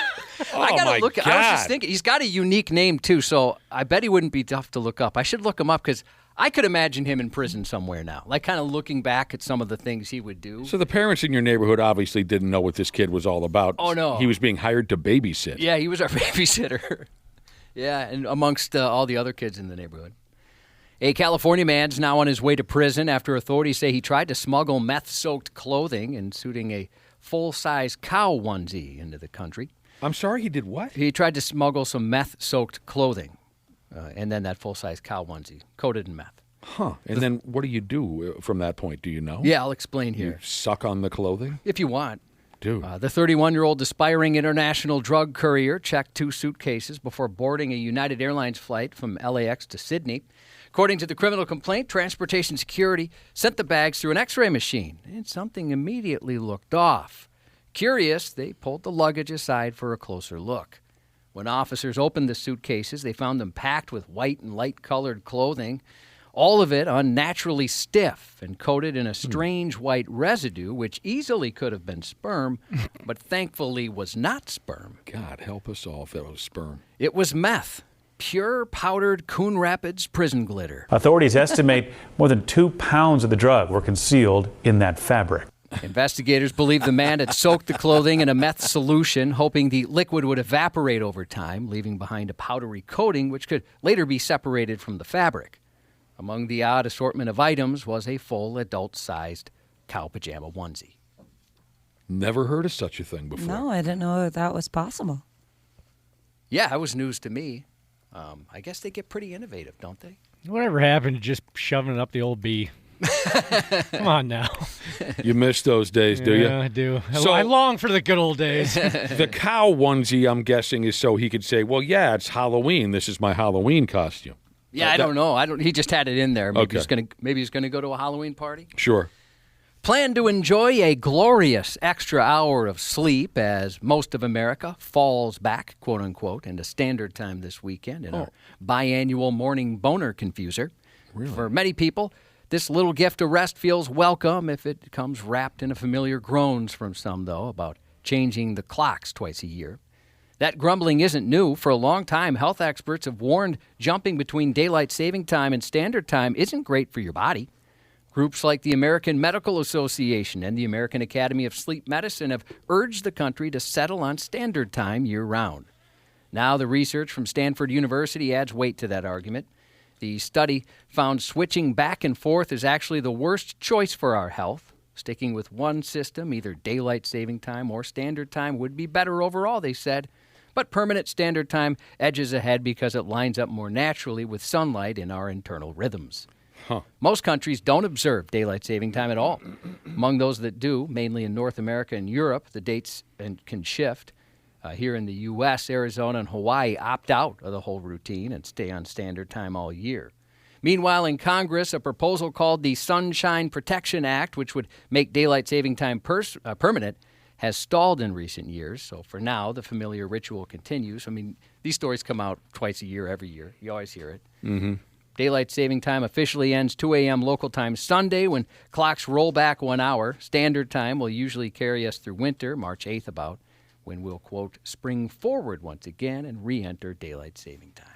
I gotta look. God. I was just thinking, he's got a unique name, too, so I bet he wouldn't be tough to look up. I should look him up, because I could imagine him in prison somewhere now, like kind of looking back at some of the things he would do. So the parents in your neighborhood obviously didn't know what this kid was all about. Oh, no. He was being hired to babysit. Yeah, he was our babysitter. Yeah, and amongst all the other kids in the neighborhood. A California man's now on his way to prison after authorities say he tried to smuggle meth-soaked clothing, including a full-size cow onesie, into the country. I'm sorry, he did what? He tried to smuggle some meth-soaked clothing, and then that full-size cow onesie, coated in meth. Huh. And then what do you do from that point? Do you know? Yeah, I'll explain here. You suck on the clothing? If you want. The 31-year-old aspiring international drug courier checked 2 suitcases before boarding a United Airlines flight from LAX to Sydney. According to the criminal complaint, Transportation Security sent the bags through an X-ray machine, and something immediately looked off. Curious, they pulled the luggage aside for a closer look. When officers opened the suitcases, they found them packed with white and light-colored clothing, all of it unnaturally stiff and coated in a strange white residue, which easily could have been sperm, but thankfully was not sperm. God help us all if that was sperm. It was meth, pure powdered Coon Rapids prison glitter. Authorities estimate more than 2 pounds of the drug were concealed in that fabric. Investigators believe the man had soaked the clothing in a meth solution, hoping the liquid would evaporate over time, leaving behind a powdery coating which could later be separated from the fabric. Among the odd assortment of items was a full adult-sized cow pajama onesie. Never heard of such a thing before. No, I didn't know that was possible. Yeah, that was news to me. I guess they get pretty innovative, don't they? Whatever happened to just shoving it up the old bee? Come on now. You miss those days, do you? Yeah, I do. So, I long for the good old days. The cow onesie, I'm guessing, is so he could say, well, yeah, it's Halloween. This is my Halloween costume. Yeah, I don't know. He just had it in there. Maybe Okay. he's gonna go to a Halloween party. Sure. Plan to enjoy a glorious extra hour of sleep as most of America falls back, quote unquote, into standard time this weekend in our biannual morning boner confuser. Really? For many people, this little gift of rest feels welcome if it comes wrapped in a familiar groans from some, though, about changing the clocks twice a year. That grumbling isn't new. For a long time, health experts have warned jumping between daylight saving time and standard time isn't great for your body. Groups like the American Medical Association and the American Academy of Sleep Medicine have urged the country to settle on standard time year-round. Now the research from Stanford University adds weight to that argument. The study found switching back and forth is actually the worst choice for our health. Sticking with one system, either daylight saving time or standard time, would be better overall, they said. But permanent standard time edges ahead because it lines up more naturally with sunlight in our internal rhythms. Most countries don't observe daylight saving time at all. Among those that do, mainly in North America and Europe, the dates can shift. Here in the U.S., Arizona and Hawaii opt out of the whole routine and stay on standard time all year. Meanwhile, in Congress, a proposal called the Sunshine Protection Act, which would make daylight saving time permanent, has stalled in recent years. So for now, the familiar ritual continues. I mean, these stories come out twice a year, every year. You always hear it. Mm-hmm. Daylight saving time officially ends 2 a.m. local time Sunday when clocks roll back 1 hour. Standard time will usually carry us through winter, March 8th about, when we'll, quote, spring forward once again and re-enter daylight saving time.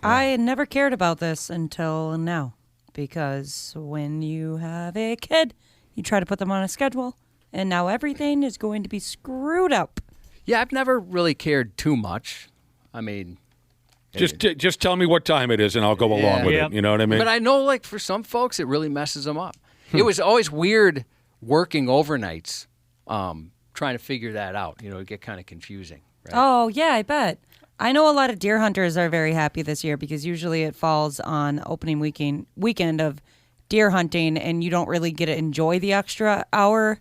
I never cared about this until now, because when you have a kid, you try to put them on a schedule, and now everything is going to be screwed up. Yeah, I've never really cared too much. I mean... Just tell me what time it is, and I'll go along with it. You know what I mean? But I know, like, for some folks, it really messes them up. It was always weird working overnights, trying to figure that out. You know, it get kind of confusing. Right? Oh, yeah, I bet. I know a lot of deer hunters are very happy this year because usually it falls on opening weekend of deer hunting, and you don't really get to enjoy the extra hour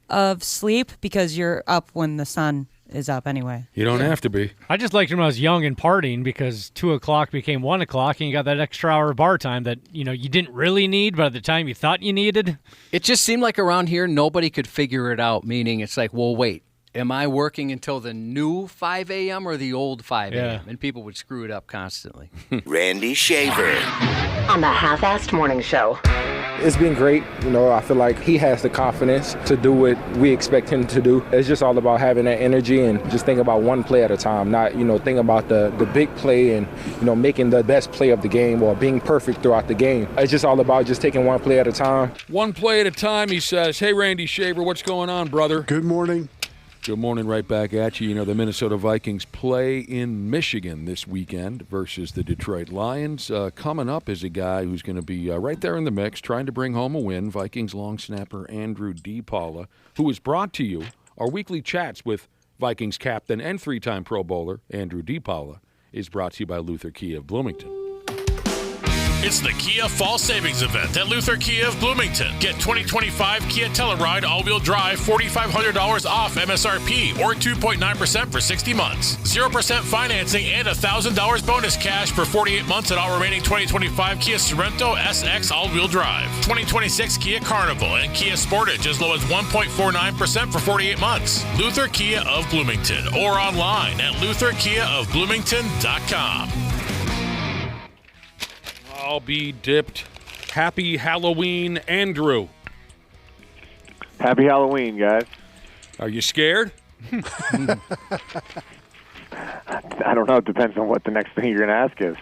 of sleep because you're up when the sun is up anyway. You don't have to be. I just liked when I was young and partying because 2 o'clock became 1 o'clock and you got that extra hour of bar time that, you didn't really need, but at the time you thought you needed. It just seemed like around here nobody could figure it out, meaning it's like, well, wait, am I working until the new 5 a.m. or the old 5 a.m.? And people would screw it up constantly. Randy Shaver. On the Half-Assed Morning Show. It's been great. I feel like he has the confidence to do what we expect him to do. It's just all about having that energy and just think about one play at a time, not, think about the big play and, making the best play of the game or being perfect throughout the game. It's just all about just taking one play at a time. One play at a time, he says. Hey, Randy Shaver, what's going on, brother? Good morning. Good morning right back at you. The Minnesota Vikings play in Michigan this weekend versus the Detroit Lions. Coming up is a guy who's going to be right there in the mix, trying to bring home a win, Vikings long snapper Andrew DePaola, who is brought to you, our weekly chats with Vikings captain and 3-time Pro Bowler Andrew DePaola is brought to you by Luther Kia of Bloomington. It's the Kia Fall Savings Event at Luther Kia of Bloomington. Get 2025 Kia Telluride all-wheel drive $4,500 off MSRP or 2.9% for 60 months. 0% financing and $1,000 bonus cash for 48 months at all remaining 2025 Kia Sorento SX all-wheel drive. 2026 Kia Carnival and Kia Sportage as low as 1.49% for 48 months. Luther Kia of Bloomington or online at lutherkiaofbloomington.com. I'll be dipped. Happy Halloween, Andrew. Happy Halloween, guys. Are you scared? I don't know. It depends on what the next thing you're going to ask is.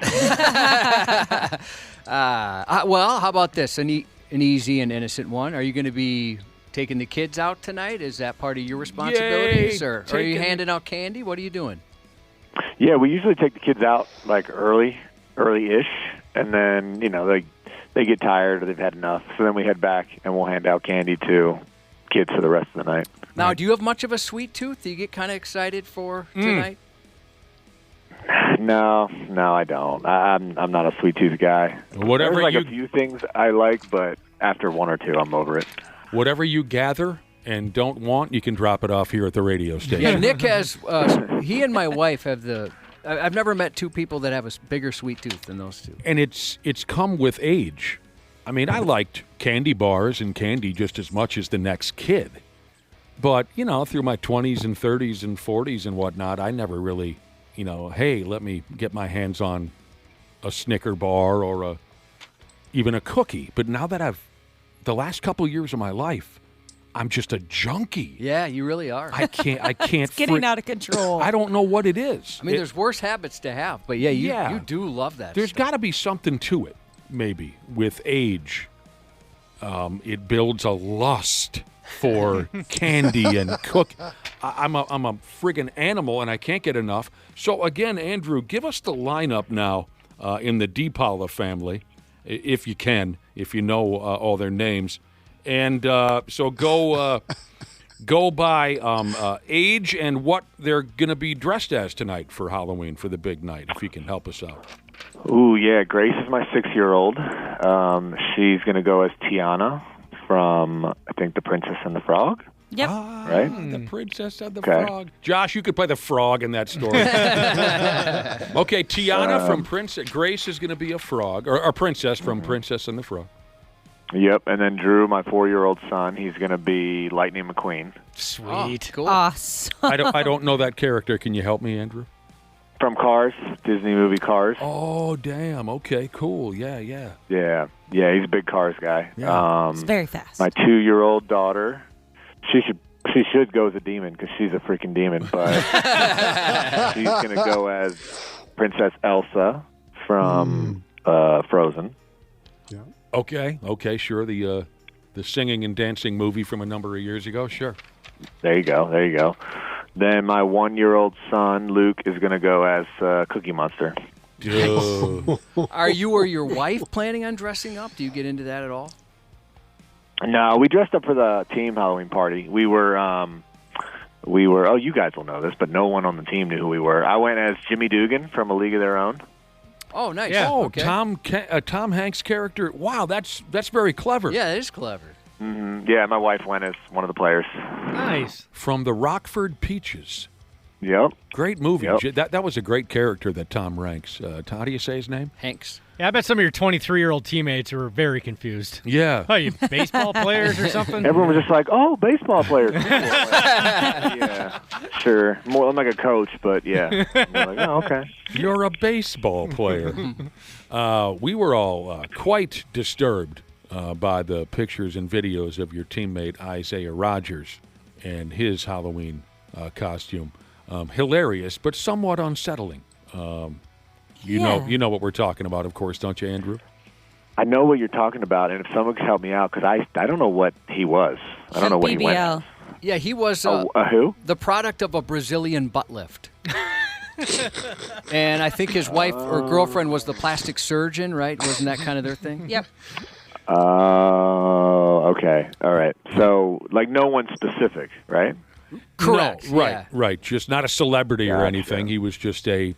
Well, how about this? An easy and innocent one. Are you going to be taking the kids out tonight? Is that part of your responsibilities? Yay, or are you handing out candy? What are you doing? Yeah, we usually take the kids out like early-ish. And then, they get tired or they've had enough. So then we head back and we'll hand out candy to kids for the rest of the night. Now, do you have much of a sweet tooth? Do you get kind of excited for tonight? No, I don't. I'm not a sweet tooth guy. Whatever There's a few things I like, but after one or two, I'm over it. Whatever you gather and don't want, you can drop it off here at the radio station. Yeah, Nick has, he and my wife have I've never met two people that have a bigger sweet tooth than those two. And it's come with age. I mean, I liked candy bars and candy just as much as the next kid. But, through my 20s and 30s and 40s and whatnot, I never really, hey, let me get my hands on a Snicker bar or even a cookie. But now that the last couple of years of my life, I'm just a junkie. Yeah, you really are. I can't. It's getting out of control. I don't know what it is. I mean, there's worse habits to have, but you do love that. There's got to be something to it, maybe, with age. It builds a lust for candy and cook. I'm a friggin' animal, and I can't get enough. So, again, Andrew, give us the lineup now in the DePaola family, if you can, if you know all their names. And so go by age and what they're going to be dressed as tonight for Halloween, for the big night, if you can help us out. Ooh, yeah. Grace is my 6-year-old. She's going to go as Tiana from, I think, The Princess and the Frog. Yep. Right? The Princess and the Frog. Josh, you could play the frog in that story. Okay, Tiana from Princess. Grace is going to be a frog, or Princess from Princess and the Frog. Yep, and then Drew, my 4-year-old son, he's going to be Lightning McQueen. Sweet. Cool. Awesome. I don't know that character. Can you help me, Andrew? From Cars, Disney movie Cars. Oh, damn. Okay, cool. Yeah. Yeah, he's a big Cars guy. Yeah. It's very fast. My 2-year-old daughter, she should go as a demon because she's a freaking demon, but she's going to go as Princess Elsa from Frozen. Yeah. Okay, sure. The singing and dancing movie from a number of years ago, sure. There you go. Then my 1-year-old son, Luke, is going to go as Cookie Monster. Are you or your wife planning on dressing up? Do you get into that at all? No, we dressed up for the team Halloween party. We were we were. Oh, you guys will know this, but no one on the team knew who we were. I went as Jimmy Dugan from A League of Their Own. Oh, nice. Yeah. Oh, okay. Tom Hanks' character. Wow, that's very clever. Yeah, it is clever. Mm-hmm. Yeah, my wife went as one of the players. Nice. From the Rockford Peaches. Yep. Great movie. Yep. That was a great character that Tom Ranks. How do you say his name? Hanks. Yeah, I bet some of your 23-year-old teammates were very confused. Yeah. Oh, you baseball players or something? Everyone was just like, "Oh, baseball players." Yeah, sure. More I'm like a coach, but yeah. I'm like, oh, okay. You're a baseball player. We were all quite disturbed by the pictures and videos of your teammate Isaiah Rodgers and his Halloween costume. Hilarious, but somewhat unsettling. You know what we're talking about, of course, don't you, Andrew? I know what you're talking about, and if someone could help me out, because I don't know what he was. I don't know what he went as. Yeah, he was who? The product of a Brazilian butt lift. And I think his wife or girlfriend was the plastic surgeon, right? Wasn't that kind of their thing? Yep. Okay. All right. So, like, no one specific, right? Correct. No, right, yeah. right. Just not a celebrity or anything. He was just a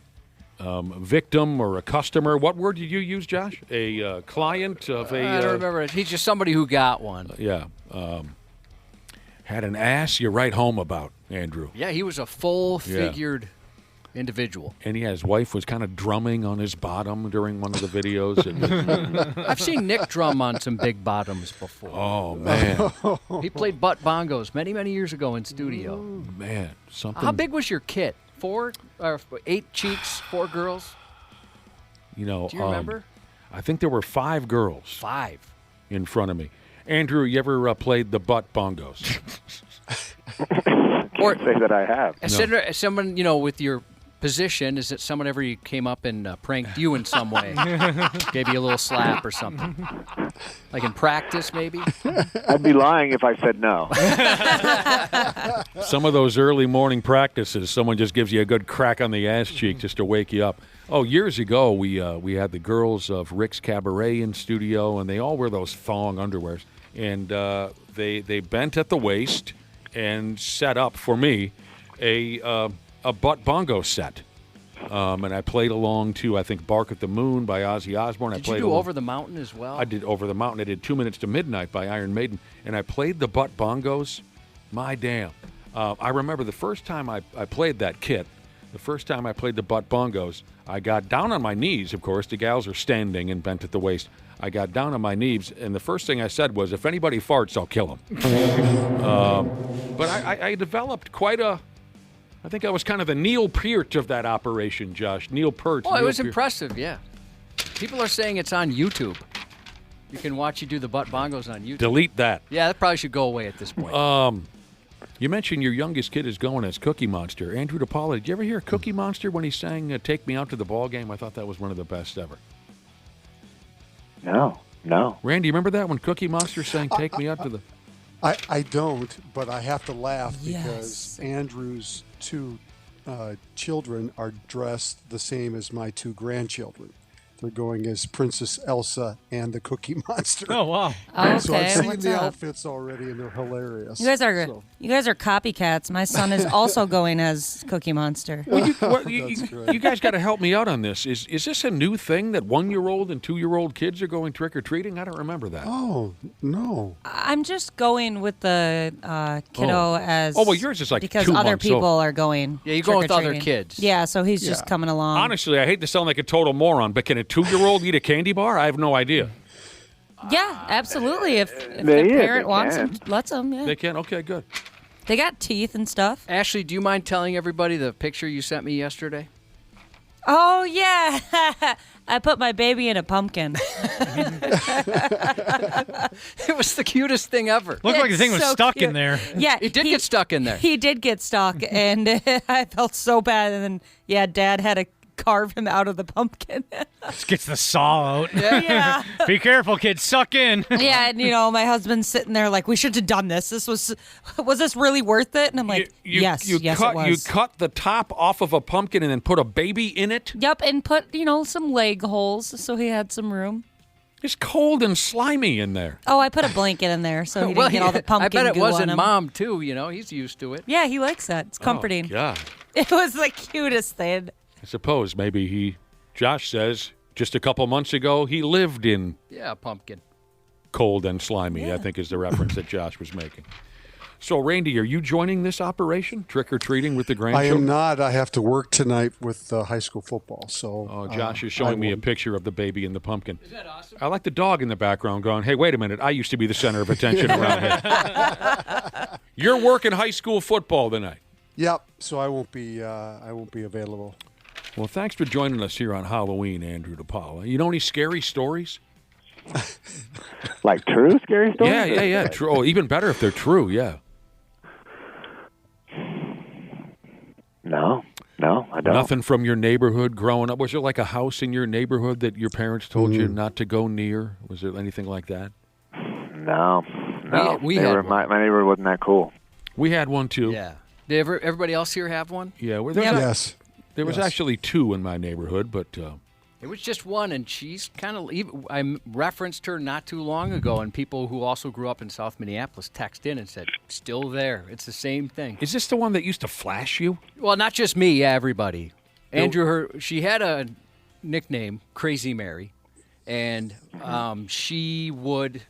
victim or a customer. What word did you use, Josh? A client of a... I don't remember. He's just somebody who got one. Yeah. Had an ass you write home about, Andrew. Yeah, he was a full-figured individual. And his wife was kind of drumming on his bottom during one of the videos. I've seen Nick drum on some big bottoms before. Oh, man. He played butt bongos many, many years ago in studio. Man, something... How big was your kit? 4 or 8 cheeks, 4 girls? You know, do you remember? I think there were 5 girls. 5 in front of me. Andrew, you ever played the butt bongos? Or say that I have. Someone, with your position, is it someone ever came up and pranked you in some way? Gave you a little slap or something? Like in practice, maybe? I'd be lying if I said no. Some of those early morning practices, someone just gives you a good crack on the ass cheek just to wake you up. Oh, years ago, we had the girls of Rick's Cabaret in studio, and they all wear those thong underwears. And they bent at the waist and set up for me a butt bongo set. And I played along to, I think, Bark at the Moon by Ozzy Osbourne. Did you do Over the Mountain as well? I did Over the Mountain. I did 2 Minutes to Midnight by Iron Maiden. And I played the butt bongos. My damn. I remember the first time I played that kit, the first time I played the butt bongos, I got down on my knees, of course. The gals are standing and bent at the waist. I got down on my knees, and the first thing I said was, if anybody farts, I'll kill him. But I developed quite a... I think I was kind of the Neil Peart of that operation, Josh. Neil Peart. Oh, it was impressive, yeah. People are saying it's on YouTube. You can watch you do the butt bongos on YouTube. Delete that. Yeah, that probably should go away at this point. You mentioned your youngest kid is going as Cookie Monster. Andrew DePaola, did you ever hear Cookie Monster when he sang Take Me Out to the Ball Game? I thought that was one of the best ever. No. Randy, you remember that when Cookie Monster sang Take Me Out to the... I don't, but I have to laugh because Andrew's 2 children are dressed the same as my 2 grandchildren. They're going as Princess Elsa and the Cookie Monster. Oh, wow. Okay, so I've seen what's the up? outfits already, and they're hilarious. You guys are copycats. My son is also going as Cookie Monster. Well, you guys got to help me out on this. Is this a new thing that 1-year-old and 2-year-old kids are going trick-or-treating? I don't remember that. Oh, no. I'm just going with the kiddo as... Oh, well, yours is like because 2 other months people old. are going Yeah, you're going with other trick-or-treating. kids. Yeah, so he's just coming along. Honestly, I hate to sound like a total moron, but can a 2-year-old eat a candy bar? I have no idea. Yeah, absolutely. If the They parent can. wants them, lets them, yeah. They can? Okay, good. They got teeth and stuff. Ashley, do you mind telling everybody the picture you sent me yesterday? Oh, yeah. I put my baby in a pumpkin. It was the cutest thing ever. Looked like the thing was so stuck cute. in there. Yeah, It did get stuck in there. He did get stuck, and I felt so bad. And then, Dad had to carve him out of the pumpkin. Just gets the saw out. Yeah. Be careful, kids. Suck in. Yeah, and my husband's sitting there like, we should have done this. Was this really worth it? And I'm like, yes, it was. You cut the top off of a pumpkin and then put a baby in it? Yep, and put, some leg holes so he had some room. It's cold and slimy in there. Oh, I put a blanket in there so he didn't get all the pumpkin I bet it goo on wasn't him. Mom, too. He's used to it. Yeah, he likes that. It's comforting. Oh, God. It was the cutest thing. I suppose maybe Josh says, just a couple months ago, he lived in Yeah, pumpkin. cold and slimy, I think is the reference that Josh was making. So, Randy, are you joining this operation, trick-or-treating with the I grandchildren? am not. I have to work tonight with high school football. So Josh is showing me a picture of the baby and the pumpkin. Is that awesome? I like the dog in the background going, hey, wait a minute. I used to be the center of attention around here. You're working high school football tonight. Yep. So I won't be available. Well, thanks for joining us here on Halloween, Andrew DePaola. You know any scary stories? Like true scary stories? Yeah. True. Oh, even better if they're true, yeah. No, I don't. Nothing from your neighborhood growing up? Was there like a house in your neighborhood that your parents told you not to go near? Was there anything like that? No. We had one. My neighborhood wasn't that cool. We had one, too. Yeah. Did everybody else here have one? Yeah. Yes. There was actually two in my neighborhood, but... It was just one, and she's kind of... I referenced her not too long ago, and people who also grew up in South Minneapolis texted in and said, still there. It's the same thing. Is this the one that used to flash you? Well, not just me, everybody. Andrew, she had a nickname, Crazy Mary, and she would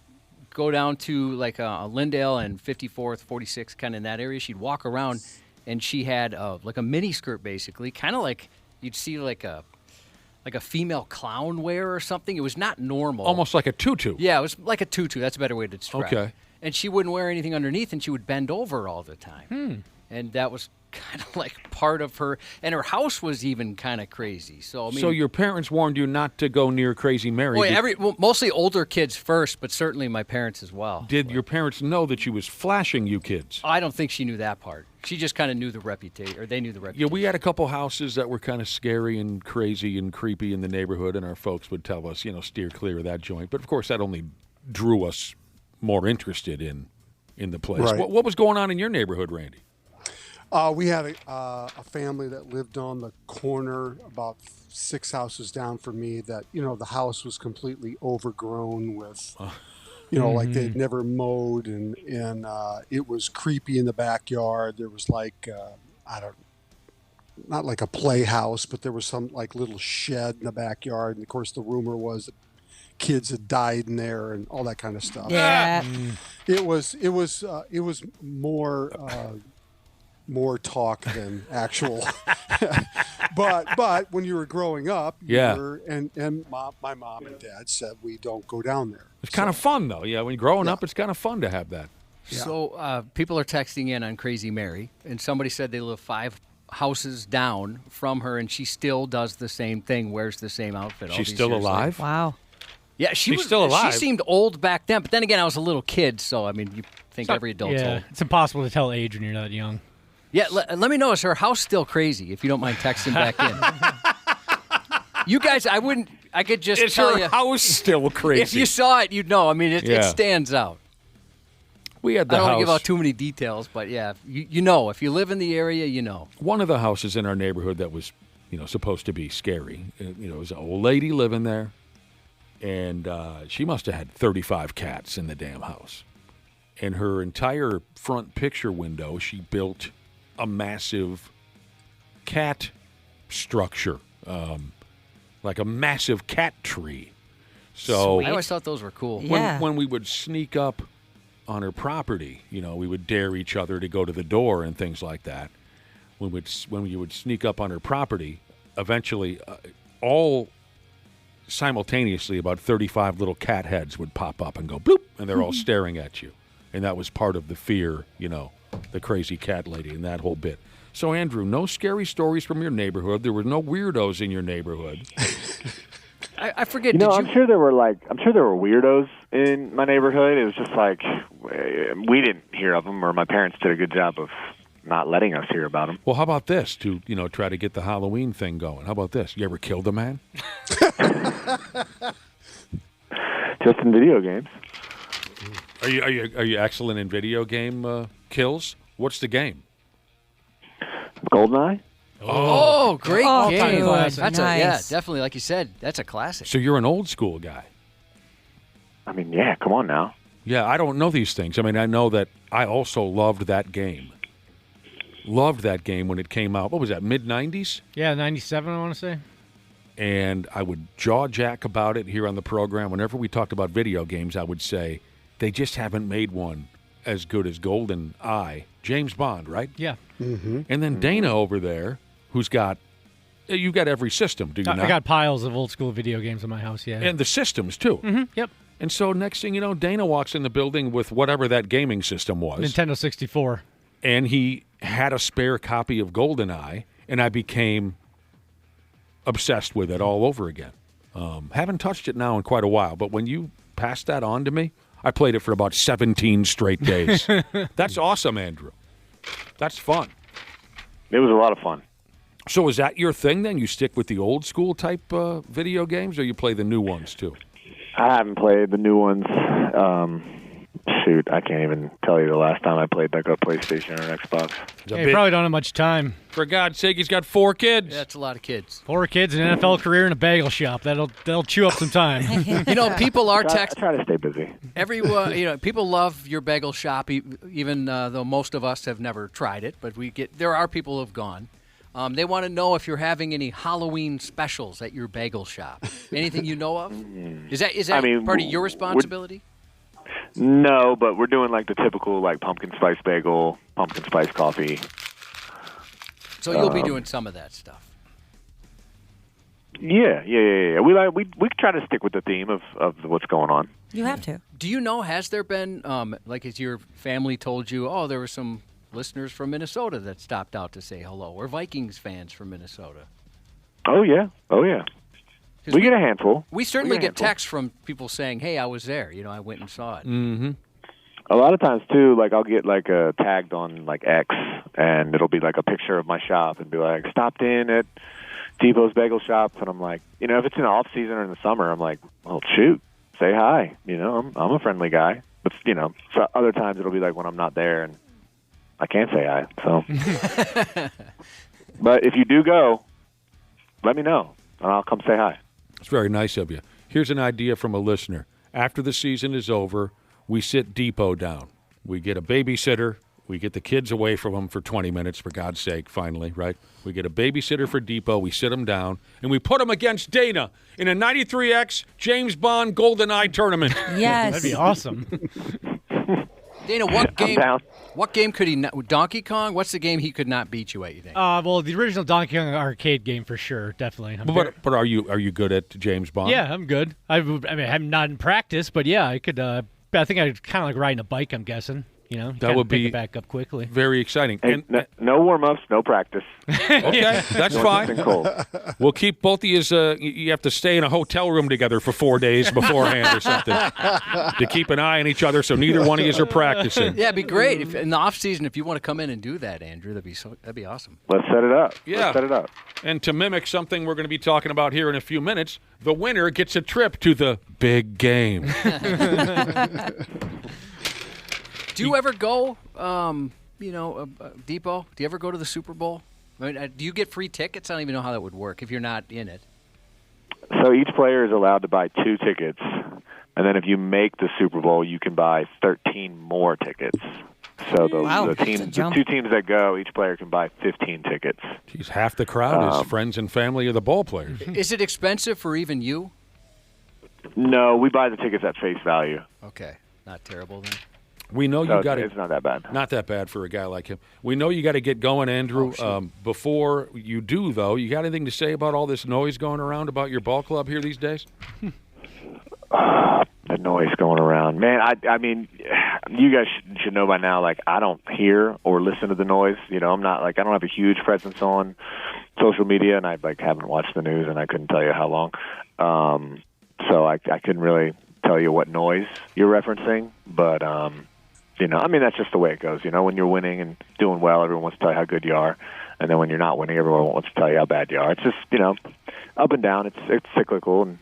go down to like Lindale and 54th, 46th, kind of in that area. She'd walk around, and she had like a mini skirt, basically, kind of like you'd see like a female clown wear or something. It was not normal. Almost like a tutu. Yeah, it was like a tutu. That's a better way to describe it. Okay. And she wouldn't wear anything underneath, and she would bend over all the time. And that was kind of like part of her. And her house was even kind of crazy. So, I mean, so your parents warned you not to go near Crazy Mary. Well, mostly older kids first, but certainly my parents as well. Did your parents know that she was flashing you kids? I don't think she knew that part. She just kind of knew the reputation, or they knew the reputation. Yeah, we had a couple houses that were kind of scary and crazy and creepy in the neighborhood, and our folks would tell us, steer clear of that joint. But, of course, that only drew us more interested in the place. Right. What was going on in your neighborhood, Randy? We had a family that lived on the corner about 6 houses down from me that, the house was completely overgrown with, like they'd never mowed and it was creepy in the backyard. There was like, not like a playhouse, but there was some like little shed in the backyard. And of course the rumor was that kids had died in there and all that kind of stuff. Yeah. It was more talk than actual. but when you were growing up, Yeah. my mom and dad said we don't go down there. It's kind of fun, though. Yeah, when you're growing up, it's kind of fun to have that. Yeah. So people are texting in on Crazy Mary, and somebody said they live 5 houses down from her, and she still does the same thing, wears the same outfit. all She's these still years alive? later. Wow. Yeah, She's still alive. She seemed old back then, but then again, I was a little kid, so I mean, you think every adult's old. It's impossible to tell age when you're that young. Yeah, let me know, is her house still crazy, if you don't mind texting back in. You guys, I could just tell her you. house still crazy? If you saw it, you'd know. I mean, it stands out. We had the I don't house. want to give out too many details, but yeah, you know. If you live in the area, you know. One of the houses in our neighborhood that was, supposed to be scary. It was an old lady living there, and she must have had 35 cats in the damn house. And her entire front picture window, she built a massive cat structure, like a massive cat tree. So I always thought those were cool. When we would sneak up on her property, we would dare each other to go to the door and things like that. When you would sneak up on her property, eventually, all simultaneously, about 35 little cat heads would pop up and go bloop, and they're all staring at you. And that was part of the fear, the crazy cat lady and that whole bit. So, Andrew, no scary stories from your neighborhood. There were no weirdos in your neighborhood. I forget. I'm sure there were weirdos in my neighborhood. It was just like we didn't hear of them, or my parents did a good job of not letting us hear about them. Well, how about this to try to get the Halloween thing going? How about this? You ever killed a man? Just in video games. Are you excellent in video game kills? What's the game? GoldenEye. Oh, great game! Dude, That's nice. yeah, definitely. Like you said, that's a classic. So you're an old school guy. yeah, come on now. Yeah, I don't know these things. I mean, I know that I also loved that game. Loved that game when it came out. What was that, mid-'90s? Yeah, 97, I want to say. And I would jaw jack about it here on the program. Whenever we talked about video games, I would say, they just haven't made one as good as GoldenEye. James Bond, right? Yeah. Mm-hmm. And then Dana over there, who's got, you've got every system, do you not? I got piles of old school video games in my house, yeah. And the systems, too. Mm-hmm. Yep. And so next thing you know, Dana walks in the building with whatever that gaming system was. Nintendo 64. And he had a spare copy of GoldenEye, and I became obsessed with it all over again. Haven't touched it now in quite a while, but when you passed that on to me, I played it for about 17 straight days. That's awesome, Andrew. That's fun. It was a lot of fun. So is that your thing then? You stick with the old school type video games, or you play the new ones too? I haven't played the new ones. Shoot, I can't even tell you the last time I played like a PlayStation or an Xbox. Yeah, you probably don't have much time. For God's sake, he's got 4 kids. Yeah, that's a lot of kids. 4 kids, an NFL career, and a bagel shop. They'll chew up some time. People are I try to stay busy. Everyone, people love your bagel shop, even though most of us have never tried it. But there are people who have gone. They want to know if you're having any Halloween specials at your bagel shop. Anything you know of? Is that part of your responsibility? No, but we're doing like the typical like pumpkin spice bagel, pumpkin spice coffee. So you'll be doing some of that stuff. Yeah. We try to stick with the theme of what's going on. You have to. Do you know, has there been, has your family told you, there were some listeners from Minnesota that stopped out to say hello, or Vikings fans from Minnesota? Oh, yeah. We get a handful. We certainly get texts from people saying, hey, I was there. I went and saw it. Mm-hmm. A lot of times, too, like I'll get like tagged on like X, and it'll be like a picture of my shop and be like, stopped in at Depot's Bagel Shop. And I'm like, if it's in the off season or in the summer, I'm like, well, shoot, say hi. I'm a friendly guy. But, so other times it'll be like when I'm not there and I can't say hi. So, but if you do go, let me know, and I'll come say hi. It's very nice of you. Here's an idea from a listener. After the season is over, we sit Depot down. We get a babysitter. We get the kids away from them for 20 minutes, for God's sake, finally, right? We get a babysitter for Depot. We sit them down, and we put them against Dana in a 93X James Bond GoldenEye tournament. Yes. That'd be awesome. Dana, what game could he not? Donkey Kong? What's the game he could not beat you at, you think? Well, the original Donkey Kong arcade game for sure, definitely. But are you good at James Bond? Yeah, I'm good. I'm not in practice, but yeah, I could. I think I'd kind of like riding a bike, I'm guessing. That would be pick it back up quickly. Very exciting. Hey, no warm-ups, no practice. Okay, that's fine. We'll keep both of you. You have to stay in a hotel room together for 4 days beforehand or something to keep an eye on each other, so neither one of you are practicing. Yeah, it'd be great if in the off season. If you want to come in and do that, Andrew, that'd be awesome. Let's set it up. Yeah, let's set it up. And to mimic something we're going to be talking about here in a few minutes, the winner gets a trip to the big game. Do you ever go, Depot? Do you ever go to the Super Bowl? Do you get free tickets? I don't even know how that would work if you're not in it. So each player is allowed to buy 2 tickets, and then if you make the Super Bowl, you can buy 13 more tickets. So the 2 teams that go, each player can buy 15 tickets. Geez, half the crowd is friends and family of the ball players. Is it expensive for even you? No, we buy the tickets at face value. Okay, not terrible then. We know you got It's not that bad. Not that bad for a guy like him. We know you got to get going, Andrew. Before you do, though, you got anything to say about all this noise going around about your ball club here these days? The noise going around, man. I mean, you guys should know by now. Like, I don't hear or listen to the noise. I'm not I don't have a huge presence on social media, and I haven't watched the news, and I couldn't tell you how long. So I couldn't really tell you what noise you're referencing, but. That's just the way it goes. When you're winning and doing well, everyone wants to tell you how good you are. And then when you're not winning, everyone wants to tell you how bad you are. It's just, up and down. It's cyclical, and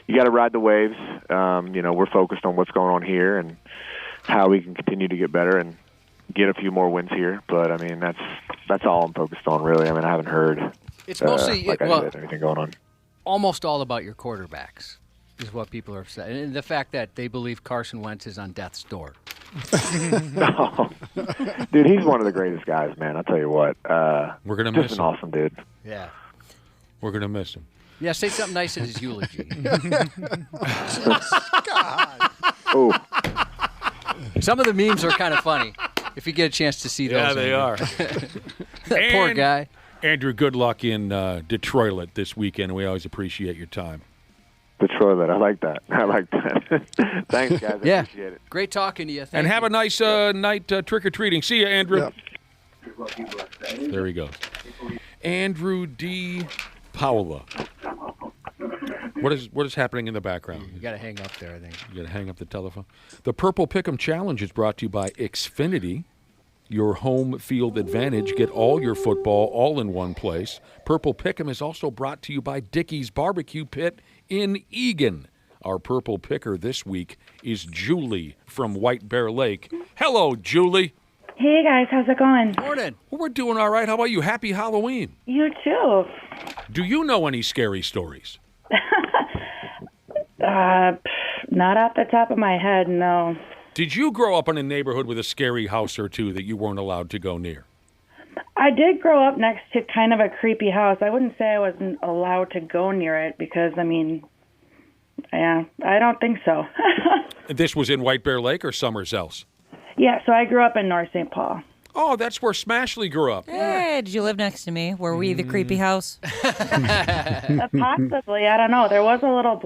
you got to ride the waves. We're focused on what's going on here and how we can continue to get better and get a few more wins here. But, that's all I'm focused on, really. I haven't heard it's mostly anything going on. Almost all about your quarterbacks. is what people are upset. And the fact that they believe Carson Wentz is on death's door. No. Dude, he's one of the greatest guys, man. I'll tell you what. We're going to miss him. Just an awesome dude. Yeah. We're going to miss him. Yeah, say something nice in his eulogy. Oh. Some of the memes are kind of funny if you get a chance to see those. Yeah, they are. That poor guy. Andrew, good luck in Detroit this weekend. We always appreciate your time. Detroit, I like that. Thanks, guys. I appreciate it. Great talking to you. And have a nice night trick-or-treating. See you, Andrew. Yep. There he goes. Andrew DePaola. What is happening in the background? You got to hang up there, I think. You got to hang up the telephone. The Purple Pick'em Challenge is brought to you by Xfinity, your home field advantage. Get all your football all in one place. Purple Pick'em is also brought to you by Dickey's Barbecue Pit in Eagan. Our Purple Picker this week is Julie from White Bear Lake. Hello, Julie. Hey, guys. How's it going? Morning. Well, we're doing all right. How about you? Happy Halloween. You too. Do you know any scary stories? Not off the top of my head, no. Did you grow up in a neighborhood with a scary house or two that you weren't allowed to go near? I did grow up next to kind of a creepy house. I wouldn't say I wasn't allowed to go near it because, I mean, yeah, I don't think so. This was in White Bear Lake or somewhere else? Yeah, so I grew up in North St. Paul. Oh, that's where Smashley grew up. Hey, did you live next to me? Were we the creepy house? Possibly. I don't know. There was a little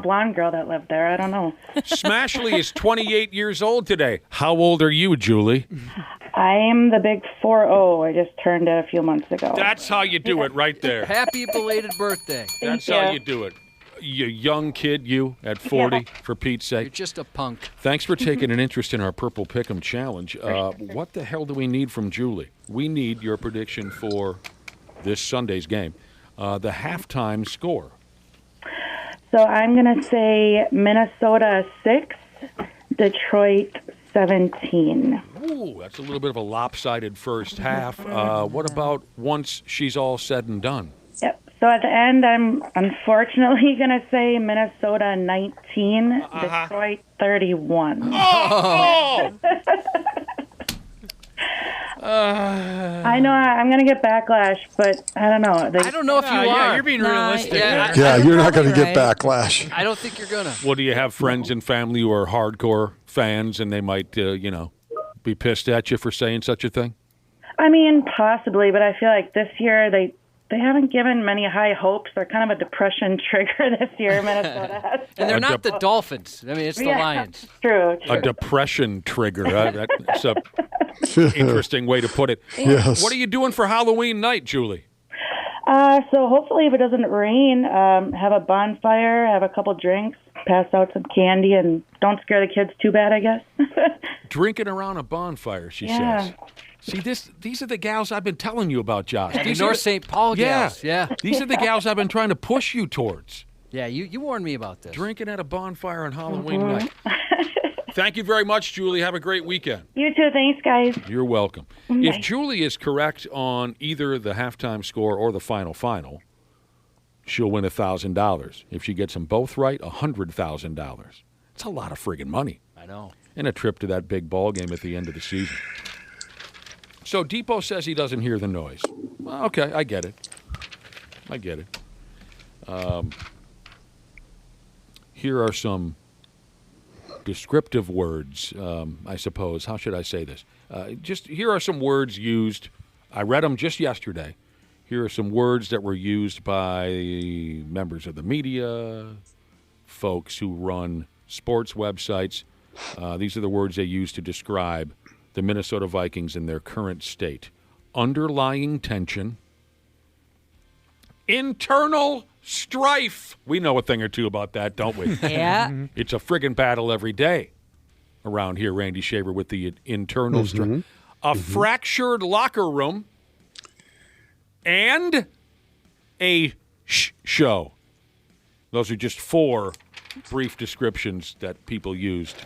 blonde girl that lived there. I don't know. Smashley is 28 years old today. How old are you, Julie? I am the big 4-0. I just turned it a few months ago. That's how you do it right there. Happy belated birthday. That's how you do it. You young kid, you, at 40, for Pete's sake. You're just a punk. Thanks for taking an interest in our Purple Pick'em Challenge. What the hell do we need from Julie? We need your prediction for this Sunday's game, the halftime score. So I'm going to say Minnesota 6, Detroit 17. Ooh, that's a little bit of a lopsided first half. What about once she's all said and done? Yep. So at the end, I'm unfortunately going to say Minnesota 19, Detroit 31. Oh! I know I'm going to get backlash, but I don't know. I don't know if you are. Yeah, you're being realistic. Yeah, you're not going to get backlash. I don't think you're going to. Well, do you have friends and family who are hardcore fans and they might, be pissed at you for saying such a thing? I mean, possibly, but I feel like this year they haven't given many high hopes. They're kind of a depression trigger this year, Minnesota has. And they're not the Dolphins. I mean, it's the Lions. True. A depression trigger. That's a interesting way to put it. Yes. What are you doing for Halloween night, Julie? So hopefully, if it doesn't rain, have a bonfire, have a couple drinks, pass out some candy, and don't scare the kids too bad, I guess. Drinking around a bonfire, she says. See, these are the gals I've been telling you about, Josh. These North St. Paul gals. Yeah. These are the gals I've been trying to push you towards. Yeah, you warned me about this. Drinking at a bonfire on Halloween night. Thank you very much, Julie. Have a great weekend. You too. Thanks, guys. You're welcome. Bye. If Julie is correct on either the halftime score or the final, she'll win $1,000. If she gets them both right, $100,000. It's a lot of friggin' money. I know. And a trip to that big ball game at the end of the season. So Depot says he doesn't hear the noise. Well, okay, I get it. Here are some descriptive words, I suppose. How should I say this? Here are some words used. I read them just yesterday. Here are some words that were used by members of the media, folks who run sports websites. These are the words they use to describe the Minnesota Vikings in their current state. Underlying tension. Internal strife. We know a thing or two about that, don't we? Yeah. It's a friggin' battle every day around here, Randy Shaver, with the internal strife. A fractured locker room and a show. Those are just 4 brief descriptions that people used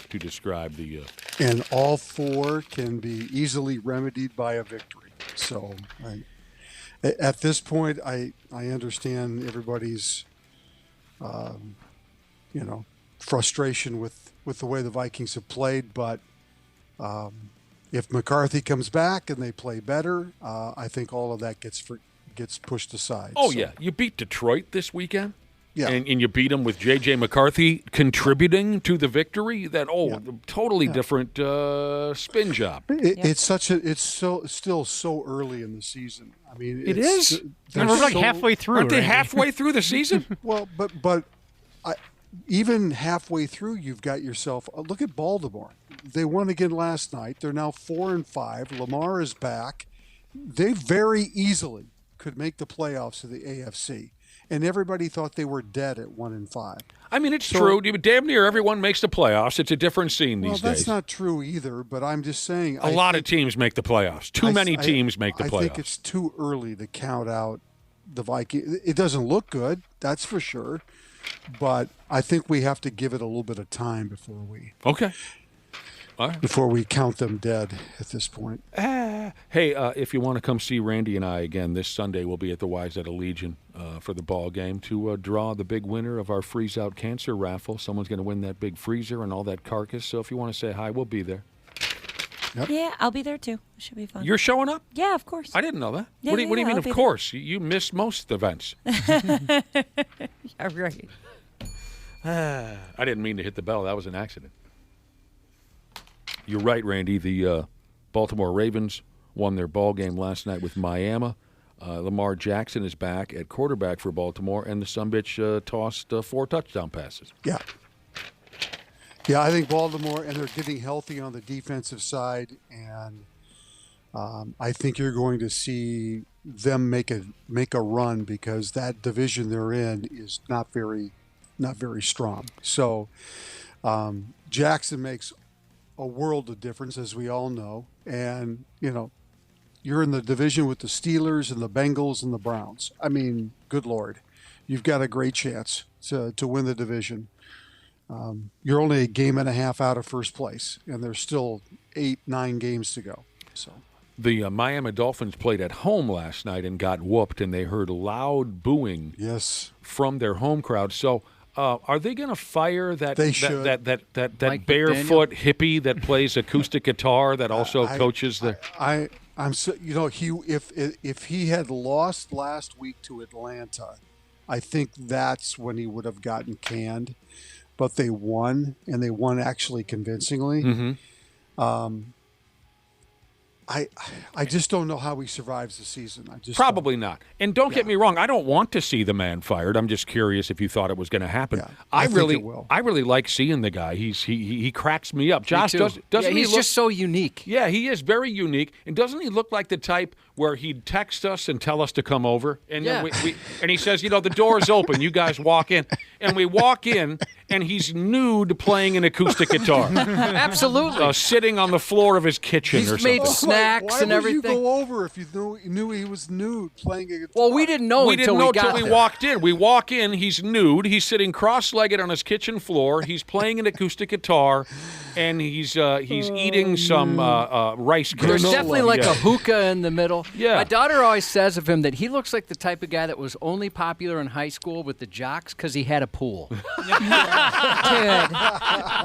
to describe the... And all 4 can be easily remedied by a victory. So at this point, I understand everybody's frustration with the way the Vikings have played. But if McCarthy comes back and they play better, I think all of that gets pushed aside. Oh, yeah. You beat Detroit this weekend? Yeah. And you beat them with J.J. McCarthy contributing to the victory? Totally different spin job. It's still so early in the season. I mean, it is. We're like halfway through. Aren't they halfway through the season? Well, but even halfway through, you've got yourself. Look at Baltimore. They won again last night. They're now 4-5. Lamar is back. They very easily could make the playoffs of the AFC. And everybody thought they were dead at 1-5. I mean, it's true. Damn near everyone makes the playoffs. It's a different scene these days. Well, that's not true either, but I'm just saying. A lot of teams make the playoffs. Too many teams make the playoffs. I think it's too early to count out the Vikings. It doesn't look good, that's for sure. But I think we have to give it a little bit of time before we. Okay. All right. Before we count them dead at this point. Hey, if you want to come see Randy and I again this Sunday, we'll be at the Wayzata Legion for the ball game to draw the big winner of our Freeze Out Cancer raffle. Someone's going to win that big freezer and all that carcass. So if you want to say hi, we'll be there. Yep. Yeah, I'll be there too. It should be fun. You're showing up? Yeah, of course. I didn't know that. Yeah, What do you mean, I'll of be course? You miss most events. Yeah, right. I didn't mean to hit the bell. That was an accident. You're right, Randy. The Baltimore Ravens won their ball game last night with Miami. Lamar Jackson is back at quarterback for Baltimore, and the sumbitch tossed 4 touchdown passes. Yeah. Yeah, I think Baltimore, and they're getting healthy on the defensive side, and I think you're going to see them make a run because that division they're in is not very strong. So Jackson makes a world of difference, as we all know, and you're in the division with the Steelers and the Bengals and the Browns. I mean, good Lord, you've got a great chance to win the division. You're only a game and a half out of first place, and there's still 8-9 games to go. So the Miami Dolphins played at home last night and got whooped, and they heard loud booing from their home crowd. So are they going to fire that barefoot hippie that plays acoustic guitar that also coaches the? I'm so if he had lost last week to Atlanta, I think that's when he would have gotten canned. But they won, and they won actually convincingly. Mm-hmm. I just don't know how he survives the season. Probably not. And don't get me wrong, I don't want to see the man fired. I'm just curious if you thought it was going to happen. Yeah, I think it will. I really like seeing the guy. He cracks me up. Josh, doesn't he he's just so unique. Yeah, he is very unique. And doesn't he look like the type where he'd text us and tell us to come over? And then and he says, the door's open. You guys walk in. And we walk in, and he's nude playing an acoustic guitar. Absolutely. Sitting on the floor of his kitchen or something. He's made snacks and everything. Why would you go over if you knew he was nude playing a guitar? Well, we didn't know until we walked in. We walk in, he's nude. He's sitting cross-legged on his kitchen floor. He's playing an acoustic guitar, and he's eating some rice cakes. There's definitely like a hookah in the middle. Yeah. My daughter always says of him that he looks like the type of guy that was only popular in high school with the jocks because he had a pool. Dude,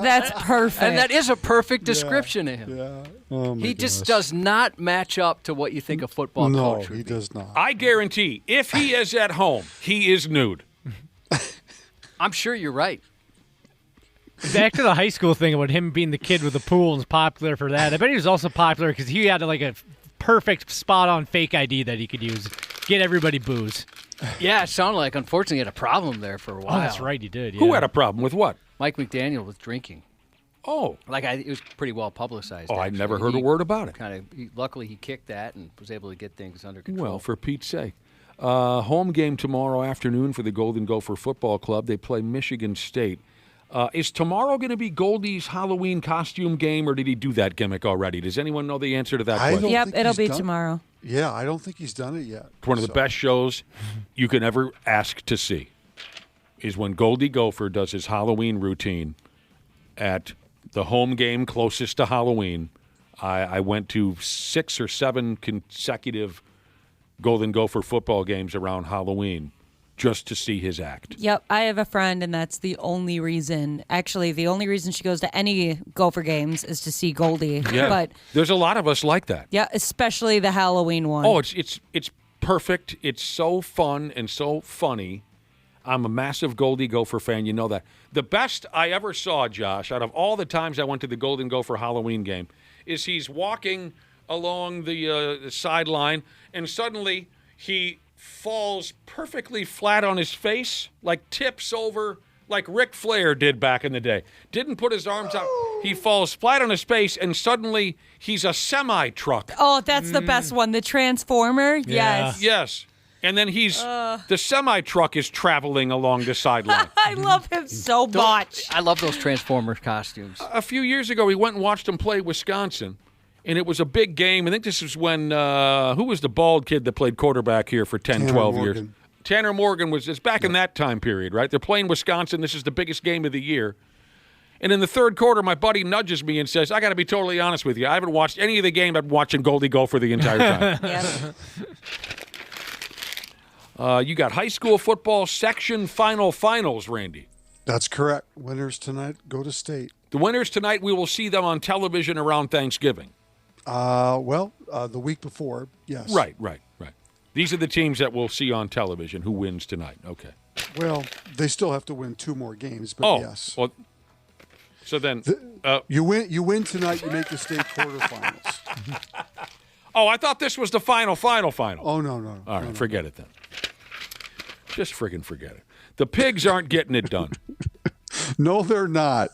that's perfect. And that is a perfect description of him. Yeah. Oh my he just does not match up to what you think a football coach would be. No, he does not. I guarantee, if he is at home, he is nude. I'm sure you're right. Back to the high school thing about him being the kid with the pool and was popular for that. I bet he was also popular because he had like a perfect spot-on fake ID that he could use. Get everybody booze. Yeah, it sounded like, unfortunately, he had a problem there for a while. Oh, that's right, he did. Yeah. Who had a problem with what? Mike McDaniel with drinking. Oh. It was pretty well publicized. Oh, I'd never heard a word about it. Luckily, he kicked that and was able to get things under control. Well, for Pete's sake. Home game tomorrow afternoon for the Golden Gopher Football Club. They play Michigan State. Is tomorrow going to be Goldie's Halloween costume game, or did he do that gimmick already? Does anyone know the answer to that question? Yep, it'll be tomorrow. Yeah, I don't think he's done it yet. It's one of the best shows you can ever ask to see is when Goldie Gopher does his Halloween routine at the home game closest to Halloween. I went to 6 or 7 consecutive Golden Gopher football games around Halloween. just to see his act. Yep, I have a friend, and that's the only reason. Actually, the only reason she goes to any Gopher games is to see Goldie. Yeah, But there's a lot of us like that. yeah, especially the Halloween one. Oh, it's perfect. It's so fun and so funny. I'm a massive Goldie Gopher fan. You know that. The best I ever saw, Josh, out of all the times I went to the Golden Gopher Halloween game, is he's walking along the sideline, and suddenly he falls perfectly flat on his face, like tips over, like Ric Flair did back in the day. Didn't put his arms out. He falls flat on his face, and suddenly he's a semi-truck. Oh, that's the best one. The Transformer? Yes. Yes. And then the semi-truck is traveling along the sideline. I love him so much. I love those Transformers costumes. A few years ago, we went and watched him play Wisconsin, and it was a big game. I think this is when, who was the bald kid that played quarterback here for 10, 12 years? Tanner Morgan it's back in that time period, right? They're playing Wisconsin. This is the biggest game of the year. And in the third quarter, my buddy nudges me and says, I got to be totally honest with you. I haven't watched any of the game. I've been watching Goldie Gopher the entire time. You got high school football section finals, Randy. That's correct. Winners tonight go to state. The winners tonight, we will see them on television around Thanksgiving. The week before, yes. Right. These are the teams that we'll see on television. Who wins tonight? Okay. Well, they still have to win 2 more games, but yes. Well, so then you win tonight. You make the state quarterfinals. Oh, I thought this was the final. Oh no. All right, forget it then. Just friggin' forget it. The Pigs aren't getting it done. No, they're not.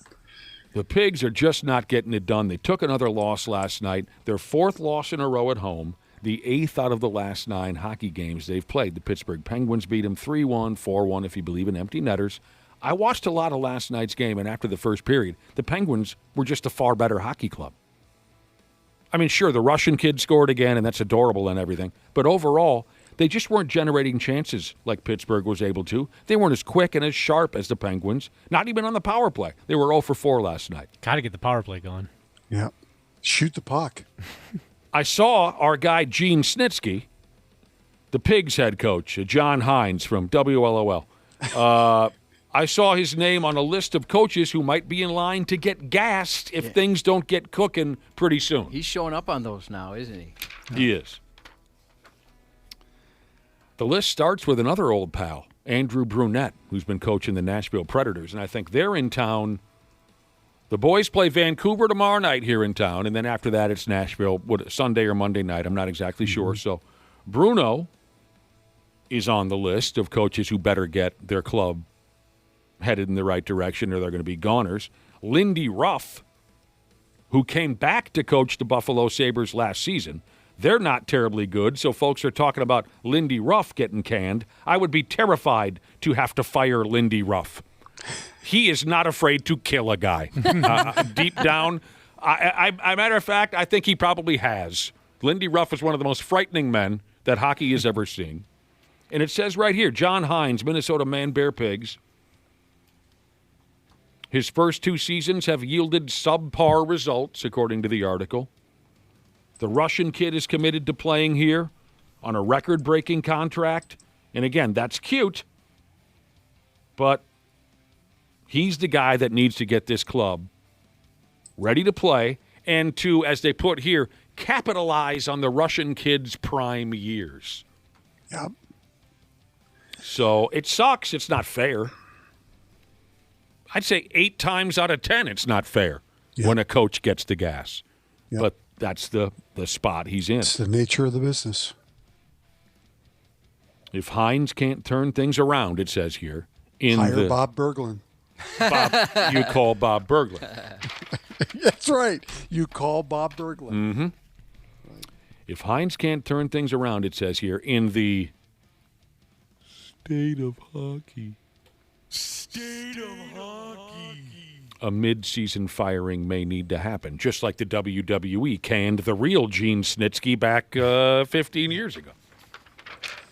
The Pigs are just not getting it done. They took another loss last night. Their 4th loss in a row at home. The 8th out of the last 9 hockey games they've played. The Pittsburgh Penguins beat them 3-1, 4-1, if you believe in empty netters. I watched a lot of last night's game, and after the first period, the Penguins were just a far better hockey club. I mean, sure, the Russian kid scored again, and that's adorable and everything. But overall, they just weren't generating chances like Pittsburgh was able to. They weren't as quick and as sharp as the Penguins, not even on the power play. They were 0 for 4 last night. Got to get the power play going. Yeah. Shoot the puck. I saw our guy Gene Snitsky, the Pigs head coach, John Hines from WLOL. I saw his name on a list of coaches who might be in line to get gassed if things don't get cooking pretty soon. He's showing up on those now, isn't he? He is. The list starts with another old pal, Andrew Brunette, who's been coaching the Nashville Predators, and I think they're in town. The boys play Vancouver tomorrow night here in town, and then after that it's Nashville, Sunday or Monday night. I'm not exactly sure. So Bruno is on the list of coaches who better get their club headed in the right direction or they're going to be goners. Lindy Ruff, who came back to coach the Buffalo Sabres last season, they're not terribly good, so folks are talking about Lindy Ruff getting canned. I would be terrified to have to fire Lindy Ruff. He is not afraid to kill a guy. Deep down, matter of fact, I think he probably has. Lindy Ruff is one of the most frightening men that hockey has ever seen. And it says right here, John Hines, Minnesota Man-Bear Pigs. His first 2 seasons have yielded subpar results, according to the article. The Russian kid is committed to playing here on a record-breaking contract. And again, that's cute, but he's the guy that needs to get this club ready to play and to, as they put here, capitalize on the Russian kid's prime years. Yep. So it sucks. It's not fair. I'd say 8 times out of 10 it's not fair when a coach gets the gas. Yep. But that's the spot he's in. It's the nature of the business. If Hines can't turn things around, it says here. Hire Bob Berglund. You call Bob Berglund. That's right. You call Bob Berglund. Mm-hmm. Right. If Hines can't turn things around, it says here, in the state of hockey. A mid-season firing may need to happen, just like the WWE canned the real Gene Snitsky back 15 years ago.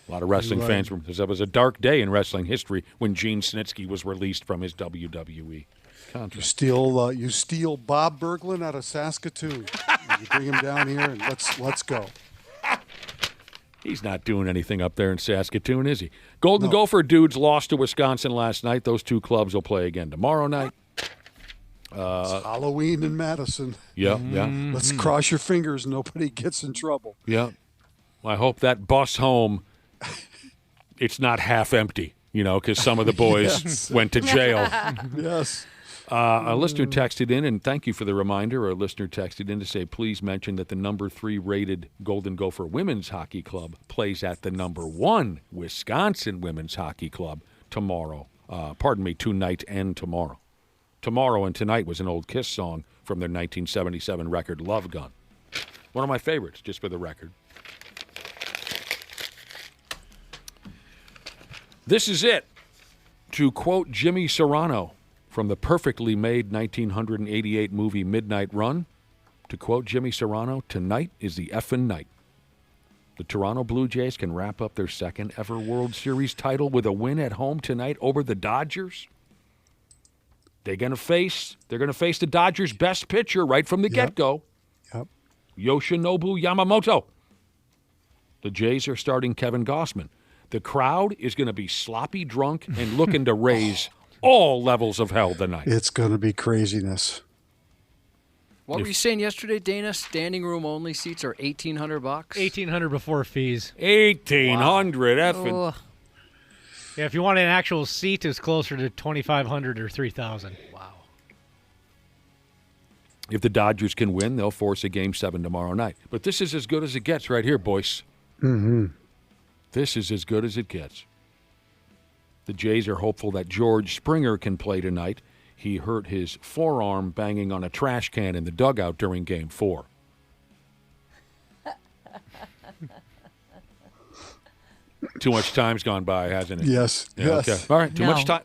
A lot of wrestling fans, because that was a dark day in wrestling history when Gene Snitsky was released from his WWE contract. You steal Bob Berglund out of Saskatoon. You bring him down here and let's go. He's not doing anything up there in Saskatoon, is he? Golden Gopher dudes lost to Wisconsin last night. Those two clubs will play again tomorrow night. It's Halloween in Madison. Yeah. Let's cross your fingers nobody gets in trouble. Yeah. I hope that bus home, it's not half empty, because some of the boys went to jail. Yes. A listener texted in, and thank you for the reminder. A listener texted in to say, please mention that the number 3 rated Golden Gopher Women's Hockey Club plays at the number 1 Wisconsin Women's Hockey Club tomorrow. Tonight and tomorrow. Tomorrow and Tonight was an old Kiss song from their 1977 record, Love Gun. One of my favorites, just for the record. This is it. To quote Jimmy Serrano from the perfectly made 1988 movie Midnight Run, to quote Jimmy Serrano, tonight is the effing night. The Toronto Blue Jays can wrap up their second ever World Series title with a win at home tonight over the Dodgers. They're going to face the Dodgers' best pitcher right from the get-go. Yep. Yoshinobu Yamamoto. The Jays are starting Kevin Gossman. The crowd is going to be sloppy drunk and looking to raise all levels of hell tonight. It's going to be craziness. What were you saying yesterday, Dana? Standing room only seats are $1,800. $1,800 before fees. $1,800 effing. Oh. Yeah, if you want an actual seat, it's closer to $2,500 or $3,000. Wow. If the Dodgers can win, they'll force a Game 7 tomorrow night. But this is as good as it gets right here, boys. Mm-hmm. This is as good as it gets. The Jays are hopeful that George Springer can play tonight. He hurt his forearm banging on a trash can in the dugout during Game 4. Too much time's gone by, hasn't it? Yes. Yeah, yes. Okay. All right. Too much time.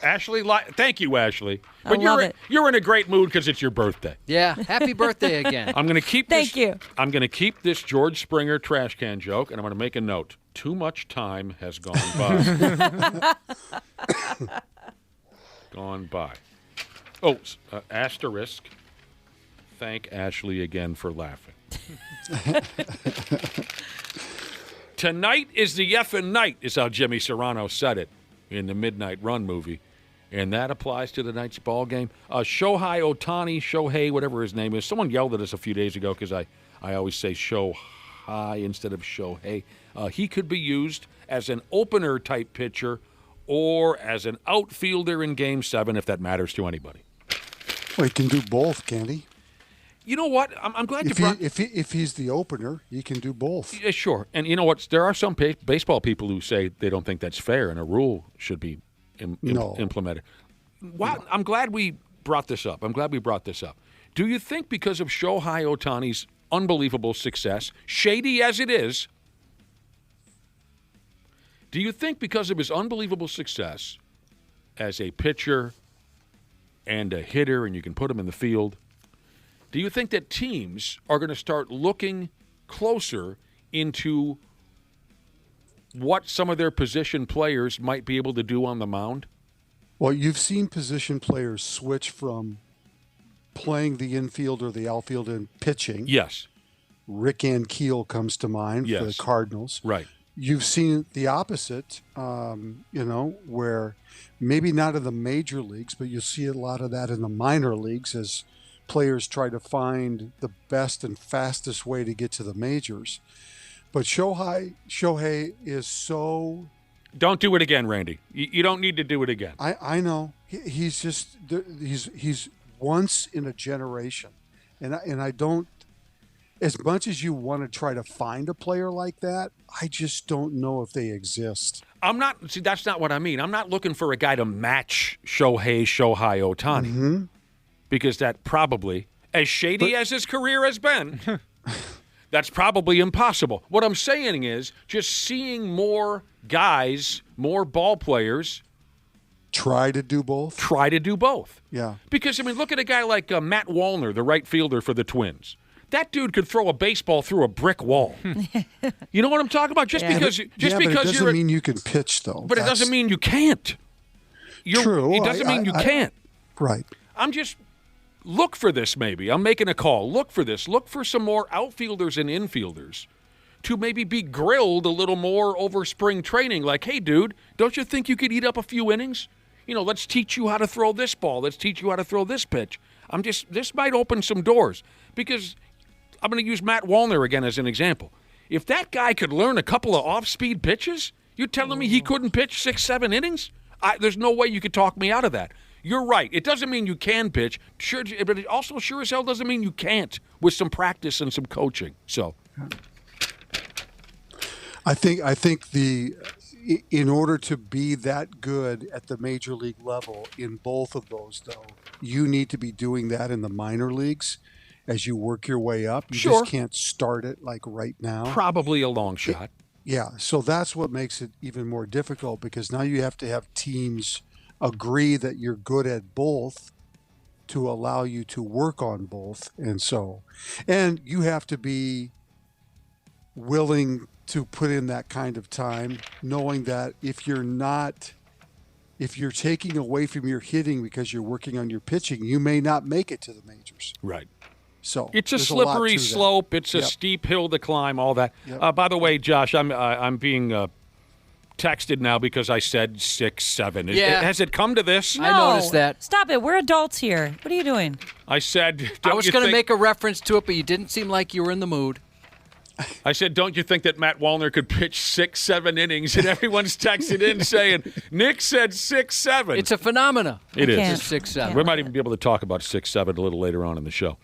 Ashley, thank you, Ashley. But you're in a great mood because it's your birthday. Yeah. Happy birthday again. I'm going to keep Thank you. I'm going to keep this George Springer trash can joke, and I'm going to make a note. Too much time has gone by. Gone by. Oh, asterisk. Thank Ashley again for laughing. Tonight is the effing night, is how Jimmy Serrano said it in the Midnight Run movie. And that applies to tonight's ball game. Shohei Ohtani, whatever his name is. Someone yelled at us a few days ago because I always say Shohei instead of Shohei. He could be used as an opener-type pitcher or as an outfielder in Game 7, if that matters to anybody. Well, he can do both, can't he? You know what? I'm glad you brought... If he's the opener, he can do both. Yeah, sure. And you know what? There are some baseball people who say they don't think that's fair and a rule should be implemented. Wow, no. I'm glad we brought this up. Do you think because of Shohei Ohtani's unbelievable success, shady as it is, do you think because of his unbelievable success as a pitcher and a hitter, and you can put him in the field, do you think that teams are going to start looking closer into what some of their position players might be able to do on the mound? Well, you've seen position players switch from playing the infield or the outfield and pitching. Yes. Rick Ankiel comes to mind for the Cardinals. Right. You've seen the opposite, where maybe not in the major leagues, but you see a lot of that in the minor leagues as players try to find the best and fastest way to get to the majors. But Shohei is so... Don't do it again, Randy. You don't need to do it again. I know. He's once in a generation. And I don't... As much as you want to try to find a player like that, I just don't know if they exist. That's not what I mean. I'm not looking for a guy to match Shohei Ohtani. Mm-hmm. Because that probably, as shady as his career has been, that's probably impossible. What I'm saying is just seeing more guys, more ball players. Try to do both? Yeah. Because, look at a guy like Matt Wallner, the right fielder for the Twins. That dude could throw a baseball through a brick wall. You know what I'm talking about? But it doesn't mean you can pitch, though. But it doesn't mean you can't. True. It doesn't mean you can't. Right. Look for this, maybe. I'm making a call. Look for this. Look for some more outfielders and infielders to maybe be grilled a little more over spring training. Like, hey, dude, don't you think you could eat up a few innings? Let's teach you how to throw this ball. Let's teach you how to throw this pitch. This might open some doors, because I'm going to use Matt Wallner again as an example. If that guy could learn a couple of off-speed pitches, you're telling me he couldn't pitch 6-7 innings? There's no way you could talk me out of that. You're right. It doesn't mean you can pitch, sure, but it also sure as hell doesn't mean you can't with some practice and some coaching. So, I think in order to be that good at the major league level in both of those, though, you need to be doing that in the minor leagues as you work your way up. You just can't start it like right now. Probably a long shot. So that's what makes it even more difficult, because now you have to have teams agree that you're good at both to allow you to work on both. And you have to be willing to put in that kind of time, knowing that if you're taking away from your hitting because you're working on your pitching, you may not make it to the majors. Right. So it's a slippery slope. It's a steep hill to climb. All that. By the way, Josh, I'm being texted now because I said 6-7. Has it come to this? No. I noticed that. Stop it. We're adults here. What are you doing? I said. I was going to make a reference to it, but you didn't seem like you were in the mood. I said, don't you think that Matt Wallner could pitch 6-7 innings? And everyone's texted in saying, Nick said 6-7. It's a phenomena. It is. It's 6-7. We might even be able to talk about 6-7 a little later on in the show.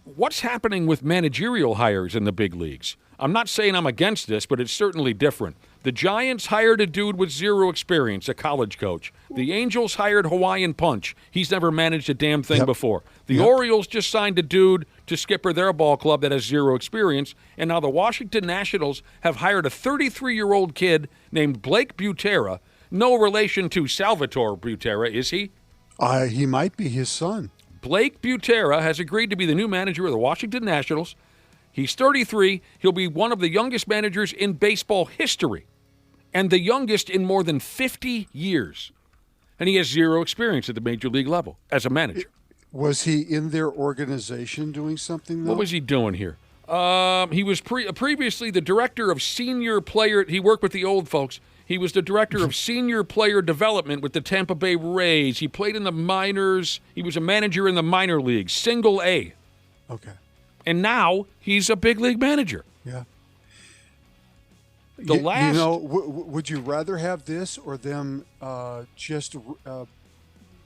What's happening with managerial hires in the big leagues? I'm not saying I'm against this, but it's certainly different. The Giants hired a dude with zero experience, a college coach. The Angels hired Hawaiian Punch. He's never managed a damn thing before. The Orioles just signed a dude to skipper their ball club that has zero experience. And now the Washington Nationals have hired a 33-year-old kid named Blake Butera. No relation to Salvatore Butera, is he? He might be his son. Blake Butera has agreed to be the new manager of the Washington Nationals. He's 33. He'll be one of the youngest managers in baseball history, and the youngest in more than 50 years. And he has zero experience at the major league level as a manager. Was he in their organization doing something, though? What was he doing here? He was previously the director of senior player. He worked with the old folks. He was the director of senior player development with the Tampa Bay Rays. He played in the minors. He was a manager in the minor leagues, single A. Okay. And now he's a big league manager. Yeah. Last, would you rather have this or them just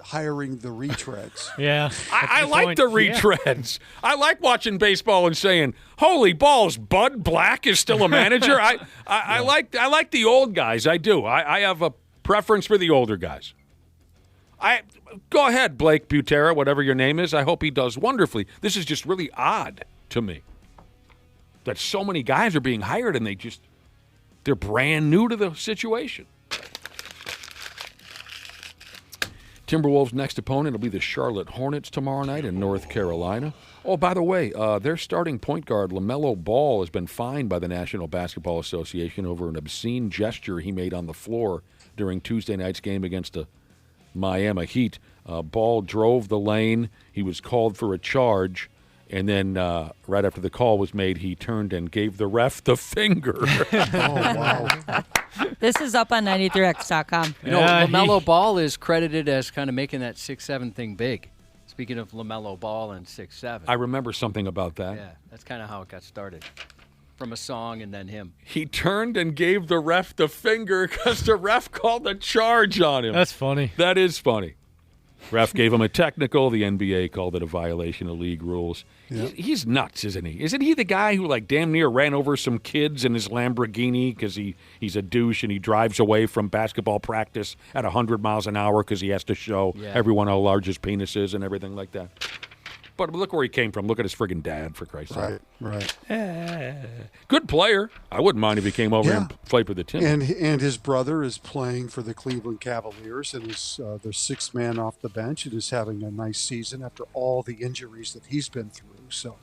hiring the retreads? Yeah. I like the retreads. Yeah. I like watching baseball and saying, "Holy balls, Bud Black is still a manager." I like the old guys. I do. I have a preference for the older guys. Go ahead, Blake Butera, whatever your name is. I hope he does wonderfully. This is just really odd to me that so many guys are being hired and they're brand new to the situation. Timberwolves' next opponent will be the Charlotte Hornets tomorrow night in North Carolina. Oh, by the way, their starting point guard, LaMelo Ball, has been fined by the National Basketball Association over an obscene gesture he made on the floor during Tuesday night's game against the Miami Heat. Ball drove the lane. He was called for a charge. And then right after the call was made, he turned and gave the ref the finger. Oh, wow. This is up on 93x.com. LaMelo Ball is credited as kind of making that 6'7" thing big. Speaking of LaMelo Ball and 6'7". I remember something about that. Yeah, that's kind of how it got started. From a song and then him. He turned and gave the ref the finger because the ref called a charge on him. That's funny. That is funny. Ref gave him a technical. The NBA called it a violation of league rules. Yeah. He's nuts, isn't he? Isn't he the guy who damn near ran over some kids in his Lamborghini because he's a douche and he drives away from basketball practice at 100 miles an hour because he has to show everyone how large his penis is and everything like that? But look where he came from. Look at his friggin' dad, for Christ's sake. Right. Good player. I wouldn't mind if he came over and played for the team. And his brother is playing for the Cleveland Cavaliers and is their sixth man off the bench and is having a nice season after all the injuries that he's been through. So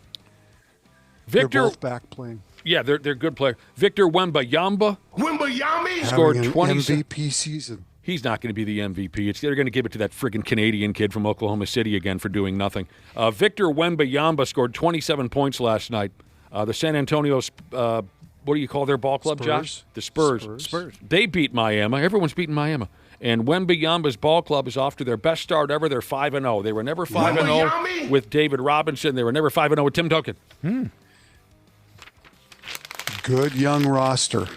they're both back playing. Yeah, they're good players. Victor Wembanyama scored 20 MVP season. He's not going to be the MVP. They're going to give it to that friggin' Canadian kid from Oklahoma City again for doing nothing. Victor Wembanyama scored 27 points last night. The San Antonio what do you call their ball club, Spurs. Josh? The Spurs. Spurs. They beat Miami. Everyone's beating Miami. And Wembayamba's ball club is off to their best start ever. They're 5-0. They were never 5-0 with David Robinson. They were never 5-0 with Tim Duncan. Good young roster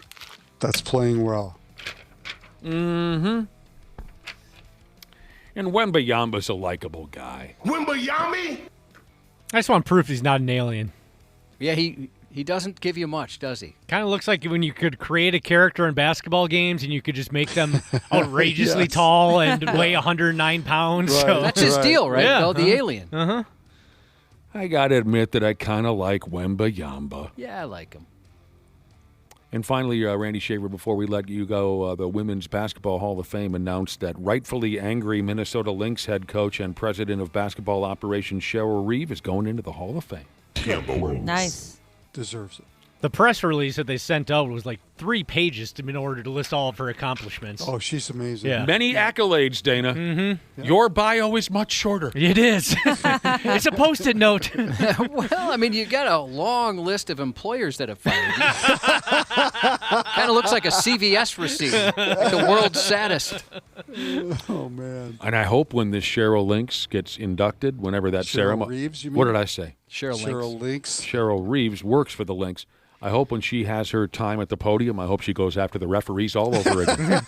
that's playing well. Mm-hmm. And Wembayamba's a likable guy. Wembayami? I just want proof he's not an alien. Yeah, he doesn't give you much, does he? Kind of looks like when you could create a character in basketball games and you could just make them outrageously Yes. tall and weigh 109 pounds. Right. So. That's his deal, right? Yeah. Though, the alien. Uh-huh. I got to admit that I kind of like Wembayamba. Yeah, I like him. And finally, Randy Shaver, before we let you go, the Women's Basketball Hall of Fame announced that rightfully angry Minnesota Lynx head coach and president of basketball operations Cheryl Reeve is going into the Hall of Fame. Nice. Deserves it. The press release that they sent out was like 3 pages in order to list all of her accomplishments. Oh, she's amazing. Yeah. Many accolades, Dana. Mm-hmm. Your bio is much shorter. It is. It's a Post-it note. Well, I mean, you got a long list of employers that have fired you. Kind of looks like a CVS receipt, like the world's saddest. Oh, man. And I hope when this Cheryl Lynx gets inducted, whenever that Cheryl ceremony. Reeves, you mean? What did I say? Cheryl Lynx. Cheryl Reeves works for the Lynx. I hope when she has her time at the podium, I hope she goes after the referees all over again.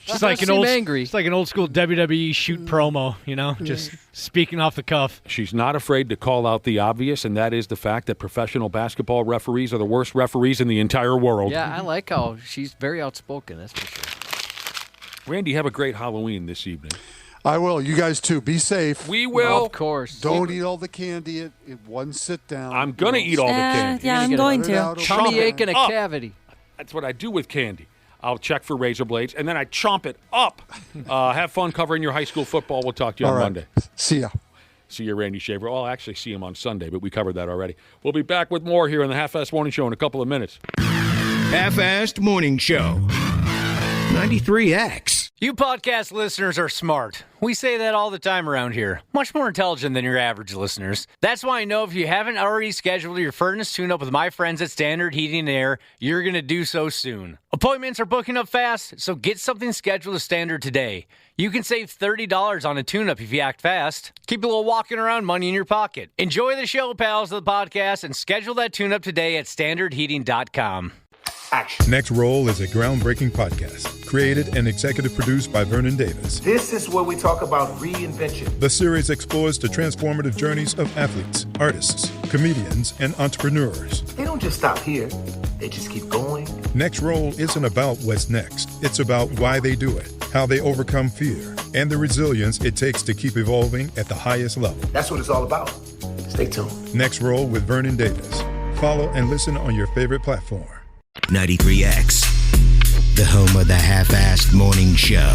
It's like an old, angry. It's like an old school WWE shoot promo, just speaking off the cuff. She's not afraid to call out the obvious, and that is the fact that professional basketball referees are the worst referees in the entire world. Yeah, I like how she's very outspoken, that's for sure. Randy, have a great Halloween this evening. I will. You guys, too. Be safe. We will. Of course. Don't eat all the candy in one sit down. I'm going to eat all the candy. Yeah, I'm going to. Tummy ache and a up. cavity. That's what I do with candy. I'll check for razor blades, and then I chomp it up. Have fun covering your high school football. We'll talk to you on Monday. See ya. See you, Randy Shaver. I'll actually see him on Sunday, but we covered that already. We'll be back with more here on the Half-Assed Morning Show in a couple of minutes. Half-Assed Morning Show. 93X. You podcast listeners are smart. We say that all the time around here. Much more intelligent than your average listeners. That's why I know if you haven't already scheduled your furnace tune-up with my friends at Standard Heating and Air, you're going to do so soon. Appointments are booking up fast, so get something scheduled with Standard today. You can save $30 on a tune-up if you act fast. Keep a little walking around money in your pocket. Enjoy the show, pals of the podcast, and schedule that tune-up today at standardheating.com. Next Roll is a groundbreaking podcast created and executive produced by Vernon Davis. This is where we talk about reinvention. The series explores the transformative journeys of athletes, artists, comedians, and entrepreneurs. They don't just stop here. They just keep going. Next Roll isn't about what's next. It's about why they do it, how they overcome fear, and the resilience it takes to keep evolving at the highest level. That's what it's all about. Stay tuned. Next Roll with Vernon Davis. Follow and listen on your favorite platform. 93X, the home of the Half-Assed Morning Show.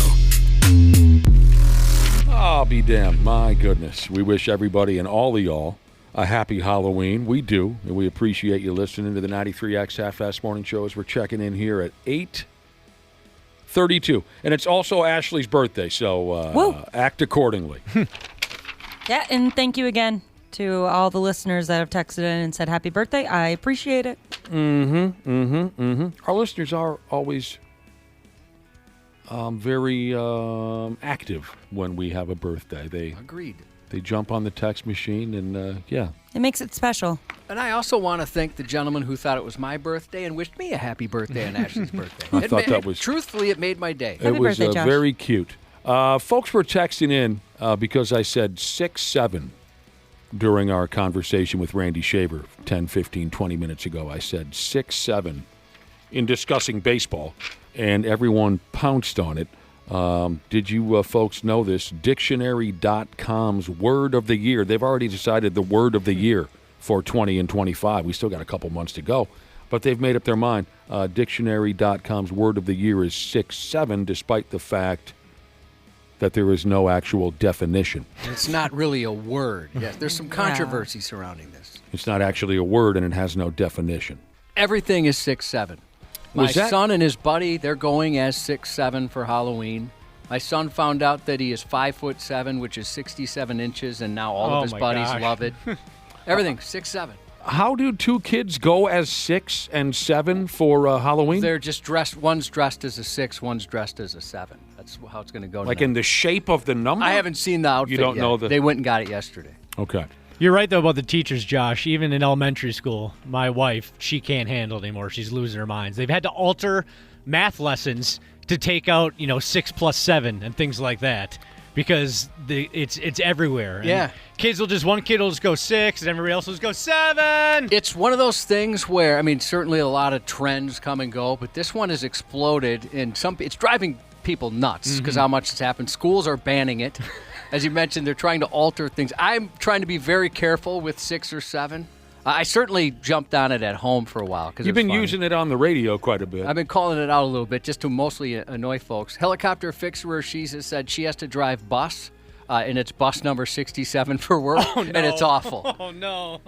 I'll be damned. My goodness. We wish everybody and all of y'all a happy Halloween. We do, and we appreciate you listening to the 93X Half-Assed Morning Show as we're checking in here at 8:32. And it's also Ashley's birthday, so act accordingly. Yeah, and thank you again to all the listeners that have texted in and said happy birthday. I appreciate it. Our listeners are always very active when we have a birthday. Agreed. They jump on the text machine and, yeah. It makes it special. And I also want to thank the gentleman who thought it was my birthday and wished me a happy birthday on Ashley's birthday. I thought that was... Truthfully, it made my day. It was very cute. Folks were texting in because I said 6'7" during our conversation with Randy Shaver 10, 15, 20 minutes ago. I said 6'7" in discussing baseball, and everyone pounced on it. Did you folks know this? Dictionary.com's word of the year. They've already decided the word of the year for 20 and 25. We still got a couple months to go, but they've made up their mind. Dictionary.com's word of the year is 6'7", despite the fact that there is no actual definition. It's not really a word. Yes, there's some controversy surrounding this. It's not actually a word, and it has no definition. Everything is 6'7". My son and his buddy, they're going as 6'7" for Halloween. My son found out that he is 5'7", which is 67 inches, and now all of his buddies love it. Everything 6'7". How do two kids go as 6 and 7 for Halloween? They're just dressed. One's dressed as a 6, one's dressed as a 7. That's how it's going to go. Like tonight. in the shape of the number? I haven't seen the outfit You don't yet. know the... They went and got it yesterday. Okay. You're right, though, about the teachers, Josh. Even in elementary school, my wife, she can't handle it anymore. She's losing her minds. They've had to alter math lessons to take out, 6 plus 7 and things like that because it's everywhere. And yeah. One kid will just go 6 and everybody else will just go 7. It's one of those things where, certainly a lot of trends come and go, but this one has exploded and it's driving people nuts because how much it's happened. Schools are banning it. As you mentioned, they're trying to alter things. I'm trying to be very careful with 6 or 7. I certainly jumped on it at home for a while. You've been using it on the radio quite a bit. I've been calling it out a little bit just to mostly annoy folks. Helicopter fixer, she has said she has to drive bus, and it's bus number 67 for work, and it's awful. Oh, no.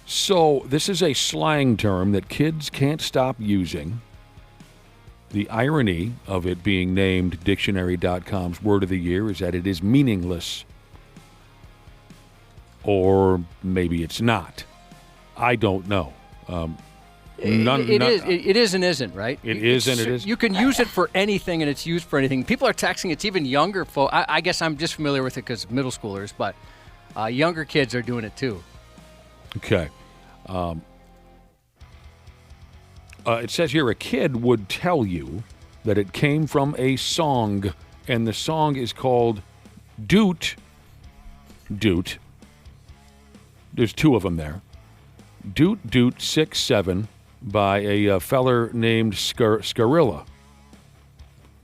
So this is a slang term that kids can't stop using. The irony of it being named Dictionary.com's Word of the Year is that it is meaningless. Or maybe it's not. I don't know. It is and isn't, right? It is and it isn't. You can use it for anything, and it's used for anything. People are texting. It's even younger folks. I guess I'm just familiar with it because middle schoolers, but younger kids are doing it too. Okay. It says here a kid would tell you that it came from a song, and the song is called Doot. Doot. There's 2 of them there. Doot Doot 6-7 by a feller named Scarilla.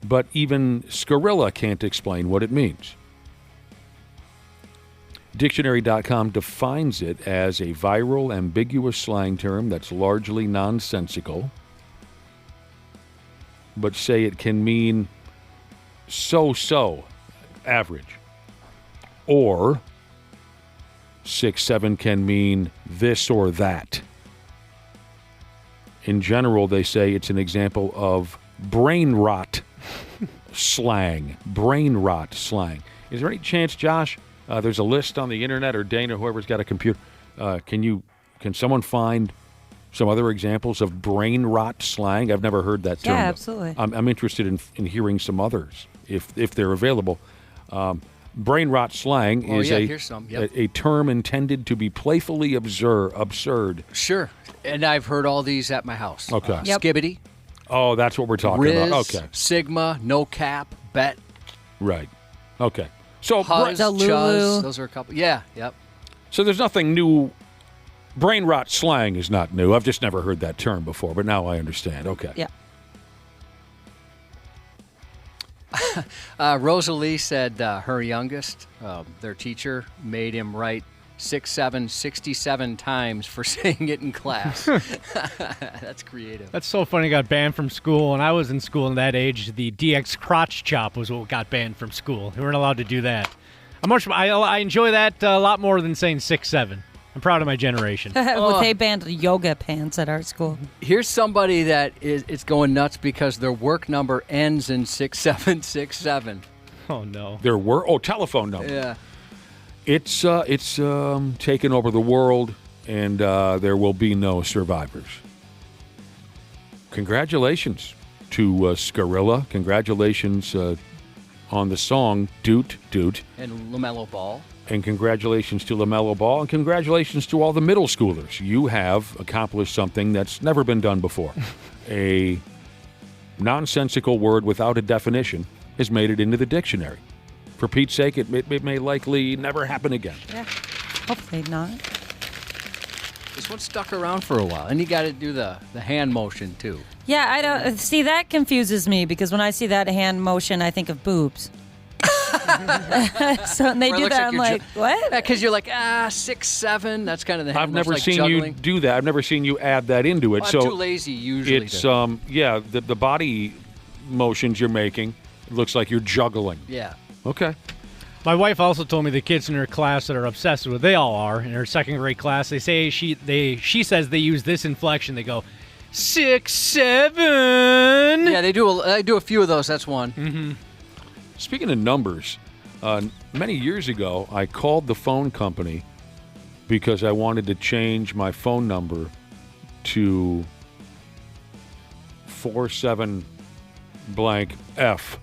But even Scarilla can't explain what it means. Dictionary.com defines it as a viral, ambiguous slang term that's largely nonsensical, but say it can mean so-so, average. Or 6-7 can mean this or that. In general, they say it's an example of brain rot slang. Brain rot slang. Is there any chance, Josh, there's a list on the internet, or Dana, whoever's got a computer, can someone find some other examples of brain rot slang? I've never heard that term. Yeah, absolutely. I'm interested in hearing some others, if they're available. Brain rot slang is a term intended to be playfully absurd. Sure. And I've heard all these at my house. Okay. Skibbity. Oh, that's what we're talking Riz, about. Okay. Sigma, no cap, bet. Right. Okay. So Huzz, Chuzz, those are a couple. Yeah, yep. So there's nothing new. Brain rot slang is not new. I've just never heard that term before, but now I understand. Okay. Yeah. Rosalie said her youngest, their teacher, made him write 67 times for saying it in class. That's creative. That's so funny. Got banned from school. When I was in school in that age, the DX crotch chop was what got banned from school. We weren't allowed to do that. I enjoy that a lot more than saying 6-7. I'm proud of my generation. They banned yoga pants at our school. Here's somebody that is going nuts because their work number ends in 6767. Oh, no. Telephone number. Yeah. It's taken over the world, and there will be no survivors. Congratulations to Scarilla. Congratulations on the song Doot Doot. And LaMelo Ball. And congratulations to LaMelo Ball, and congratulations to all the middle schoolers. You have accomplished something that's never been done before. A nonsensical word without a definition has made it into the dictionary. For Pete's sake, it may likely never happen again. Yeah, hopefully not. This one stuck around for a while, and you got to do the hand motion, too. Yeah, I don't see, that confuses me because when I see that hand motion, I think of boobs. So when they do that, I'm like, what? Because you're like, 6-7. That's kind of the hand I've never motion, like seen juggling. you do that. I've never seen you add that into it. Well, so I'm too lazy usually. It's the body motions you're making. It looks like you're juggling. Yeah. Okay. My wife also told me the kids in her class that are obsessed with it, they all are, in her second grade class, they say she says they use this inflection. They go, 6-7. Yeah, they do a few of those. That's one. Mm-hmm. Speaking of numbers, many years ago, I called the phone company because I wanted to change my phone number to 47 blank F.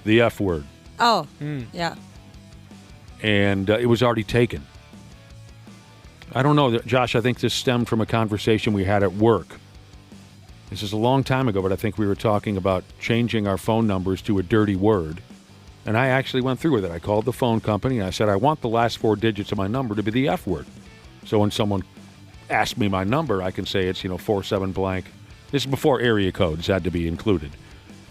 The F word. Oh, yeah. And it was already taken. I don't know, Josh, I think this stemmed from a conversation we had at work. This is a long time ago, but I think we were talking about changing our phone numbers to a dirty word. And I actually went through with it. I called the phone company, and I said, I want the last 4 digits of my number to be the F word. So when someone asks me my number, I can say it's, 47 blank. This is before area codes had to be included.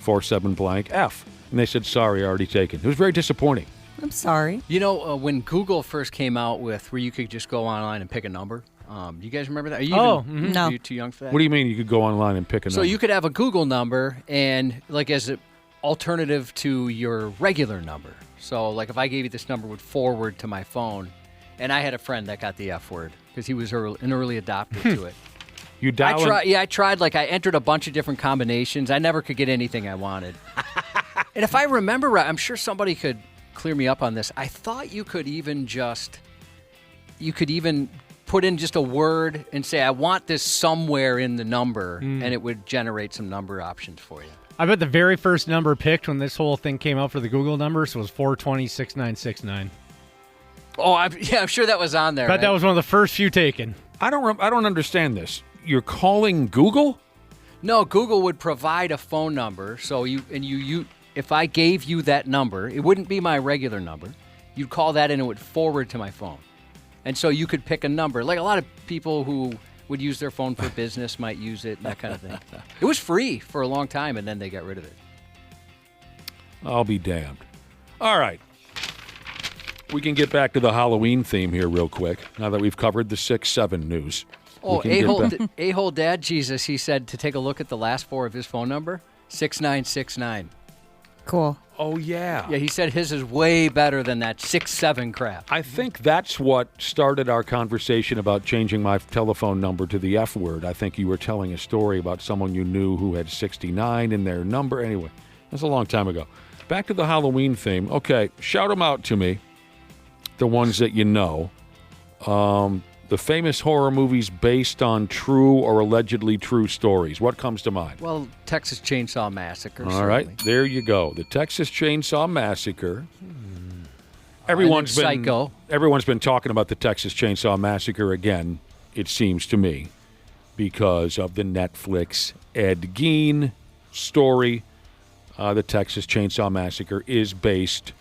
47 blank F. And they said, sorry, already taken. It was very disappointing. I'm sorry. When Google first came out with where you could just go online and pick a number, do you guys remember that? Are you No. Are you too young for that? What do you mean you could go online and pick a number? So you could have a Google number and as an alternative to your regular number. So if I gave you this number, it would forward to my phone. And I had a friend that got the F word because he was an early adopter to it. You dial I tried. I entered a bunch of different combinations. I never could get anything I wanted. And if I remember right, I'm sure somebody could clear me up on this. I thought you could even put in just a word and say, I want this somewhere in the number, and it would generate some number options for you. I bet the very first number picked when this whole thing came out for the Google numbers was 420-6969. Oh, I'm sure that was on there. Bet that was one of the first few taken. I don't understand this. You're calling Google? No, Google would provide a phone number. So if I gave you that number, it wouldn't be my regular number. You'd call that and it would forward to my phone. And so you could pick a number. Like a lot of people who would use their phone for business might use it, and that kind of thing. It was free for a long time, and then they got rid of it. I'll be damned. All right. We can get back to the Halloween theme here real quick, now that we've covered the 6-7 news. Oh, A-hole Dad Jesus, he said to take a look at the last 4 of his phone number, 6969. Cool. Oh, yeah. Yeah, he said his is way better than that 6-7 crap. I think that's what started our conversation about changing my telephone number to the F word. I think you were telling a story about someone you knew who had 69 in their number. Anyway, that's a long time ago. Back to the Halloween theme. Okay, shout them out to me, the ones that you know. The famous horror movies based on true or allegedly true stories. What comes to mind? Well, Texas Chainsaw Massacre. All right, there you go. The Texas Chainsaw Massacre. Everyone's been talking about the Texas Chainsaw Massacre again, it seems to me, because of the Netflix Ed Gein story. The Texas Chainsaw Massacre is based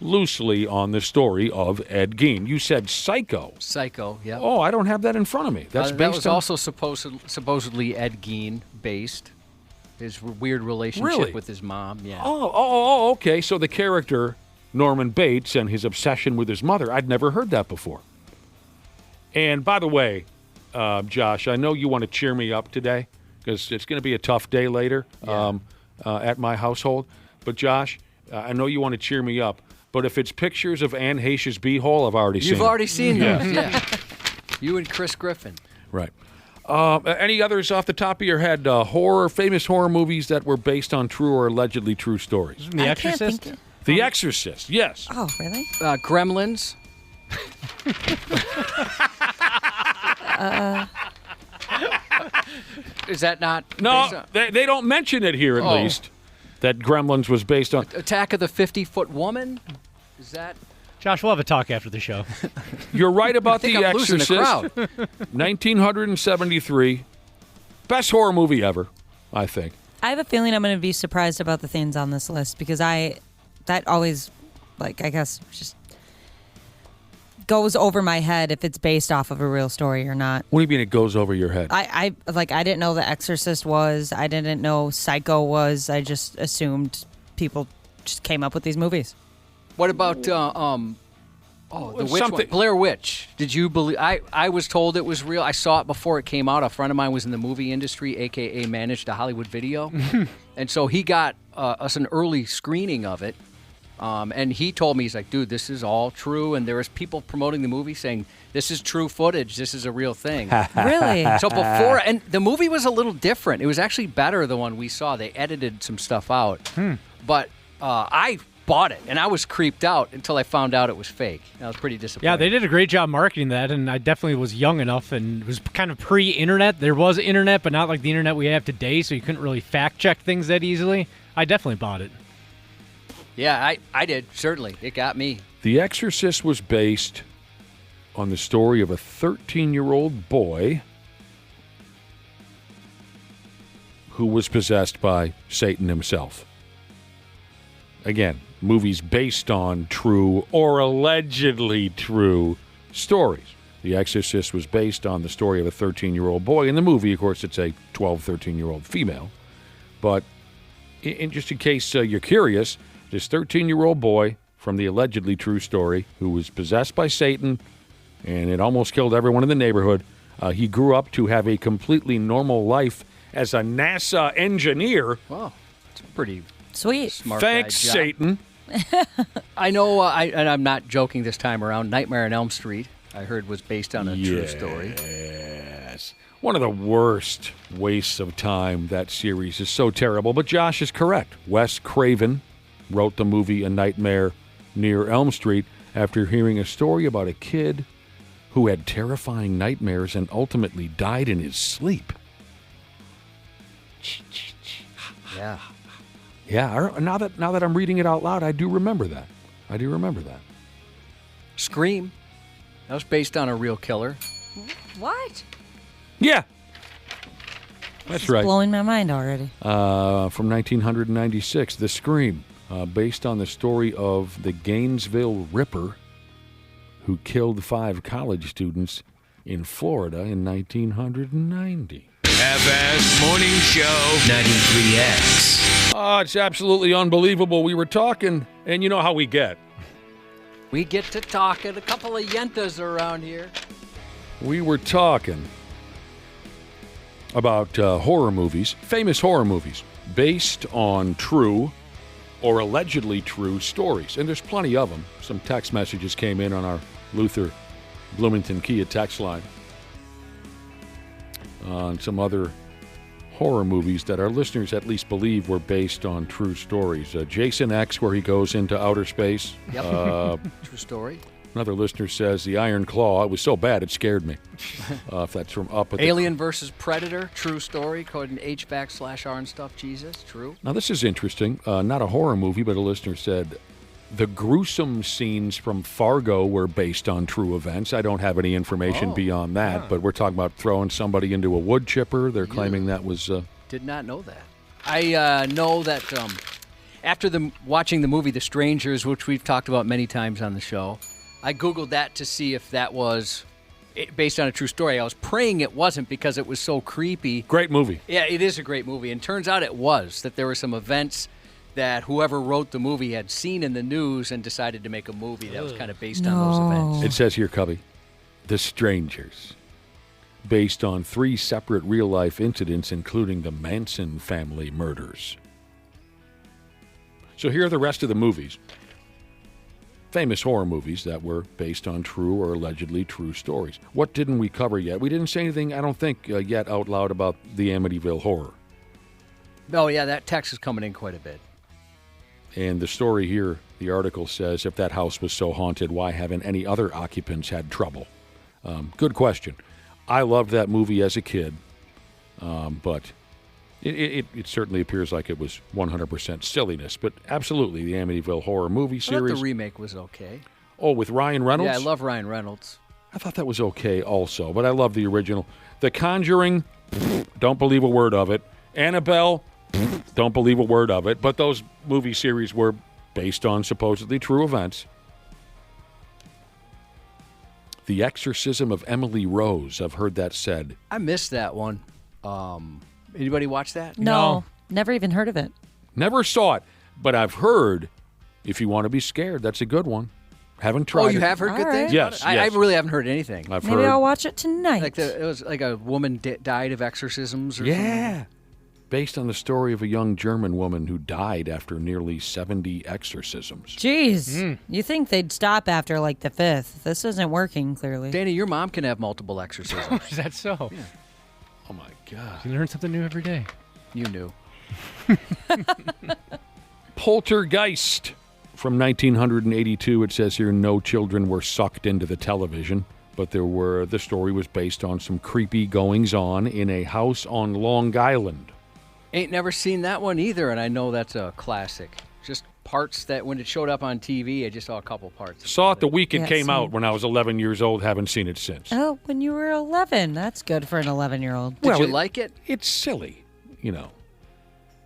loosely on the story of Ed Gein. You said Psycho. Psycho, yeah. Oh, I don't have that in front of me. That's that was also supposedly Ed Gein based. His weird relationship with his mom. Yeah. Oh, okay. So the character Norman Bates and his obsession with his mother. I'd never heard that before. And by the way, Josh, I know you want to cheer me up today because it's going to be a tough day later at my household. But Josh, I know you want to cheer me up. But if it's pictures of Anne Heche's beehole, I've already seen You've already seen those, Yeah. yeah. You and Chris Griffin. Right. Any others off the top of your head? Famous horror movies that were based on true or allegedly true stories? The Exorcist? The Exorcist, yes. Oh, really? Gremlins. Is that not? No, they don't mention it here at least. That Gremlins was based on. Attack of the 50-Foot Woman? Is that? Josh, we'll have a talk after the show. You're right about The I'm Exorcist. losing the crowd. 1973. Best horror movie ever, I think. I have a feeling I'm going to be surprised about the things on this list because that always, I guess, just goes over my head if it's based off of a real story or not. What do you mean it goes over your head? I didn't know The Exorcist was. I didn't know Psycho was. I just assumed people just came up with these movies. What about the witch one? Blair Witch? Did you believe? I was told it was real. I saw it before it came out. A friend of mine was in the movie industry, a.k.a. managed a Hollywood video. And so he got us an early screening of it. And he told me, he's like, dude, this is all true. And there was people promoting the movie saying, this is true footage. This is a real thing. Really? So and the movie was a little different. It was actually better, the one we saw. They edited some stuff out. But I bought it, and I was creeped out until I found out it was fake. I was pretty disappointed. Yeah, they did a great job marketing that, and I definitely was young enough, and it was kind of pre-internet. There was internet, but not like the internet we have today, so you couldn't really fact-check things that easily. I definitely bought it. Yeah, I did, certainly. It got me. The Exorcist was based on the story of a 13-year-old boy who was possessed by Satan himself. Again, movies based on true or allegedly true stories. The Exorcist was based on the story of a 13-year-old boy. In the movie, of course, it's a 12, 13-year-old female. But just in case you're curious, this 13-year-old boy from the allegedly true story who was possessed by Satan, and it almost killed everyone in the neighborhood, he grew up to have a completely normal life as a NASA engineer. Wow, it's pretty sweet. Smart Thanks, guy, Satan. I know, and I'm not joking this time around, Nightmare on Elm Street, I heard, was based on a true story. Yes. One of the worst wastes of time. That series is so terrible. But Josh is correct. Wes Craven wrote the movie A Nightmare Near Elm Street after hearing a story about a kid who had terrifying nightmares and ultimately died in his sleep. Yeah. Yeah, now that I'm reading it out loud, I do remember that. Scream. That was based on a real killer. What? Yeah. That's right. Blowing my mind already. From 1996, The Scream, based on the story of the Gainesville Ripper, who killed 5 college students in Florida in 1990. Half-Assed Morning Show, 93X. Oh, it's absolutely unbelievable. We were talking, and you know how we get. We get to talking. A couple of yentas around here. We were talking about horror movies, famous horror movies, based on true or allegedly true stories. And there's plenty of them. Some text messages came in on our Luther Bloomington Kia text line on some other horror movies that our listeners at least believe were based on true stories. Jason X, where he goes into outer space. Yep. True story. Another listener says The Iron Claw. It was so bad it scared me. If that's from Up at Alien versus Predator. True story. According to H/R and stuff. Jesus. True. Now, this is interesting. Not a horror movie, but a listener said the gruesome scenes from Fargo were based on true events. I don't have any information beyond that, but we're talking about throwing somebody into a wood chipper. They're claiming that was... Did not know that. I know that after watching the movie The Strangers, which we've talked about many times on the show, I Googled that to see if that was based on a true story. I was praying it wasn't because it was so creepy. Great movie. Yeah, it is a great movie. And turns out it was, that there were some events that whoever wrote the movie had seen in the news and decided to make a movie that was kind of based on those events. It says here, Cubby, The Strangers, based on 3 separate real-life incidents, including the Manson family murders. So here are the rest of the movies. Famous horror movies that were based on true or allegedly true stories. What didn't we cover yet? We didn't say anything, I don't think, yet out loud about the Amityville Horror. Oh, yeah, that text is coming in quite a bit. And the story here, the article says, if that house was so haunted, why haven't any other occupants had trouble? Good question. I loved that movie as a kid, but it certainly appears like it was 100% silliness. But absolutely, the Amityville Horror movie series. I thought the remake was okay. Oh, with Ryan Reynolds? Yeah, I love Ryan Reynolds. I thought that was okay also, but I love the original. The Conjuring, don't believe a word of it. Annabelle, don't believe a word of it. But those movie series were based on supposedly true events. The Exorcism of Emily Rose, I've heard that said. I missed that one. Anybody watch that? No. Never even heard of it. Never saw it, but I've heard if you want to be scared, that's a good one. Haven't tried it. Oh, you have heard good things? Yes, I really haven't heard anything. Maybe I'll watch it tonight. It was like a woman died of exorcisms or something? Based on the story of a young German woman who died after nearly 70 exorcisms. Jeez. You think they'd stop after like the 5th. This isn't working, clearly. Danny, your mom can have multiple exorcisms. Is that so? Yeah. Oh, my God. You learn something new every day. You knew. Poltergeist From 1982, it says here no children were sucked into the television, but the story was based on some creepy goings-on in a house on Long Island. Ain't never seen that one either, and I know that's a classic. Just parts that when it showed up on TV, I just saw a couple parts. Saw it the week it came out when I was 11 years old. Haven't seen it since. Oh, when you were 11. That's good for an 11-year-old. Did you like it? It's silly,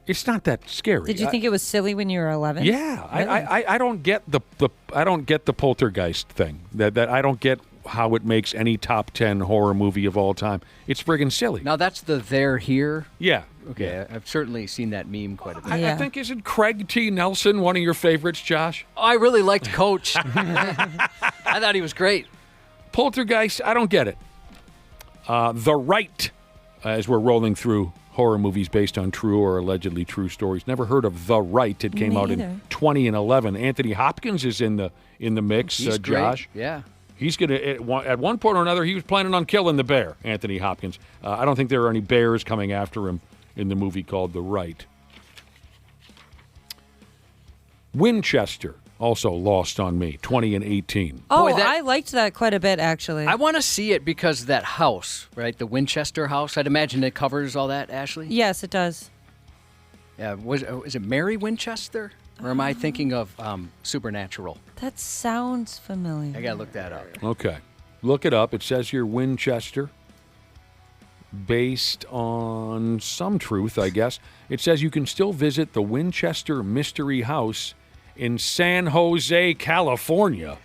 It's not that scary. Did you think it was silly when you were 11? Yeah, Really? I don't get the poltergeist thing. That I don't get how it makes any top 10 horror movie of all time. It's friggin' silly. Now that's the They're Here. Yeah. Okay, Yeah. I've certainly seen that meme quite a bit. I think, isn't Craig T. Nelson one of your favorites, Josh? I really liked Coach. I thought he was great. Poltergeist, I don't get it. The Right, as we're rolling through horror movies based on true or allegedly true stories. Never heard of The Right. It came out in 2011. Anthony Hopkins is in the mix, He's great. Josh. Yeah. He's going to, at one point or another, he was planning on killing the bear, Anthony Hopkins. I don't think there are any bears coming after him in the movie called The Right. Winchester, also lost on me, 20 and 18. Oh, I liked that quite a bit, actually. I want to see it because that house, right? The Winchester house. I'd imagine it covers all that, Ashley? Yes, it does. Yeah. Is it Mary Winchester? Or am I thinking of Supernatural? That sounds familiar. I got to look that up. Okay. Look it up. It says here Winchester, based on some truth, I guess. It says you can still visit the Winchester Mystery House in San Jose, California.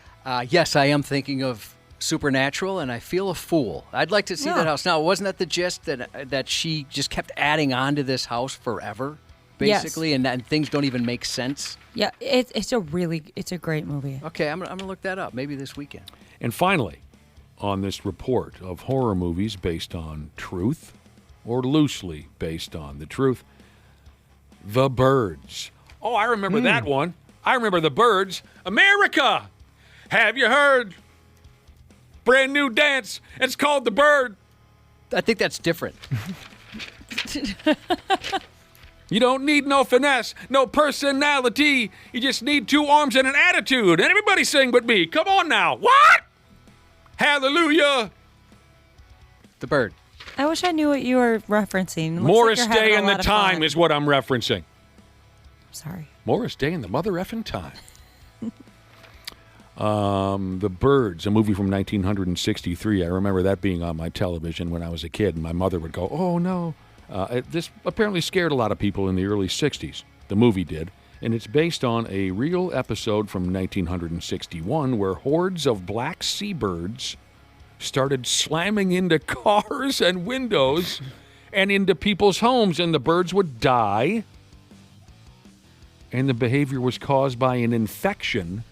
Yes, I am thinking of Supernatural, and I feel a fool. I'd like to see that house. Now, wasn't that the gist that she just kept adding on to this house forever, basically, Yes. and things don't even make sense? Yeah, it's a great movie. Okay, I'm gonna look that up, maybe this weekend. And finally, on this report of horror movies based on truth, or loosely based on the truth, The Birds. Oh, I remember that one. I remember The Birds. America! Have you heard? Brand new dance. It's called The Bird. I think that's different. You don't need no finesse, no personality. You just need 2 arms and an attitude. And everybody sing with me. Come on now. What? Hallelujah. The Bird. I wish I knew what you were referencing. Looks Morris like you're having Day a and the lot of Time fun. is what I'm referencing. Sorry. Morris Day and the mother effing Time. The Birds, a movie from 1963. I remember that being on my television when I was a kid, and my mother would go, "Oh, no." This apparently scared a lot of people in the early 60s. The movie did. And it's based on a real episode from 1961 where hordes of black seabirds started slamming into cars and windows and into people's homes, and the birds would die. And the behavior was caused by an infection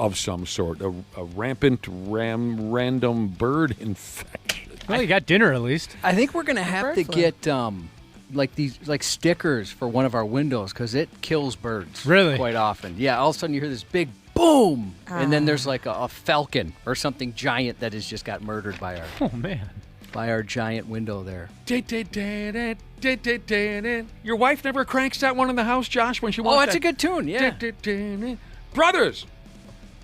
of some sort, a rampant random bird infection. Well, you got dinner at least. I think we're gonna have to get these stickers for one of our windows because it kills birds. Really? Quite often. Yeah. All of a sudden you hear this big boom, and then there's like a falcon or something giant that has just got murdered by our giant window there. Your wife never cranks that one in the house, Josh, when she wants that's a good tune. Yeah. Brothers,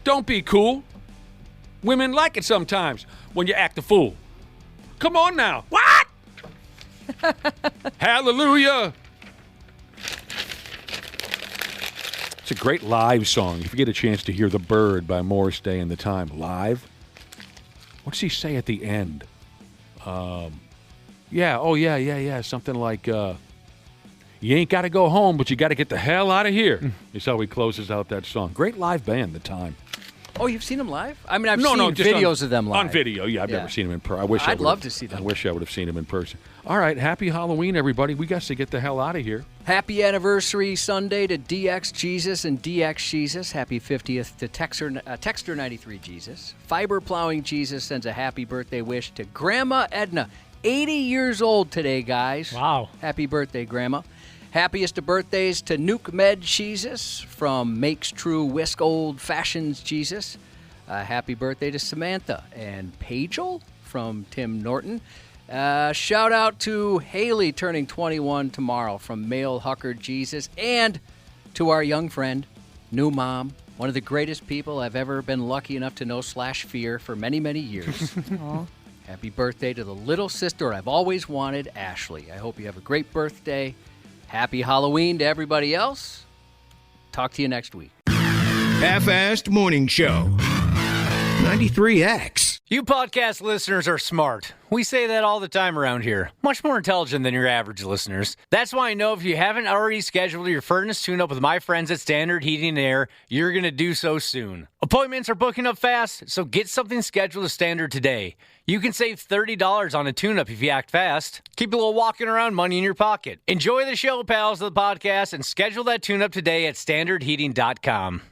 don't be cool. Women like it sometimes when you act a fool. Come on now. What? Hallelujah. It's a great live song. If you get a chance to hear The Bird by Morris Day and the Time live, what does he say at the end? Yeah. Something like, you ain't got to go home, but you got to get the hell out of here. Is how he closes out that song. Great live band, The Time. Oh, you've seen them live? I mean, I've seen just videos of them live. On video, yeah. I've never seen them in person. I'd love to see them. I wish I would have seen them in person. All right, happy Halloween, everybody. We got to get the hell out of here. Happy anniversary Sunday to DX Jesus and DX Jesus. Happy 50th to Texter 93 Jesus. Fiber Plowing Jesus sends a happy birthday wish to Grandma Edna. 80 years old today, guys. Wow. Happy birthday, Grandma. Happiest of birthdays to Nuke Med Jesus from Makes True Whisk Old Fashions Jesus. Happy birthday to Samantha and Pagel from Tim Norton. Shout out to Haley turning 21 tomorrow from Male Hucker Jesus. And to our young friend, new mom, One of the greatest people I've ever been lucky enough to know / fear for many, many years. Happy birthday to the little sister I've always wanted, Ashley. I hope you have a great birthday. Happy Halloween to everybody else. Talk to you next week. Half-Assed Morning Show. 93X. You podcast listeners are smart. We say that all the time around here. Much more intelligent than your average listeners. That's why I know if you haven't already scheduled your furnace tune-up with my friends at Standard Heating and Air, you're going to do so soon. Appointments are booking up fast, so get something scheduled to Standard today. You can save $30 on a tune-up if you act fast. Keep a little walking around money in your pocket. Enjoy the show, pals, of the podcast, and schedule that tune-up today at standardheating.com.